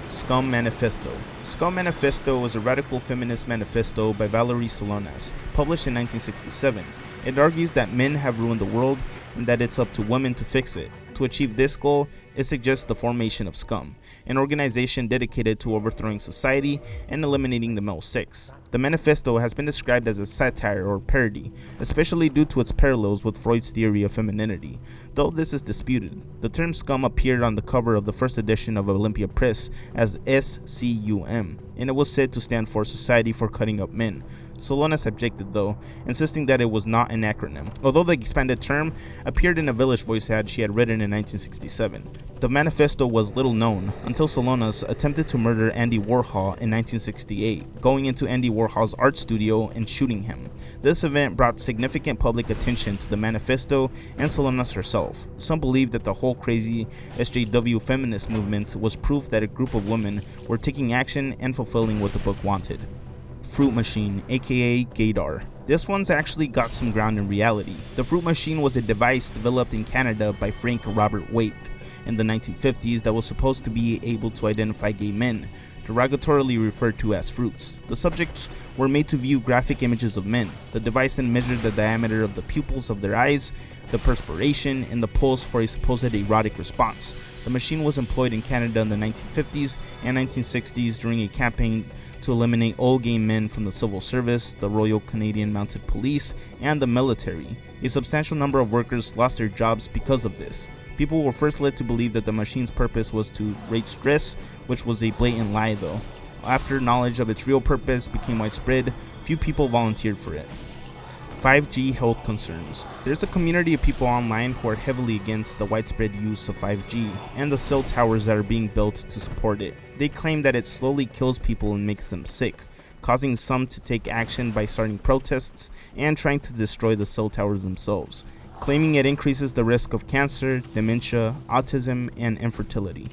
Scum Manifesto. Scum Manifesto was a radical feminist manifesto by Valerie Solanas, published in 1967. It argues that men have ruined the world and that it's up to women to fix it. To achieve this goal, it suggests the formation of Scum, an organization dedicated to overthrowing society and eliminating the male sex. The manifesto has been described as a satire or parody, especially due to its parallels with Freud's theory of femininity, though this is disputed. The term scum appeared on the cover of the first edition of Olympia Press as SCUM, and it was said to stand for Society for Cutting Up Men. Solonas objected though, insisting that it was not an acronym, although the expanded term appeared in a Village Voice ad she had written in 1967. The manifesto was little known until Solonas attempted to murder Andy Warhol in 1968, going into Andy Warhol's art studio and shooting him. This event brought significant public attention to the manifesto and Solonas herself. Some believe that the whole crazy SJW feminist movement was proof that a group of women were taking action and fulfilling what the book wanted. Fruit Machine, aka Gaydar. This one's actually got some ground in reality. The Fruit Machine was a device developed in Canada by Frank Robert Wake in the 1950s that was supposed to be able to identify gay men, derogatorily referred to as fruits. The subjects were made to view graphic images of men. The device then measured the diameter of the pupils of their eyes, the perspiration, and the pulse for a supposed erotic response. The machine was employed in Canada in the 1950s and 1960s during a campaign to eliminate all gay men from the civil service, the Royal Canadian Mounted Police, and the military. A substantial number of workers lost their jobs because of this. People were first led to believe that the machine's purpose was to rate stress, which was a blatant lie though. After knowledge of its real purpose became widespread, few people volunteered for it. 5G health concerns. There's a community of people online who are heavily against the widespread use of 5G and the cell towers that are being built to support it. They claim that it slowly kills people and makes them sick, causing some to take action by starting protests and trying to destroy the cell towers themselves, claiming it increases the risk of cancer, dementia, autism, and infertility.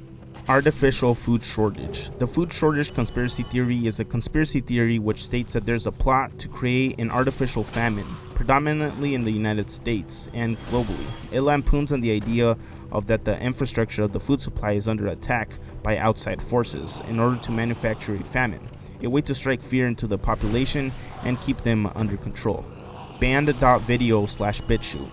Artificial food shortage. The food shortage conspiracy theory is a conspiracy theory which states that there's a plot to create an artificial famine, predominantly in the United States and globally. It lampoons on the idea of that the infrastructure of the food supply is under attack by outside forces in order to manufacture a famine, a way to strike fear into the population and keep them under control. Banned.video/BitChute.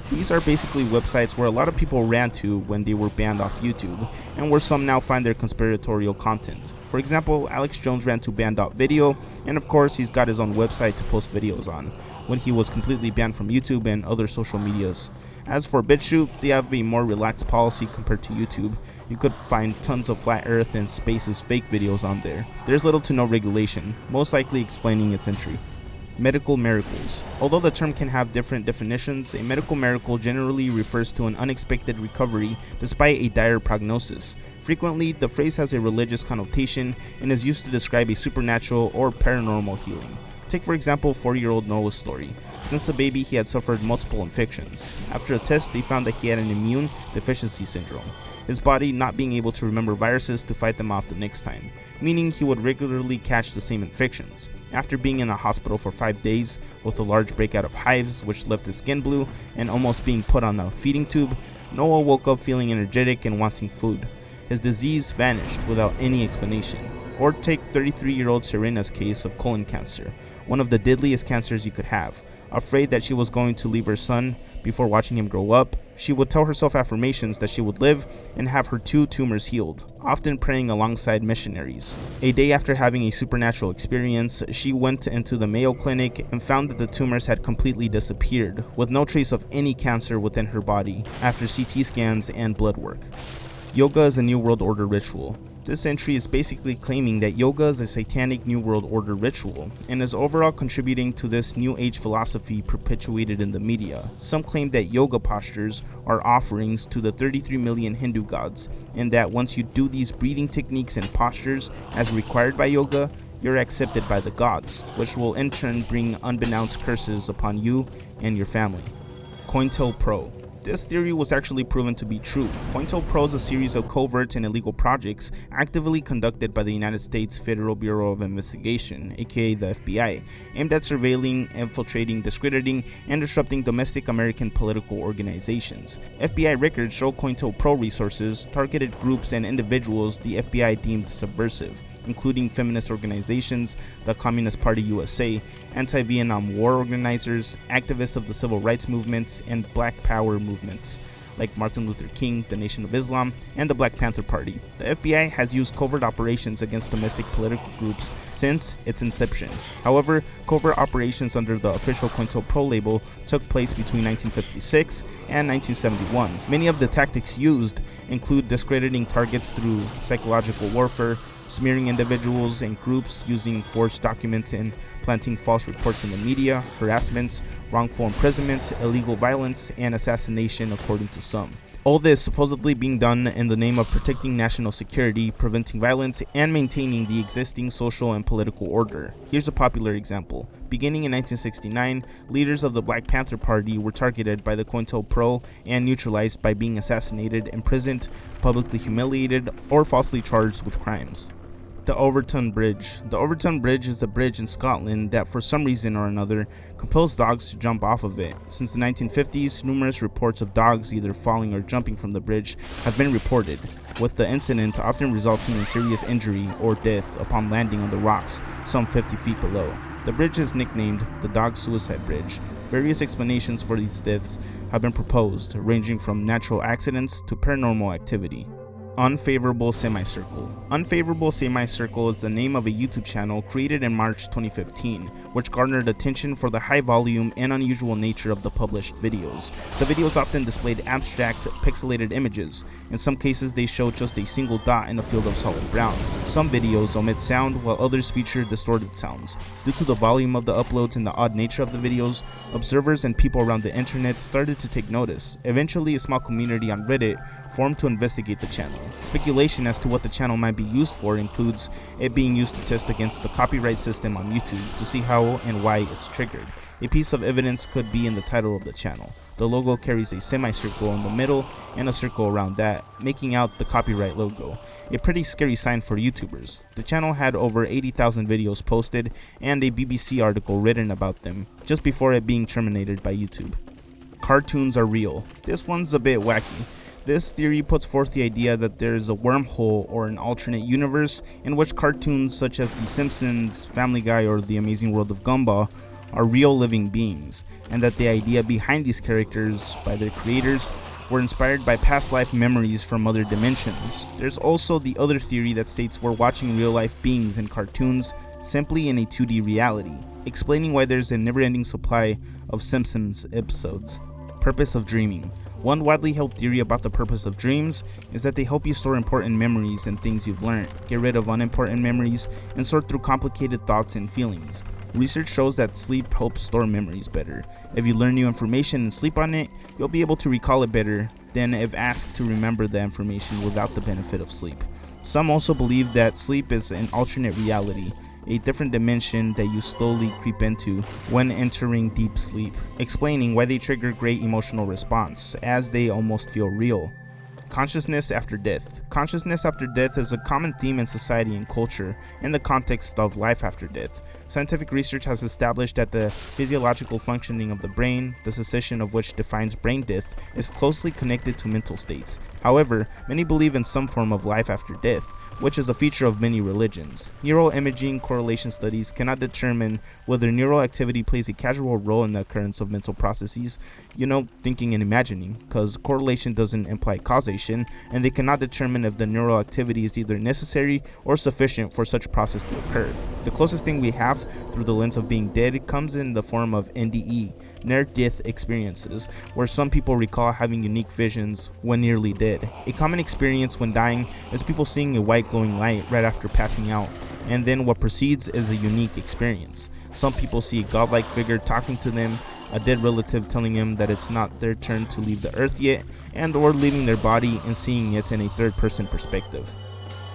These are basically websites where a lot of people ran to when they were banned off YouTube, and where some now find their conspiratorial content. For example, Alex Jones ran to banned.video, and of course he's got his own website to post videos on, when he was completely banned from YouTube and other social medias. As for BitChute, they have a more relaxed policy compared to YouTube. You could find tons of flat earth and spaces fake videos on there. There's little to no regulation, most likely explaining its entry. Medical miracles. Although the term can have different definitions, a medical miracle generally refers to an unexpected recovery despite a dire prognosis. Frequently, the phrase has a religious connotation and is used to describe a supernatural or paranormal healing. Take for example 4-year-old Noah's story. Since a baby, he had suffered multiple infections. After a test, they found that he had an immune deficiency syndrome, his body not being able to remember viruses to fight them off the next time, meaning he would regularly catch the same infections. After being in the hospital for 5 days with a large breakout of hives which left his skin blue and almost being put on a feeding tube, Noah woke up feeling energetic and wanting food. His disease vanished without any explanation. Or take 33-year-old Serena's case of colon cancer, one of the deadliest cancers you could have. Afraid that she was going to leave her son before watching him grow up, she would tell herself affirmations that she would live and have her 2 tumors healed, often praying alongside missionaries. A day after having a supernatural experience, she went into the Mayo Clinic and found that the tumors had completely disappeared, with no trace of any cancer within her body after CT scans and blood work. Yoga is a New World Order ritual. This entry is basically claiming that yoga is a satanic New World Order ritual and is overall contributing to this New Age philosophy perpetuated in the media. Some claim that yoga postures are offerings to the 33 million Hindu gods, and that once you do these breathing techniques and postures as required by yoga, you're accepted by the gods, which will in turn bring unbeknownst curses upon you and your family. COINTELPRO. This theory was actually proven to be true. COINTELPRO is a series of covert and illegal projects actively conducted by the United States Federal Bureau of Investigation, aka the FBI, aimed at surveilling, infiltrating, discrediting, and disrupting domestic American political organizations. FBI records show COINTELPRO resources targeted groups and individuals the FBI deemed subversive, including feminist organizations, the Communist Party USA, anti-Vietnam War organizers, activists of the civil rights movements, and Black Power movements. like Martin Luther King, the Nation of Islam, and the Black Panther Party. The FBI has used covert operations against domestic political groups since its inception. However, covert operations under the official COINTELPRO label took place between 1956 and 1971. Many of the tactics used include discrediting targets through psychological warfare, smearing individuals and groups using forged documents and planting false reports in the media, harassments, wrongful imprisonment, illegal violence, and assassination, according to some. All this supposedly being done in the name of protecting national security, preventing violence, and maintaining the existing social and political order. Here's a popular example. Beginning in 1969, leaders of the Black Panther Party were targeted by the COINTELPRO and neutralized by being assassinated, imprisoned, publicly humiliated, or falsely charged with crimes. The Overton Bridge. The Overton Bridge is a bridge in Scotland that for some reason or another compels dogs to jump off of it. Since the 1950s, numerous reports of dogs either falling or jumping from the bridge have been reported, with the incident often resulting in serious injury or death upon landing on the rocks some 50 feet below. The bridge is nicknamed the Dog Suicide Bridge. Various explanations for these deaths have been proposed, ranging from natural accidents to paranormal activity. Unfavorable Semicircle. Unfavorable Semicircle is the name of a YouTube channel created in March 2015, which garnered attention for the high volume and unusual nature of the published videos. The videos often displayed abstract, pixelated images. In some cases, they showed just a single dot in a field of solid brown. Some videos omit sound, while others feature distorted sounds. Due to the volume of the uploads and the odd nature of the videos, observers and people around the internet started to take notice. Eventually, a small community on Reddit formed to investigate the channel. Speculation as to what the channel might be used for includes it being used to test against the copyright system on YouTube to see how and why it's triggered. A piece of evidence could be in the title of the channel. The logo carries a semicircle in the middle and a circle around that, making out the copyright logo. A pretty scary sign for YouTubers. The channel had over 80,000 videos posted and a BBC article written about them just before it being terminated by YouTube. Cartoons are real. This one's a bit wacky. This theory puts forth the idea that there is a wormhole or an alternate universe in which cartoons such as The Simpsons, Family Guy, or The Amazing World of Gumball are real living beings, and that the idea behind these characters by their creators were inspired by past life memories from other dimensions. There's also the other theory that states we're watching real life beings in cartoons simply in a 2D reality, explaining why there's a never-ending supply of Simpsons episodes. Purpose of dreaming. One widely held theory about the purpose of dreams is that they help you store important memories and things you've learned, get rid of unimportant memories, and sort through complicated thoughts and feelings. Research shows that sleep helps store memories better. If you learn new information and sleep on it, you'll be able to recall it better than if asked to remember the information without the benefit of sleep. Some also believe that sleep is an alternate reality, a different dimension that you slowly creep into when entering deep sleep, explaining why they trigger great emotional response, as they almost feel real. Consciousness after death. Consciousness after death is a common theme in society and culture in the context of life after death. Scientific research has established that the physiological functioning of the brain, the cessation of which defines brain death, is closely connected to mental states. However, many believe in some form of life after death, which is a feature of many religions. Neuroimaging correlation studies cannot determine whether neural activity plays a casual role in the occurrence of mental processes, thinking and imagining, because correlation doesn't imply causation, and they cannot determine if the neural activity is either necessary or sufficient for such process to occur. The closest thing we have through the lens of being dead comes in the form of NDE, near-death experiences, where some people recall having unique visions when nearly dead. A common experience when dying is people seeing a white glowing light right after passing out, and then what precedes is a unique experience. Some people see a godlike figure talking to them, a dead relative telling them that it's not their turn to leave the earth yet, and or leaving their body and seeing it in a third-person perspective.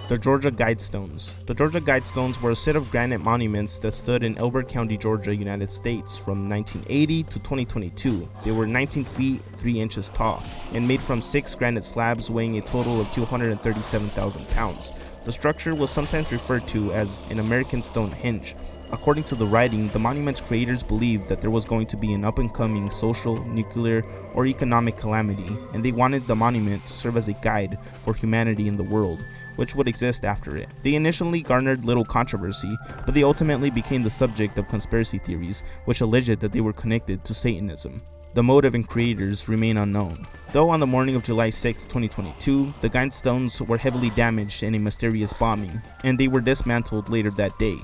The Georgia Guidestones. The Georgia Guidestones were a set of granite monuments that stood in Elbert County, Georgia, United States from 1980 to 2022. They were 19 feet 3 inches tall and made from 6 granite slabs weighing a total of 237,000 pounds. The structure was sometimes referred to as an American Stonehenge. According to the writing, the monument's creators believed that there was going to be an up-and-coming social, nuclear, or economic calamity, and they wanted the monument to serve as a guide for humanity in the world, which would exist after it. They initially garnered little controversy, but they ultimately became the subject of conspiracy theories, which alleged that they were connected to Satanism. The motive and creators remain unknown. Though on the morning of July 6, 2022, the grindstones were heavily damaged in a mysterious bombing, and they were dismantled later that day.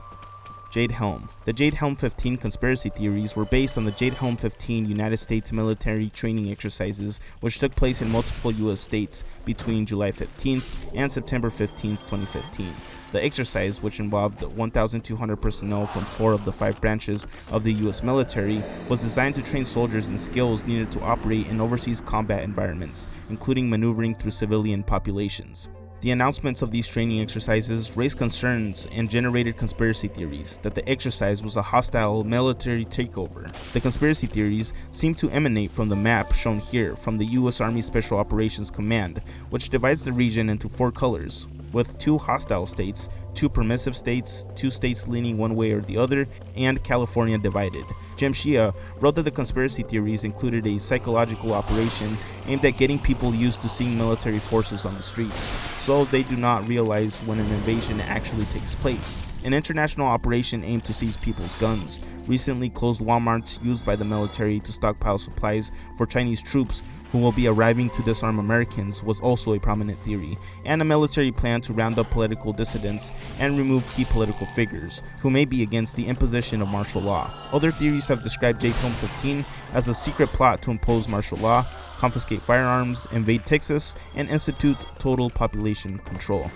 Jade Helm. The Jade Helm 15 conspiracy theories were based on the Jade Helm 15 United States military training exercises, which took place in multiple US states between July 15th and September 15th, 2015. The exercise, which involved 1,200 personnel from 4 of the 5 branches of the US military, was designed to train soldiers in skills needed to operate in overseas combat environments, including maneuvering through civilian populations. The announcements of these training exercises raised concerns and generated conspiracy theories that the exercise was a hostile military takeover. The conspiracy theories seem to emanate from the map shown here from the US Army Special Operations Command, which divides the region into 4 colors, with 2 hostile states, 2 permissive states, 2 states leaning one way or the other, and California divided. Jim Shia wrote that the conspiracy theories included a psychological operation aimed at getting people used to seeing military forces on the streets, so they do not realize when an invasion actually takes place. An international operation aimed to seize people's guns. Recently closed Walmarts used by the military to stockpile supplies for Chinese troops who will be arriving to disarm Americans was also a prominent theory, and a military plan to round up political dissidents and remove key political figures who may be against the imposition of martial law. Other theories have described Jade Helm 15 as a secret plot to impose martial law, confiscate firearms, invade Texas, and institute total population control.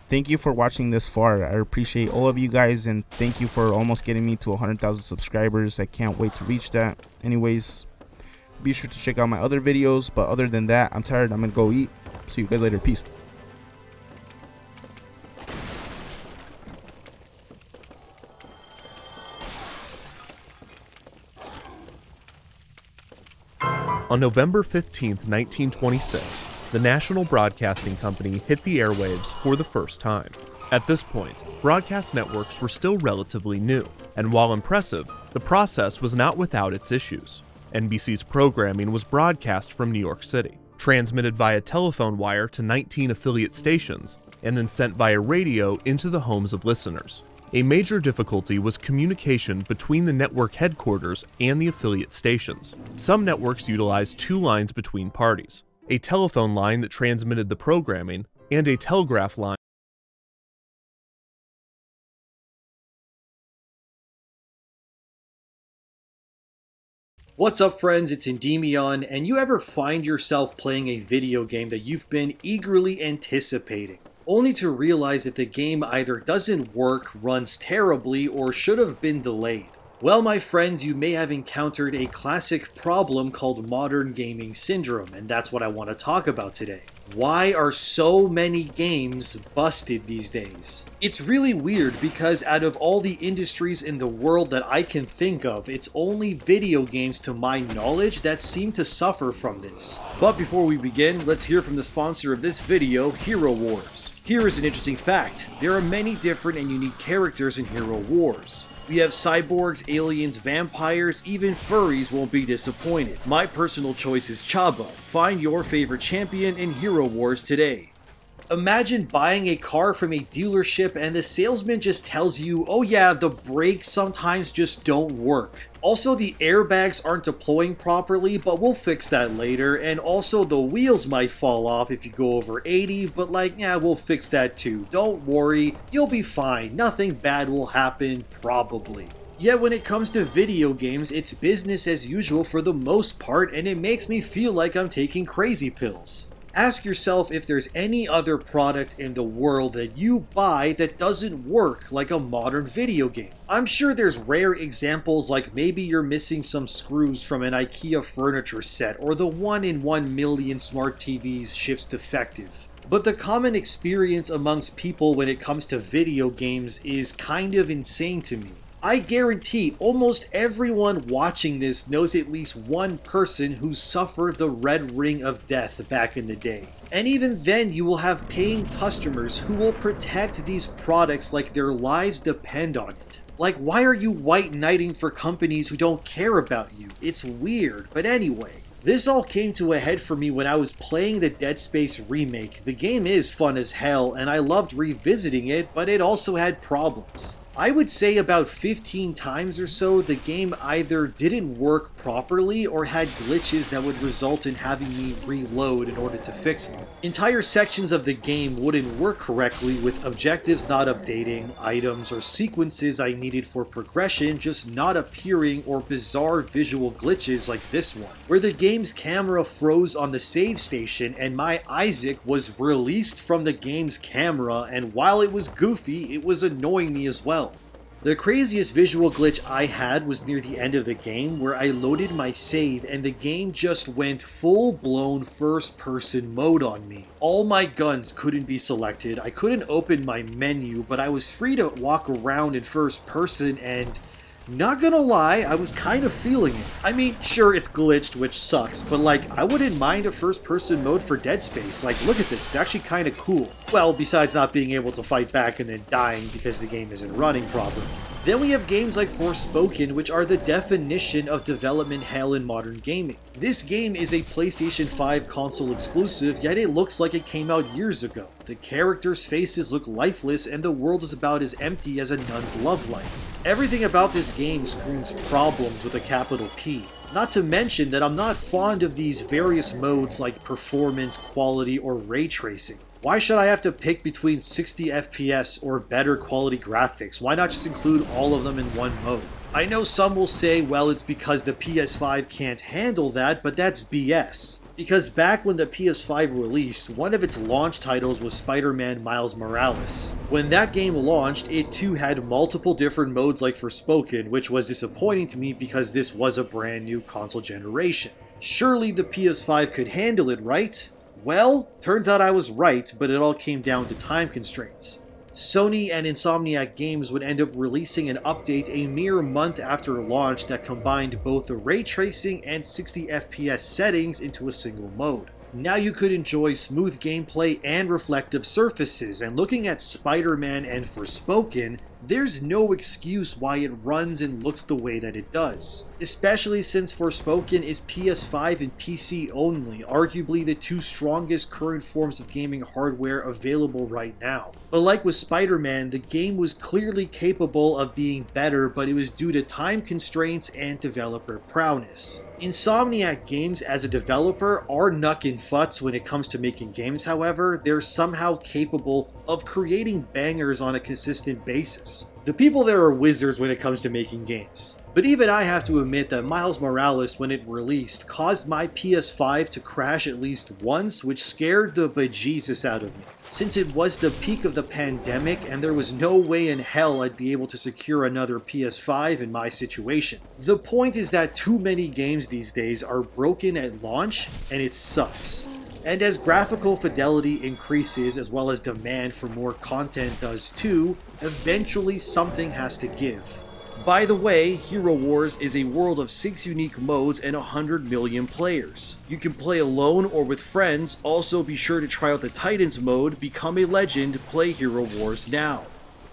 Thank you for watching this far. I appreciate all of you guys, and thank you for almost getting me to 100,000 subscribers. I can't wait to reach that. Anyways, be sure to check out my other videos, but other than that, I'm tired. I'm gonna go eat. See you guys later. Peace.
On November 15th, 1926, the National Broadcasting Company hit the airwaves for the first time. At this point, broadcast networks were still relatively new, and while impressive, the process was not without its issues. NBC's programming was broadcast from New York City, transmitted via telephone wire to 19 affiliate stations, and then sent via radio into the homes of listeners. A major difficulty was communication between the network headquarters and the affiliate stations. Some networks utilized 2 lines between parties: a telephone line that transmitted the programming, and a telegraph line.
What's up, friends? It's Endymion, and you ever find yourself playing a video game that you've been eagerly anticipating, only to realize that the game either doesn't work, runs terribly, or should have been delayed? Well, my friends, you may have encountered a classic problem called modern gaming syndrome, and that's what I want to talk about today. Why are so many games busted these days? It's really weird because out of all the industries in the world that I can think of, it's only video games to my knowledge that seem to suffer from this. But before we begin, let's hear from the sponsor of this video, Hero Wars. Here is an interesting fact. There are many different and unique characters in Hero Wars. We have cyborgs, aliens, vampires, even furries won't be disappointed. My personal choice is Chaba. Find your favorite champion in Hero Wars today. Imagine buying a car from a dealership and the salesman just tells you, oh yeah, the brakes sometimes just don't work. Also, the airbags aren't deploying properly, but we'll fix that later. And also, the wheels might fall off if you go over 80, but like, yeah, we'll fix that too. Don't worry, you'll be fine. Nothing bad will happen, probably. Yet when it comes to video games, it's business as usual for the most part, and it makes me feel like I'm taking crazy pills. Ask yourself if there's any other product in the world that you buy that doesn't work like a modern video game. I'm sure there's rare examples like maybe you're missing some screws from an IKEA furniture set, or the 1 in 1 million smart TVs ships defective. But the common experience amongst people when it comes to video games is kind of insane to me. I guarantee almost everyone watching this knows at least one person who suffered the red ring of death back in the day. And even then, you will have paying customers who will protect these products like their lives depend on it. Like, why are you white knighting for companies who don't care about you? It's weird, but anyway. This all came to a head for me when I was playing the Dead Space remake. The game is fun as hell, and I loved revisiting it, but it also had problems. I would say about 15 times or so, the game either didn't work properly or had glitches that would result in having me reload in order to fix them. Entire sections of the game wouldn't work correctly, with objectives not updating, items or sequences I needed for progression just not appearing, or bizarre visual glitches like this one, where the game's camera froze on the save station and my Isaac was released from the game's camera, and while it was goofy, it was annoying me as well. The craziest visual glitch I had was near the end of the game, where I loaded my save and the game just went full-blown first-person mode on me. All my guns couldn't be selected, I couldn't open my menu, but I was free to walk around in first person, and not gonna lie, I was kind of feeling it. I mean, sure, it's glitched, which sucks, but like, I wouldn't mind a first-person mode for Dead Space. Like, look at this, it's actually kind of cool. Well, besides not being able to fight back and then dying because the game isn't running properly. Then we have games like Forspoken, which are the definition of development hell in modern gaming. This game is a PlayStation 5 console exclusive, yet it looks like it came out years ago. The characters' faces look lifeless, and the world is about as empty as a nun's love life. Everything about this game screams problems with a capital P. Not to mention that I'm not fond of these various modes like performance, quality, or ray tracing. Why should I have to pick between 60 FPS or better quality graphics? Why not just include all of them in one mode? I know some will say, well, it's because the PS5 can't handle that, but that's BS. Because back when the PS5 released, one of its launch titles was Spider-Man Miles Morales. When that game launched, it too had multiple different modes like Forspoken, which was disappointing to me because this was a brand new console generation. Surely the PS5 could handle it, right? Well, turns out I was right, but it all came down to time constraints. Sony and Insomniac Games would end up releasing an update a mere month after launch that combined both the ray tracing and 60 FPS settings into a single mode. Now you could enjoy smooth gameplay and reflective surfaces, and looking at Spider-Man and Forspoken, there's no excuse why it runs and looks the way that it does. Especially since Forspoken is PS5 and PC only, arguably the two strongest current forms of gaming hardware available right now. But like with Spider-Man, the game was clearly capable of being better, but it was due to time constraints and developer prowess. Insomniac Games as a developer are knuck and futz when it comes to making games, however. They're somehow capable of creating bangers on a consistent basis. The people there are wizards when it comes to making games. But even I have to admit that Miles Morales, when it released, caused my PS5 to crash at least once, which scared the bejesus out of me, since it was the peak of the pandemic and there was no way in hell I'd be able to secure another PS5 in my situation. The point is that too many games these days are broken at launch, and it sucks. And as graphical fidelity increases, as well as demand for more content does too, eventually something has to give. By the way, Hero Wars is a world of 6 unique modes and 100 million players. You can play alone or with friends. Also be sure to try out the Titans mode, become a legend, play Hero Wars now.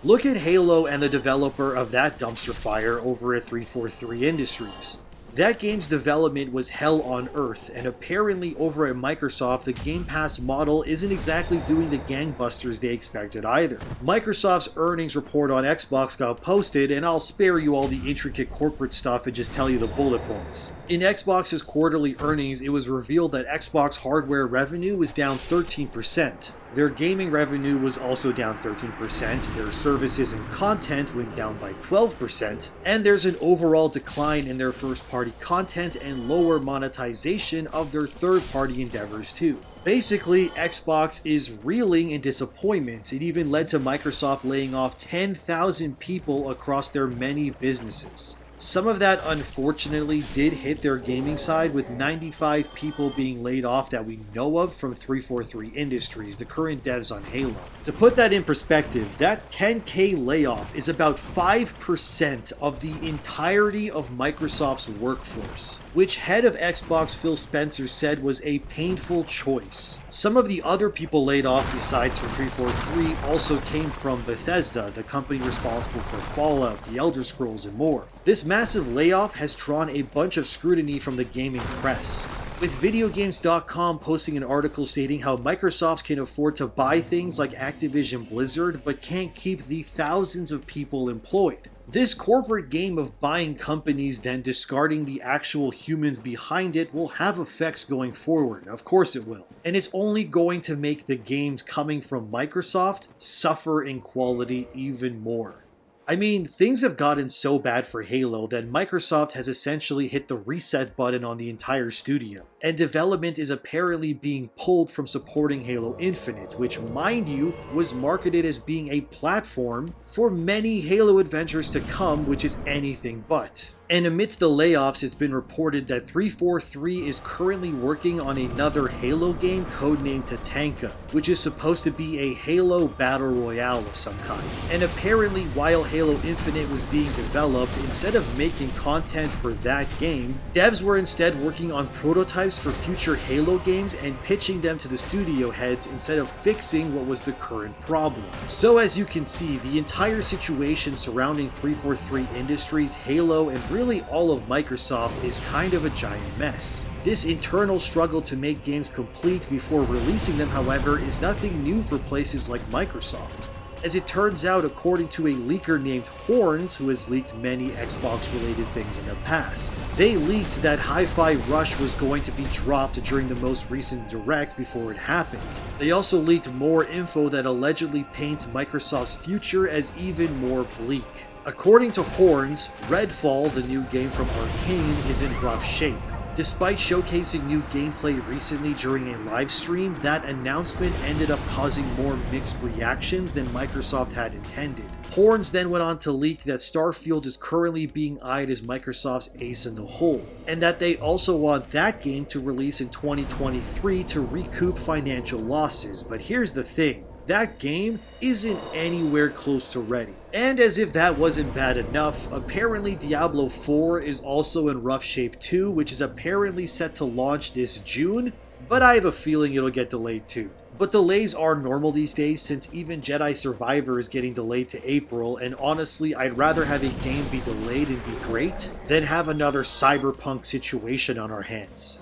Look at Halo and the developer of that dumpster fire over at 343 Industries. That game's development was hell on earth, and apparently over at Microsoft, the Game Pass model isn't exactly doing the gangbusters they expected either. Microsoft's earnings report on Xbox got posted, and I'll spare you all the intricate corporate stuff and just tell you the bullet points. In Xbox's quarterly earnings, it was revealed that Xbox hardware revenue was down 13%. Their gaming revenue was also down 13%, their services and content went down by 12%, and there's an overall decline in their first-party content and lower monetization of their third-party endeavors too. Basically, Xbox is reeling in disappointment. It even led to Microsoft laying off 10,000 people across their many businesses. Some of that unfortunately did hit their gaming side, with 95 people being laid off that we know of from 343 Industries, the current devs on Halo. To put that in perspective, that 10k layoff is about 5% of the entirety of Microsoft's workforce, which head of Xbox Phil Spencer said was a painful choice. Some of the other people laid off besides from 343 also came from Bethesda, the company responsible for Fallout, The Elder Scrolls, and more. This massive layoff has drawn a bunch of scrutiny from the gaming press. with videogames.com posting an article stating how Microsoft can afford to buy things like Activision Blizzard but can't keep the thousands of people employed. This corporate game of buying companies then discarding the actual humans behind it will have effects going forward, of course it will. And it's only going to make the games coming from Microsoft suffer in quality even more. I mean, things have gotten so bad for Halo that Microsoft has essentially hit the reset button on the entire studio, and development is apparently being pulled from supporting Halo Infinite, which, mind you, was marketed as being a platform for many Halo adventures to come, which is anything but. And amidst the layoffs, it's been reported that 343 is currently working on another Halo game codenamed Tatanka, which is supposed to be a Halo Battle Royale of some kind. And apparently, while Halo Infinite was being developed, instead of making content for that game, devs were instead working on prototypes for future Halo games and pitching them to the studio heads instead of fixing what was the current problem. So as you can see, the entire situation surrounding 343 Industries, Halo, and really all of Microsoft is kind of a giant mess. This internal struggle to make games complete before releasing them, however, is nothing new for places like Microsoft. As it turns out, according to a leaker named Horns, who has leaked many Xbox-related things in the past, they leaked that Hi-Fi Rush was going to be dropped during the most recent Direct before it happened. They also leaked more info that allegedly paints Microsoft's future as even more bleak. According to Horns, Redfall, the new game from Arcane, is in rough shape. Despite showcasing new gameplay recently during a live stream, that announcement ended up causing more mixed reactions than Microsoft had intended. Horns then went on to leak that Starfield is currently being eyed as Microsoft's ace in the hole, and that they also want that game to release in 2023 to recoup financial losses. But here's the thing. That game isn't anywhere close to ready. And as if that wasn't bad enough, apparently Diablo 4 is also in rough shape too, which is apparently set to launch this June, but I have a feeling it'll get delayed too. But delays are normal these days, since even Jedi Survivor is getting delayed to April, and honestly, I'd rather have a game be delayed and be great than have another cyberpunk situation on our hands.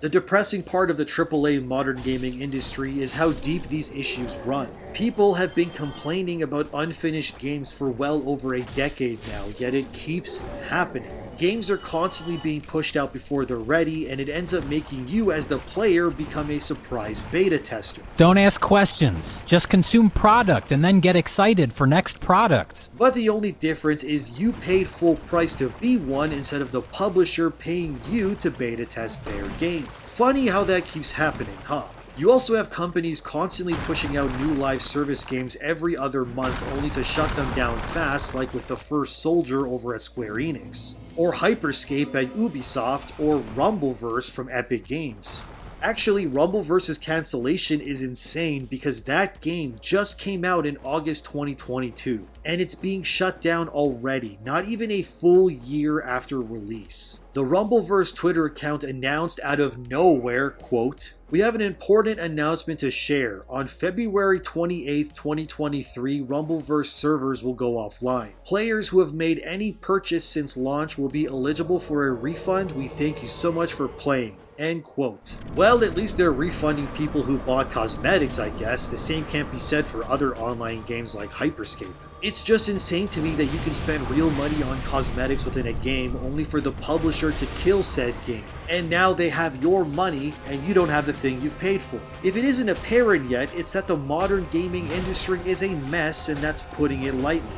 The depressing part of the AAA modern gaming industry is how deep these issues run. People have been complaining about unfinished games for well over a decade now, yet it keeps happening. Games are constantly being pushed out before they're ready, and it ends up making you as the player become a surprise beta tester.
Don't ask questions, just consume product and then get excited for next product.
But the only difference is you paid full price to be one instead of the publisher paying you to beta test their game. Funny how that keeps happening, huh? You also have companies constantly pushing out new live service games every other month only to shut them down fast, like with The First Soldier over at Square Enix, or Hyperscape at Ubisoft, or Rumbleverse from Epic Games. Actually, Rumbleverse's cancellation is insane because that game just came out in August 2022, and it's being shut down already, not even a full year after release. The Rumbleverse Twitter account announced out of nowhere, quote, "We have an important announcement to share. On February 28th, 2023, Rumbleverse servers will go offline. Players who have made any purchase since launch will be eligible for a refund. We thank you so much for playing." End quote. Well, at least they're refunding people who bought cosmetics, I guess. The same can't be said for other online games like Hyperscape. It's just insane to me that you can spend real money on cosmetics within a game only for the publisher to kill said game. And now they have your money and you don't have the thing you've paid for. If it isn't apparent yet, it's that the modern gaming industry is a mess, and that's putting it lightly.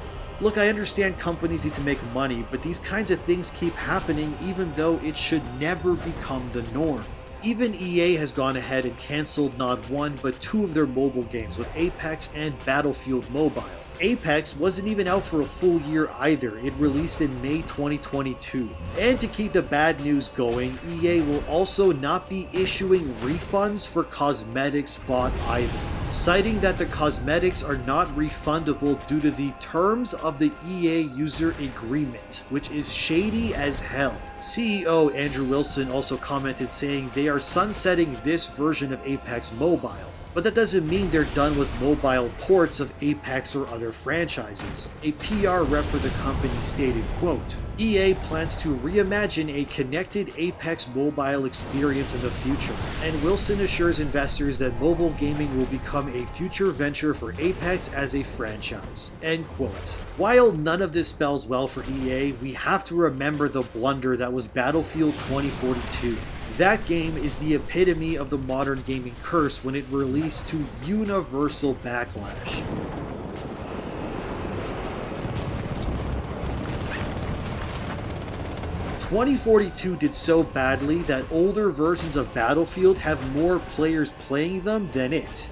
Look, I understand companies need to make money, but these kinds of things keep happening even though it should never become the norm. Even EA has gone ahead and cancelled not one but two of their mobile games with Apex and Battlefield Mobile. Apex wasn't even out for a full year either, it released in May 2022. And to keep the bad news going, EA will also not be issuing refunds for cosmetics bought either, citing that the cosmetics are not refundable due to the terms of the EA user agreement, which is shady as hell. CEO Andrew Wilson also commented saying they are sunsetting this version of Apex Mobile. But that doesn't mean they're done with mobile ports of Apex or other franchises. A PR rep for the company stated, quote, EA plans to reimagine a connected Apex mobile experience in the future, and Wilson assures investors that mobile gaming will become a future venture for Apex as a franchise, end quote. While none of this spells well for EA, we have to remember the blunder that was Battlefield 2042. That game is the epitome of the modern gaming curse when it released to universal backlash. "2042 did so badly that older versions of Battlefield have more players playing them than it.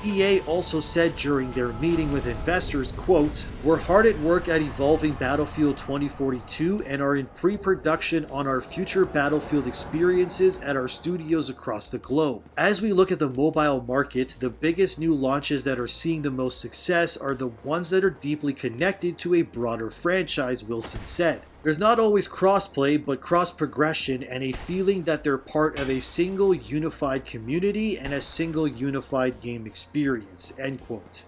EA also said during their meeting with investors, quote, "We're hard at work at evolving Battlefield 2042 and are in pre-production on our future Battlefield experiences at our studios across the globe. As we look at the mobile market, the biggest new launches that are seeing the most success are the ones that are deeply connected to a broader franchise," Wilson said. "There's not always crossplay, but cross-progression and a feeling that they're part of a single unified community and a single unified game experience," end quote.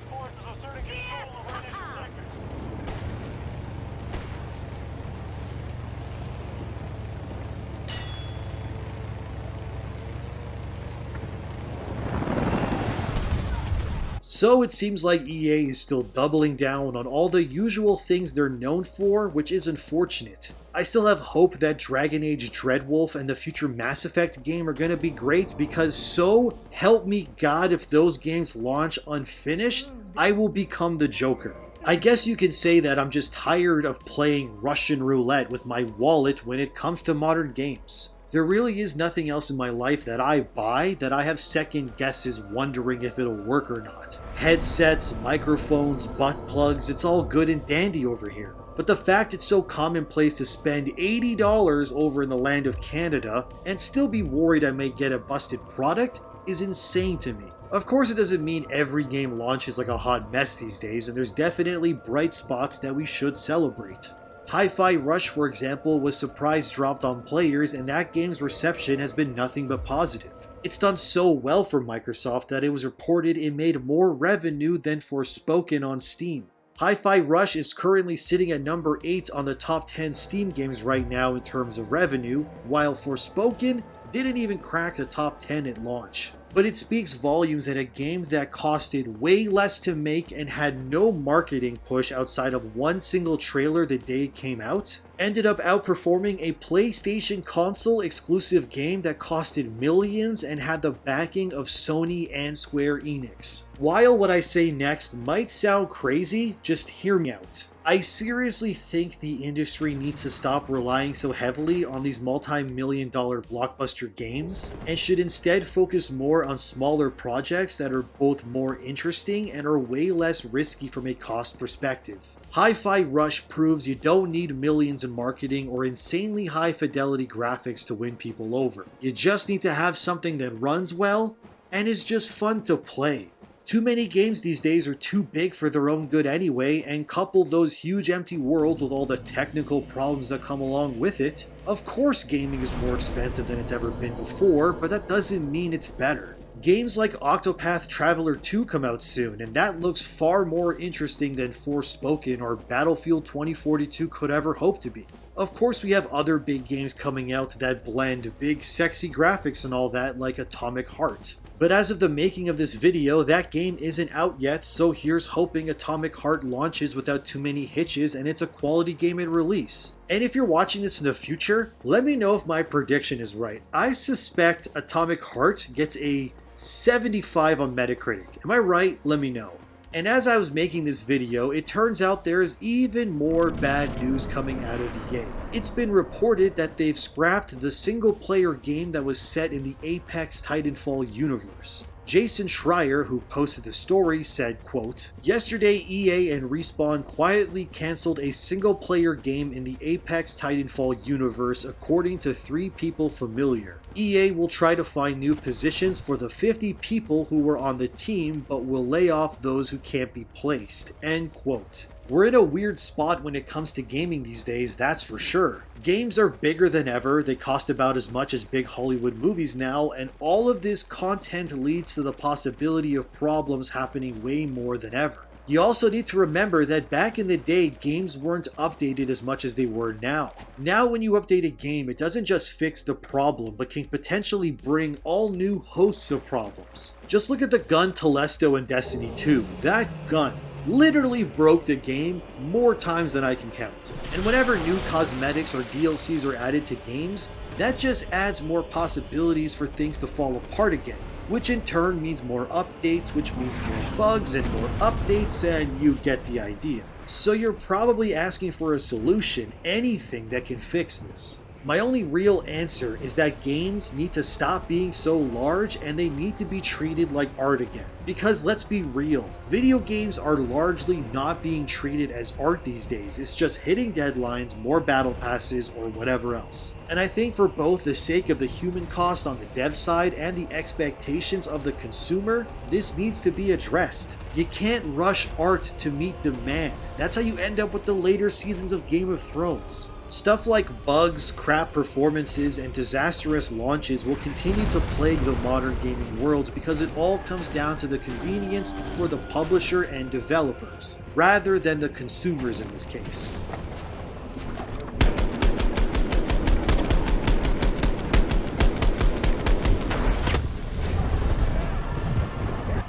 So it seems like EA is still doubling down on all the usual things they're known for, which is unfortunate. I still have hope that Dragon Age Dreadwolf and the future Mass Effect game are going to be great, because so help me God, if those games launch unfinished, I will become the Joker. I guess you could say that I'm just tired of playing Russian roulette with my wallet when it comes to modern games. There really is nothing else in my life that I buy that I have second guesses wondering if it'll work or not. Headsets, microphones, butt plugs, it's all good and dandy over here. But the fact it's so commonplace to spend $80 over in the land of Canada and still be worried I may get a busted product is insane to me. Of course, it doesn't mean every game launches like a hot mess these days, and there's definitely bright spots that we should celebrate. Hi-Fi Rush, for example, was surprise dropped on players, and that game's reception has been nothing but positive. It's done so well for Microsoft that it was reported it made more revenue than Forspoken on Steam. Hi-Fi Rush is currently sitting at number 8 on the top 10 Steam games right now in terms of revenue, while Forspoken didn't even crack the top 10 at launch. But it speaks volumes that a game that costed way less to make and had no marketing push outside of one single trailer the day it came out, ended up outperforming a PlayStation console exclusive game that costed millions and had the backing of Sony and Square Enix. While what I say next might sound crazy, just hear me out. I seriously think the industry needs to stop relying so heavily on these multi-million-dollar blockbuster games and should instead focus more on smaller projects that are both more interesting and are way less risky from a cost perspective. Hi-Fi Rush proves you don't need millions in marketing or insanely high-fidelity graphics to win people over. You just need to have something that runs well and is just fun to play. Too many games these days are too big for their own good anyway, and couple those huge empty worlds with all the technical problems that come along with it. Of course gaming is more expensive than it's ever been before, but that doesn't mean it's better. Games like Octopath Traveler 2 come out soon, and that looks far more interesting than Forspoken or Battlefield 2042 could ever hope to be. Of course we have other big games coming out that blend big sexy graphics and all that, like Atomic Heart. But as of the making of this video, that game isn't out yet, so here's hoping Atomic Heart launches without too many hitches and it's a quality game at release. And if you're watching this in the future, let me know if my prediction is right. I suspect Atomic Heart gets a 75 on Metacritic. Am I right? Let me know. And as I was making this video, it turns out there's even more bad news coming out of EA. It's been reported that they've scrapped the single-player game that was set in the Apex Titanfall universe. Jason Schreier, who posted the story, said, quote, "Yesterday, EA and Respawn quietly canceled a single-player game in the Apex Titanfall universe, according to 3 people familiar. EA will try to find new positions for the 50 people who were on the team, but will lay off those who can't be placed." End quote. We're in a weird spot when it comes to gaming these days, that's for sure. Games are bigger than ever, they cost about as much as big Hollywood movies now, and all of this content leads to the possibility of problems happening way more than ever. You also need to remember that back in the day, games weren't updated as much as they were now. Now when you update a game, it doesn't just fix the problem, but can potentially bring all new hosts of problems. Just look at the gun Telesto in Destiny 2. That gun literally broke the game more times than I can count. And whenever new cosmetics or DLCs are added to games, that just adds more possibilities for things to fall apart again, which in turn means more updates, which means more bugs and more updates, and you get the idea. So you're probably asking for a solution, anything that can fix this. My only real answer is that games need to stop being so large and they need to be treated like art again. Because let's be real, video games are largely not being treated as art these days. It's just hitting deadlines, more battle passes, or whatever else. And I think for both the sake of the human cost on the dev side and the expectations of the consumer, this needs to be addressed. You can't rush art to meet demand. That's how you end up with the later seasons of Game of Thrones. Stuff like bugs, crap performances, and disastrous launches will continue to plague the modern gaming world because it all comes down to the convenience for the publisher and developers, rather than the consumers in this case.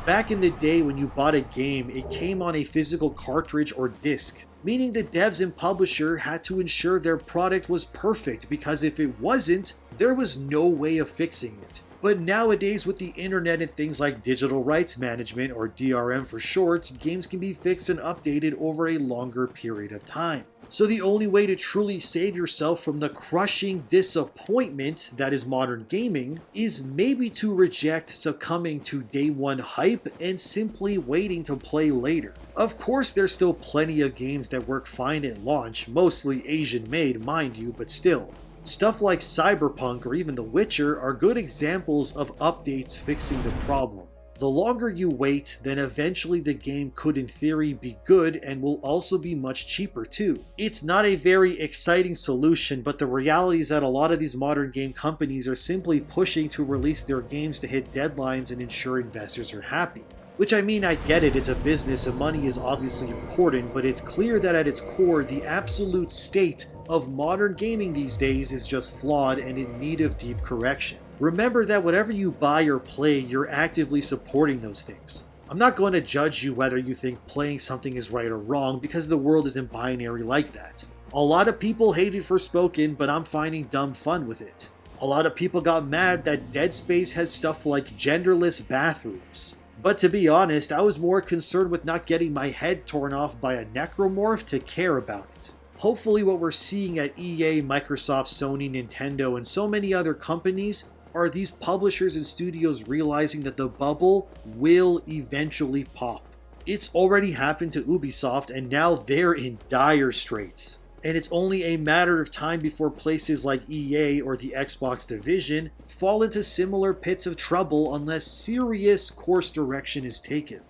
Back in the day when you bought a game, it came on a physical cartridge or disc, meaning the devs and publisher had to ensure their product was perfect because if it wasn't, there was no way of fixing it. But nowadays with the internet and things like digital rights management, or DRM for short, games can be fixed and updated over a longer period of time. So the only way to truly save yourself from the crushing disappointment that is modern gaming is maybe to reject succumbing to day one hype and simply waiting to play later. Of course there's still plenty of games that work fine at launch, mostly Asian made mind you, but still. Stuff like Cyberpunk or even The Witcher are good examples of updates fixing the problem. The longer you wait, then eventually the game could in theory be good and will also be much cheaper too. It's not a very exciting solution, but the reality is that a lot of these modern game companies are simply pushing to release their games to hit deadlines and ensure investors are happy. Which I mean, I get it, it's a business and money is obviously important, but it's clear that at its core, the absolute state of modern gaming these days is just flawed and in need of deep correction. Remember that whatever you buy or play, you're actively supporting those things. I'm not going to judge you whether you think playing something is right or wrong because the world isn't binary like that. A lot of people hate it Forspoken, but I'm finding dumb fun with it. A lot of people got mad that Dead Space has stuff like genderless bathrooms. But to be honest, I was more concerned with not getting my head torn off by a necromorph to care about it. Hopefully what we're seeing at EA, Microsoft, Sony, Nintendo, and so many other companies are these publishers and studios realizing that the bubble will eventually pop. It's already happened to Ubisoft and now they're in dire straits. And it's only a matter of time before places like EA or the Xbox division fall into similar pits of trouble unless serious course direction is taken.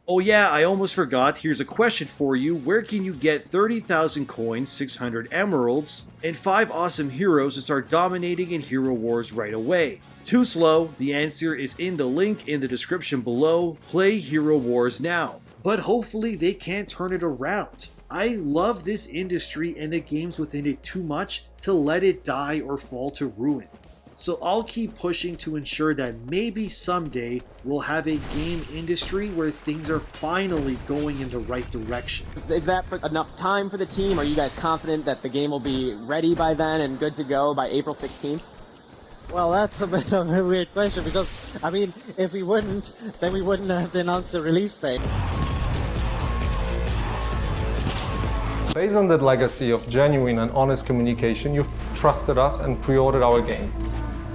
Oh yeah, I almost forgot, here's a question for you. Where can you get 30,000 coins, 600 emeralds, and 5 awesome heroes to start dominating in Hero Wars right away? Too slow, the answer is in the link in the description below. Play Hero Wars now. But hopefully they can't turn it around. I love this industry and the games within it too much to let it die or fall to ruin. So I'll keep pushing to ensure that maybe someday we'll have a game industry where things are finally going in the right direction.
Is that enough time for the team? Are you guys confident that the game will be ready by then and good to go by April 16th?
Well, that's a bit of a weird question because, I mean, if we wouldn't, then we wouldn't have announced the release date.
Based on that legacy of genuine and honest communication, you've trusted us and pre-ordered our game.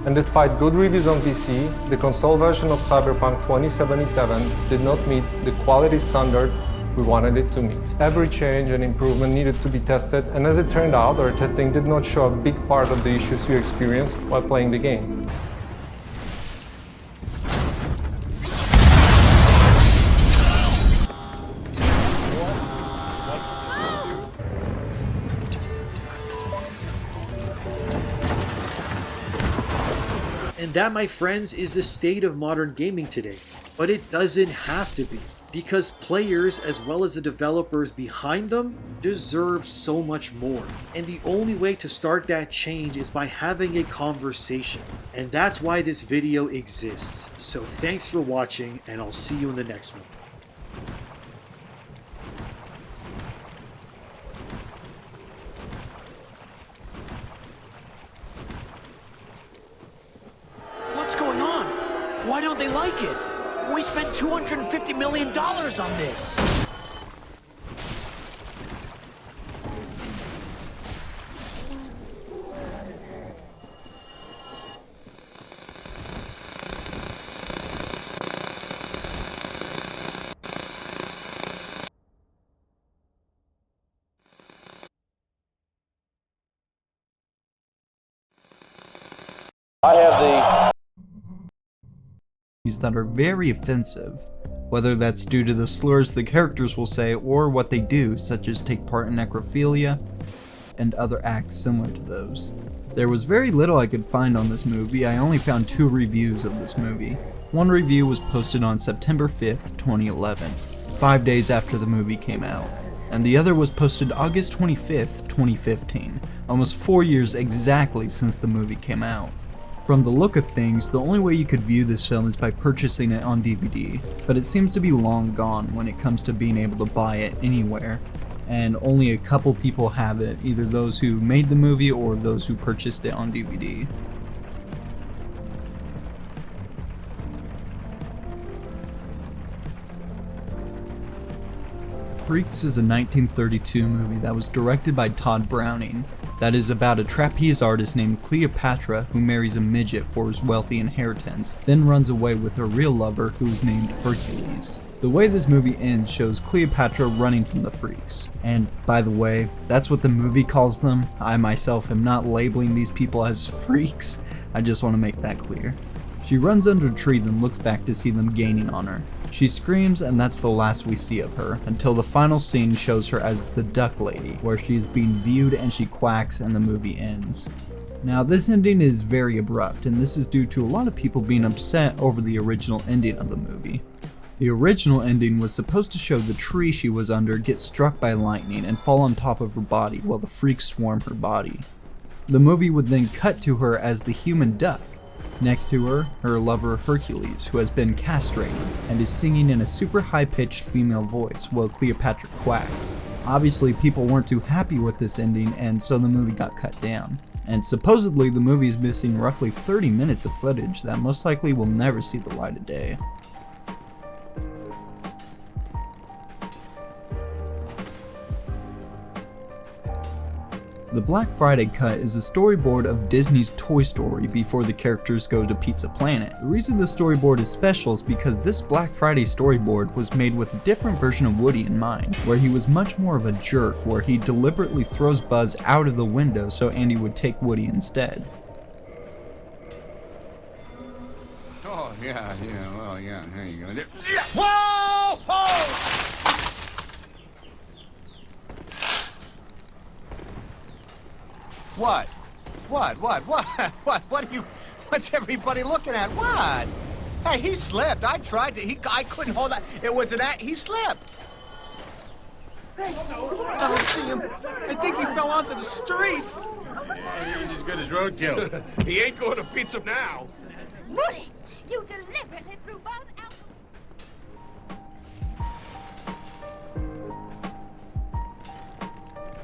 And despite good reviews on PC, the console version of Cyberpunk 2077 did not meet the quality standard we wanted it to meet. Every change and improvement needed to be tested, and as it turned out, our testing did not show a big part of the issues you experienced while playing the game.
And that, my friends, is the state of modern gaming today. But it doesn't have to be, because players as well as the developers behind them deserve so much more. And the only way to start that change is by having a conversation. And that's why this video exists. So thanks for watching, and I'll see you in the next one.
What's going on? Why don't they like it? We spent $250 million on this.
I have the
that are very offensive, whether that's due to the slurs the characters will say or what they do, such as take part in necrophilia and other acts similar to those. There was very little I could find on this movie. I only found 2 reviews of this movie. One review was posted on September 5th, 2011, 5 days after the movie came out, and the other was posted August 25th, 2015, almost 4 years exactly since the movie came out. From the look of things, the only way you could view this film is by purchasing it on DVD, but it seems to be long gone when it comes to being able to buy it anywhere, and only a couple people have it, either those who made the movie or those who purchased it on DVD. Freaks is a 1932 movie that was directed by Todd Browning, that is about a trapeze artist named Cleopatra who marries a midget for his wealthy inheritance, then runs away with her real lover who is named Hercules. The way this movie ends shows Cleopatra running from the freaks. And by the way, that's what the movie calls them. I myself am not labeling these people as freaks. I just want to make that clear. She runs under a tree, then looks back to see them gaining on her. She screams, and that's the last we see of her, until the final scene shows her as the Duck Lady, where she is being viewed and she quacks and the movie ends. Now this ending is very abrupt, and this is due to a lot of people being upset over the original ending of the movie. The original ending was supposed to show the tree she was under get struck by lightning and fall on top of her body while the freaks swarm her body. The movie would then cut to her as the human duck. Next to her, her lover Hercules, who has been castrated and is singing in a super high-pitched female voice while Cleopatra quacks. Obviously, people weren't too happy with this ending, and so the movie got cut down. And supposedly, the movie is missing roughly 30 minutes of footage that most likely will never see the light of day. The Black Friday cut is a storyboard of Disney's Toy Story before the characters go to Pizza Planet. The reason the storyboard is special is because this Black Friday storyboard was made with a different version of Woody in mind, where he was much more of a jerk, where he deliberately throws Buzz out of the window so Andy would take Woody instead.
Oh, yeah, well, yeah, there you go. Whoa! Whoa! What? What are you, what's everybody looking at? What? Hey, he slipped. I tried to, I couldn't hold that. It was he slipped. Hey, I don't see him. I think he fell onto the street.
He's as good as roadkill. He ain't going to pizza now.
Woody, you deliberately threw Buzz out.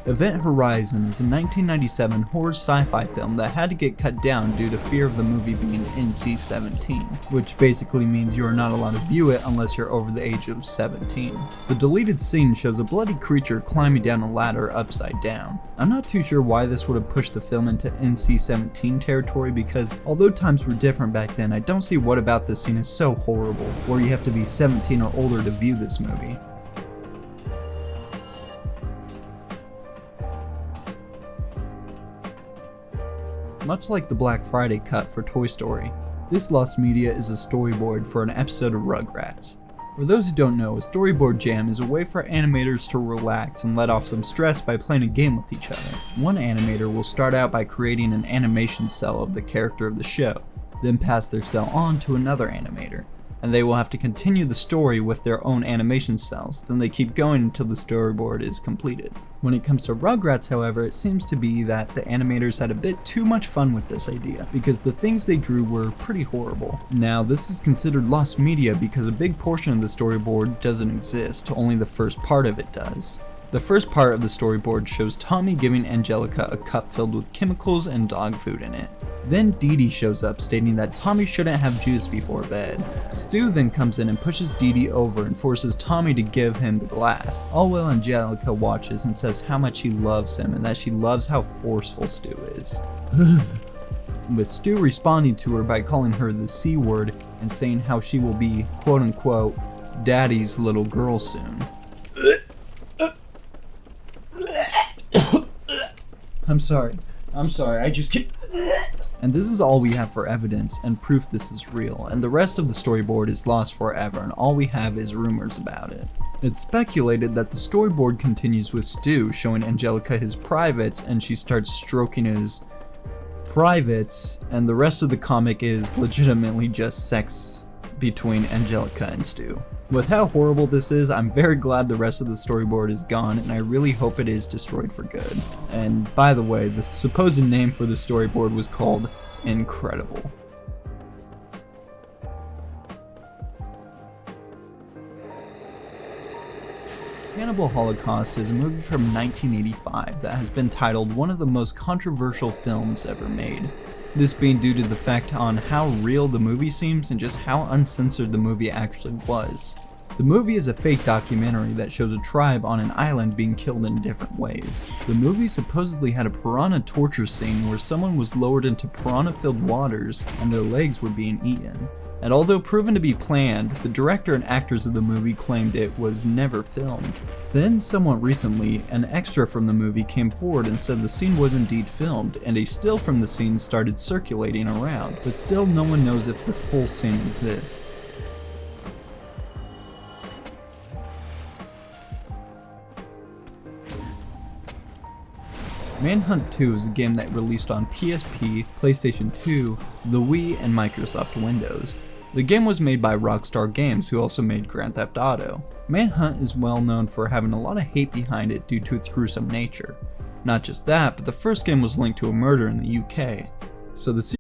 Event Horizon is a 1997 horror sci-fi film that had to get cut down due to fear of the movie being NC-17, which basically means you are not allowed to view it unless you're over the age of 17. The deleted scene shows a bloody creature climbing down a ladder upside down. I'm not too sure why this would have pushed the film into NC-17 territory, because although times were different back then, I don't see what about this scene is so horrible, where you have to be 17 or older to view this movie. Much like the Black Friday cut for Toy Story, this lost media is a storyboard for an episode of Rugrats. For those who don't know, a storyboard jam is a way for animators to relax and let off some stress by playing a game with each other. One animator will start out by creating an animation cell of the character of the show. then pass their cell on to another animator, and they will have to continue the story with their own animation cells. Then they keep going until the storyboard is completed. When it comes to Rugrats, however, it seems to be that the animators had a bit too much fun with this idea, because the things they drew were pretty horrible. Now, this is considered lost media because a big portion of the storyboard doesn't exist, only the first part of it does. The first part of the storyboard shows Tommy giving Angelica a cup filled with chemicals and dog food in it. Then Dee Dee shows up stating that Tommy shouldn't have juice before bed. Stu then comes in and pushes Dee Dee over and forces Tommy to give him the glass, all while Angelica watches and says how much she loves him and that she loves how forceful Stu is. With Stu responding to her by calling her the C word and saying how she will be quote unquote daddy's little girl soon. I'm sorry, I just can't. And this is all we have for evidence and proof this is real, and the rest of the storyboard is lost forever and all we have is rumors about it. It's speculated that the storyboard continues with Stu showing Angelica his privates and she starts stroking his privates, and the rest of the comic is legitimately just sex between Angelica and Stu. With how horrible this is, I'm very glad the rest of the storyboard is gone, and I really hope it is destroyed for good. And by the way, the supposed name for the storyboard was called Incredible. Cannibal Holocaust is a movie from 1985 that has been titled one of the most controversial films ever made. This being due to the fact on how real the movie seems and just how uncensored the movie actually was. The movie is a fake documentary that shows a tribe on an island being killed in different ways. The movie supposedly had a piranha torture scene where someone was lowered into piranha-filled waters and their legs were being eaten. And although proven to be planned, the director and actors of the movie claimed it was never filmed. Then, somewhat recently, an extra from the movie came forward and said the scene was indeed filmed, and a still from the scene started circulating around, but still no one knows if the full scene exists. Manhunt 2 is a game that released on PSP, PlayStation 2, the Wii, and Microsoft Windows. The game was made by Rockstar Games, who also made Grand Theft Auto. Manhunt is well known for having a lot of hate behind it due to its gruesome nature. Not just that, but the first game was linked to a murder in the UK. So the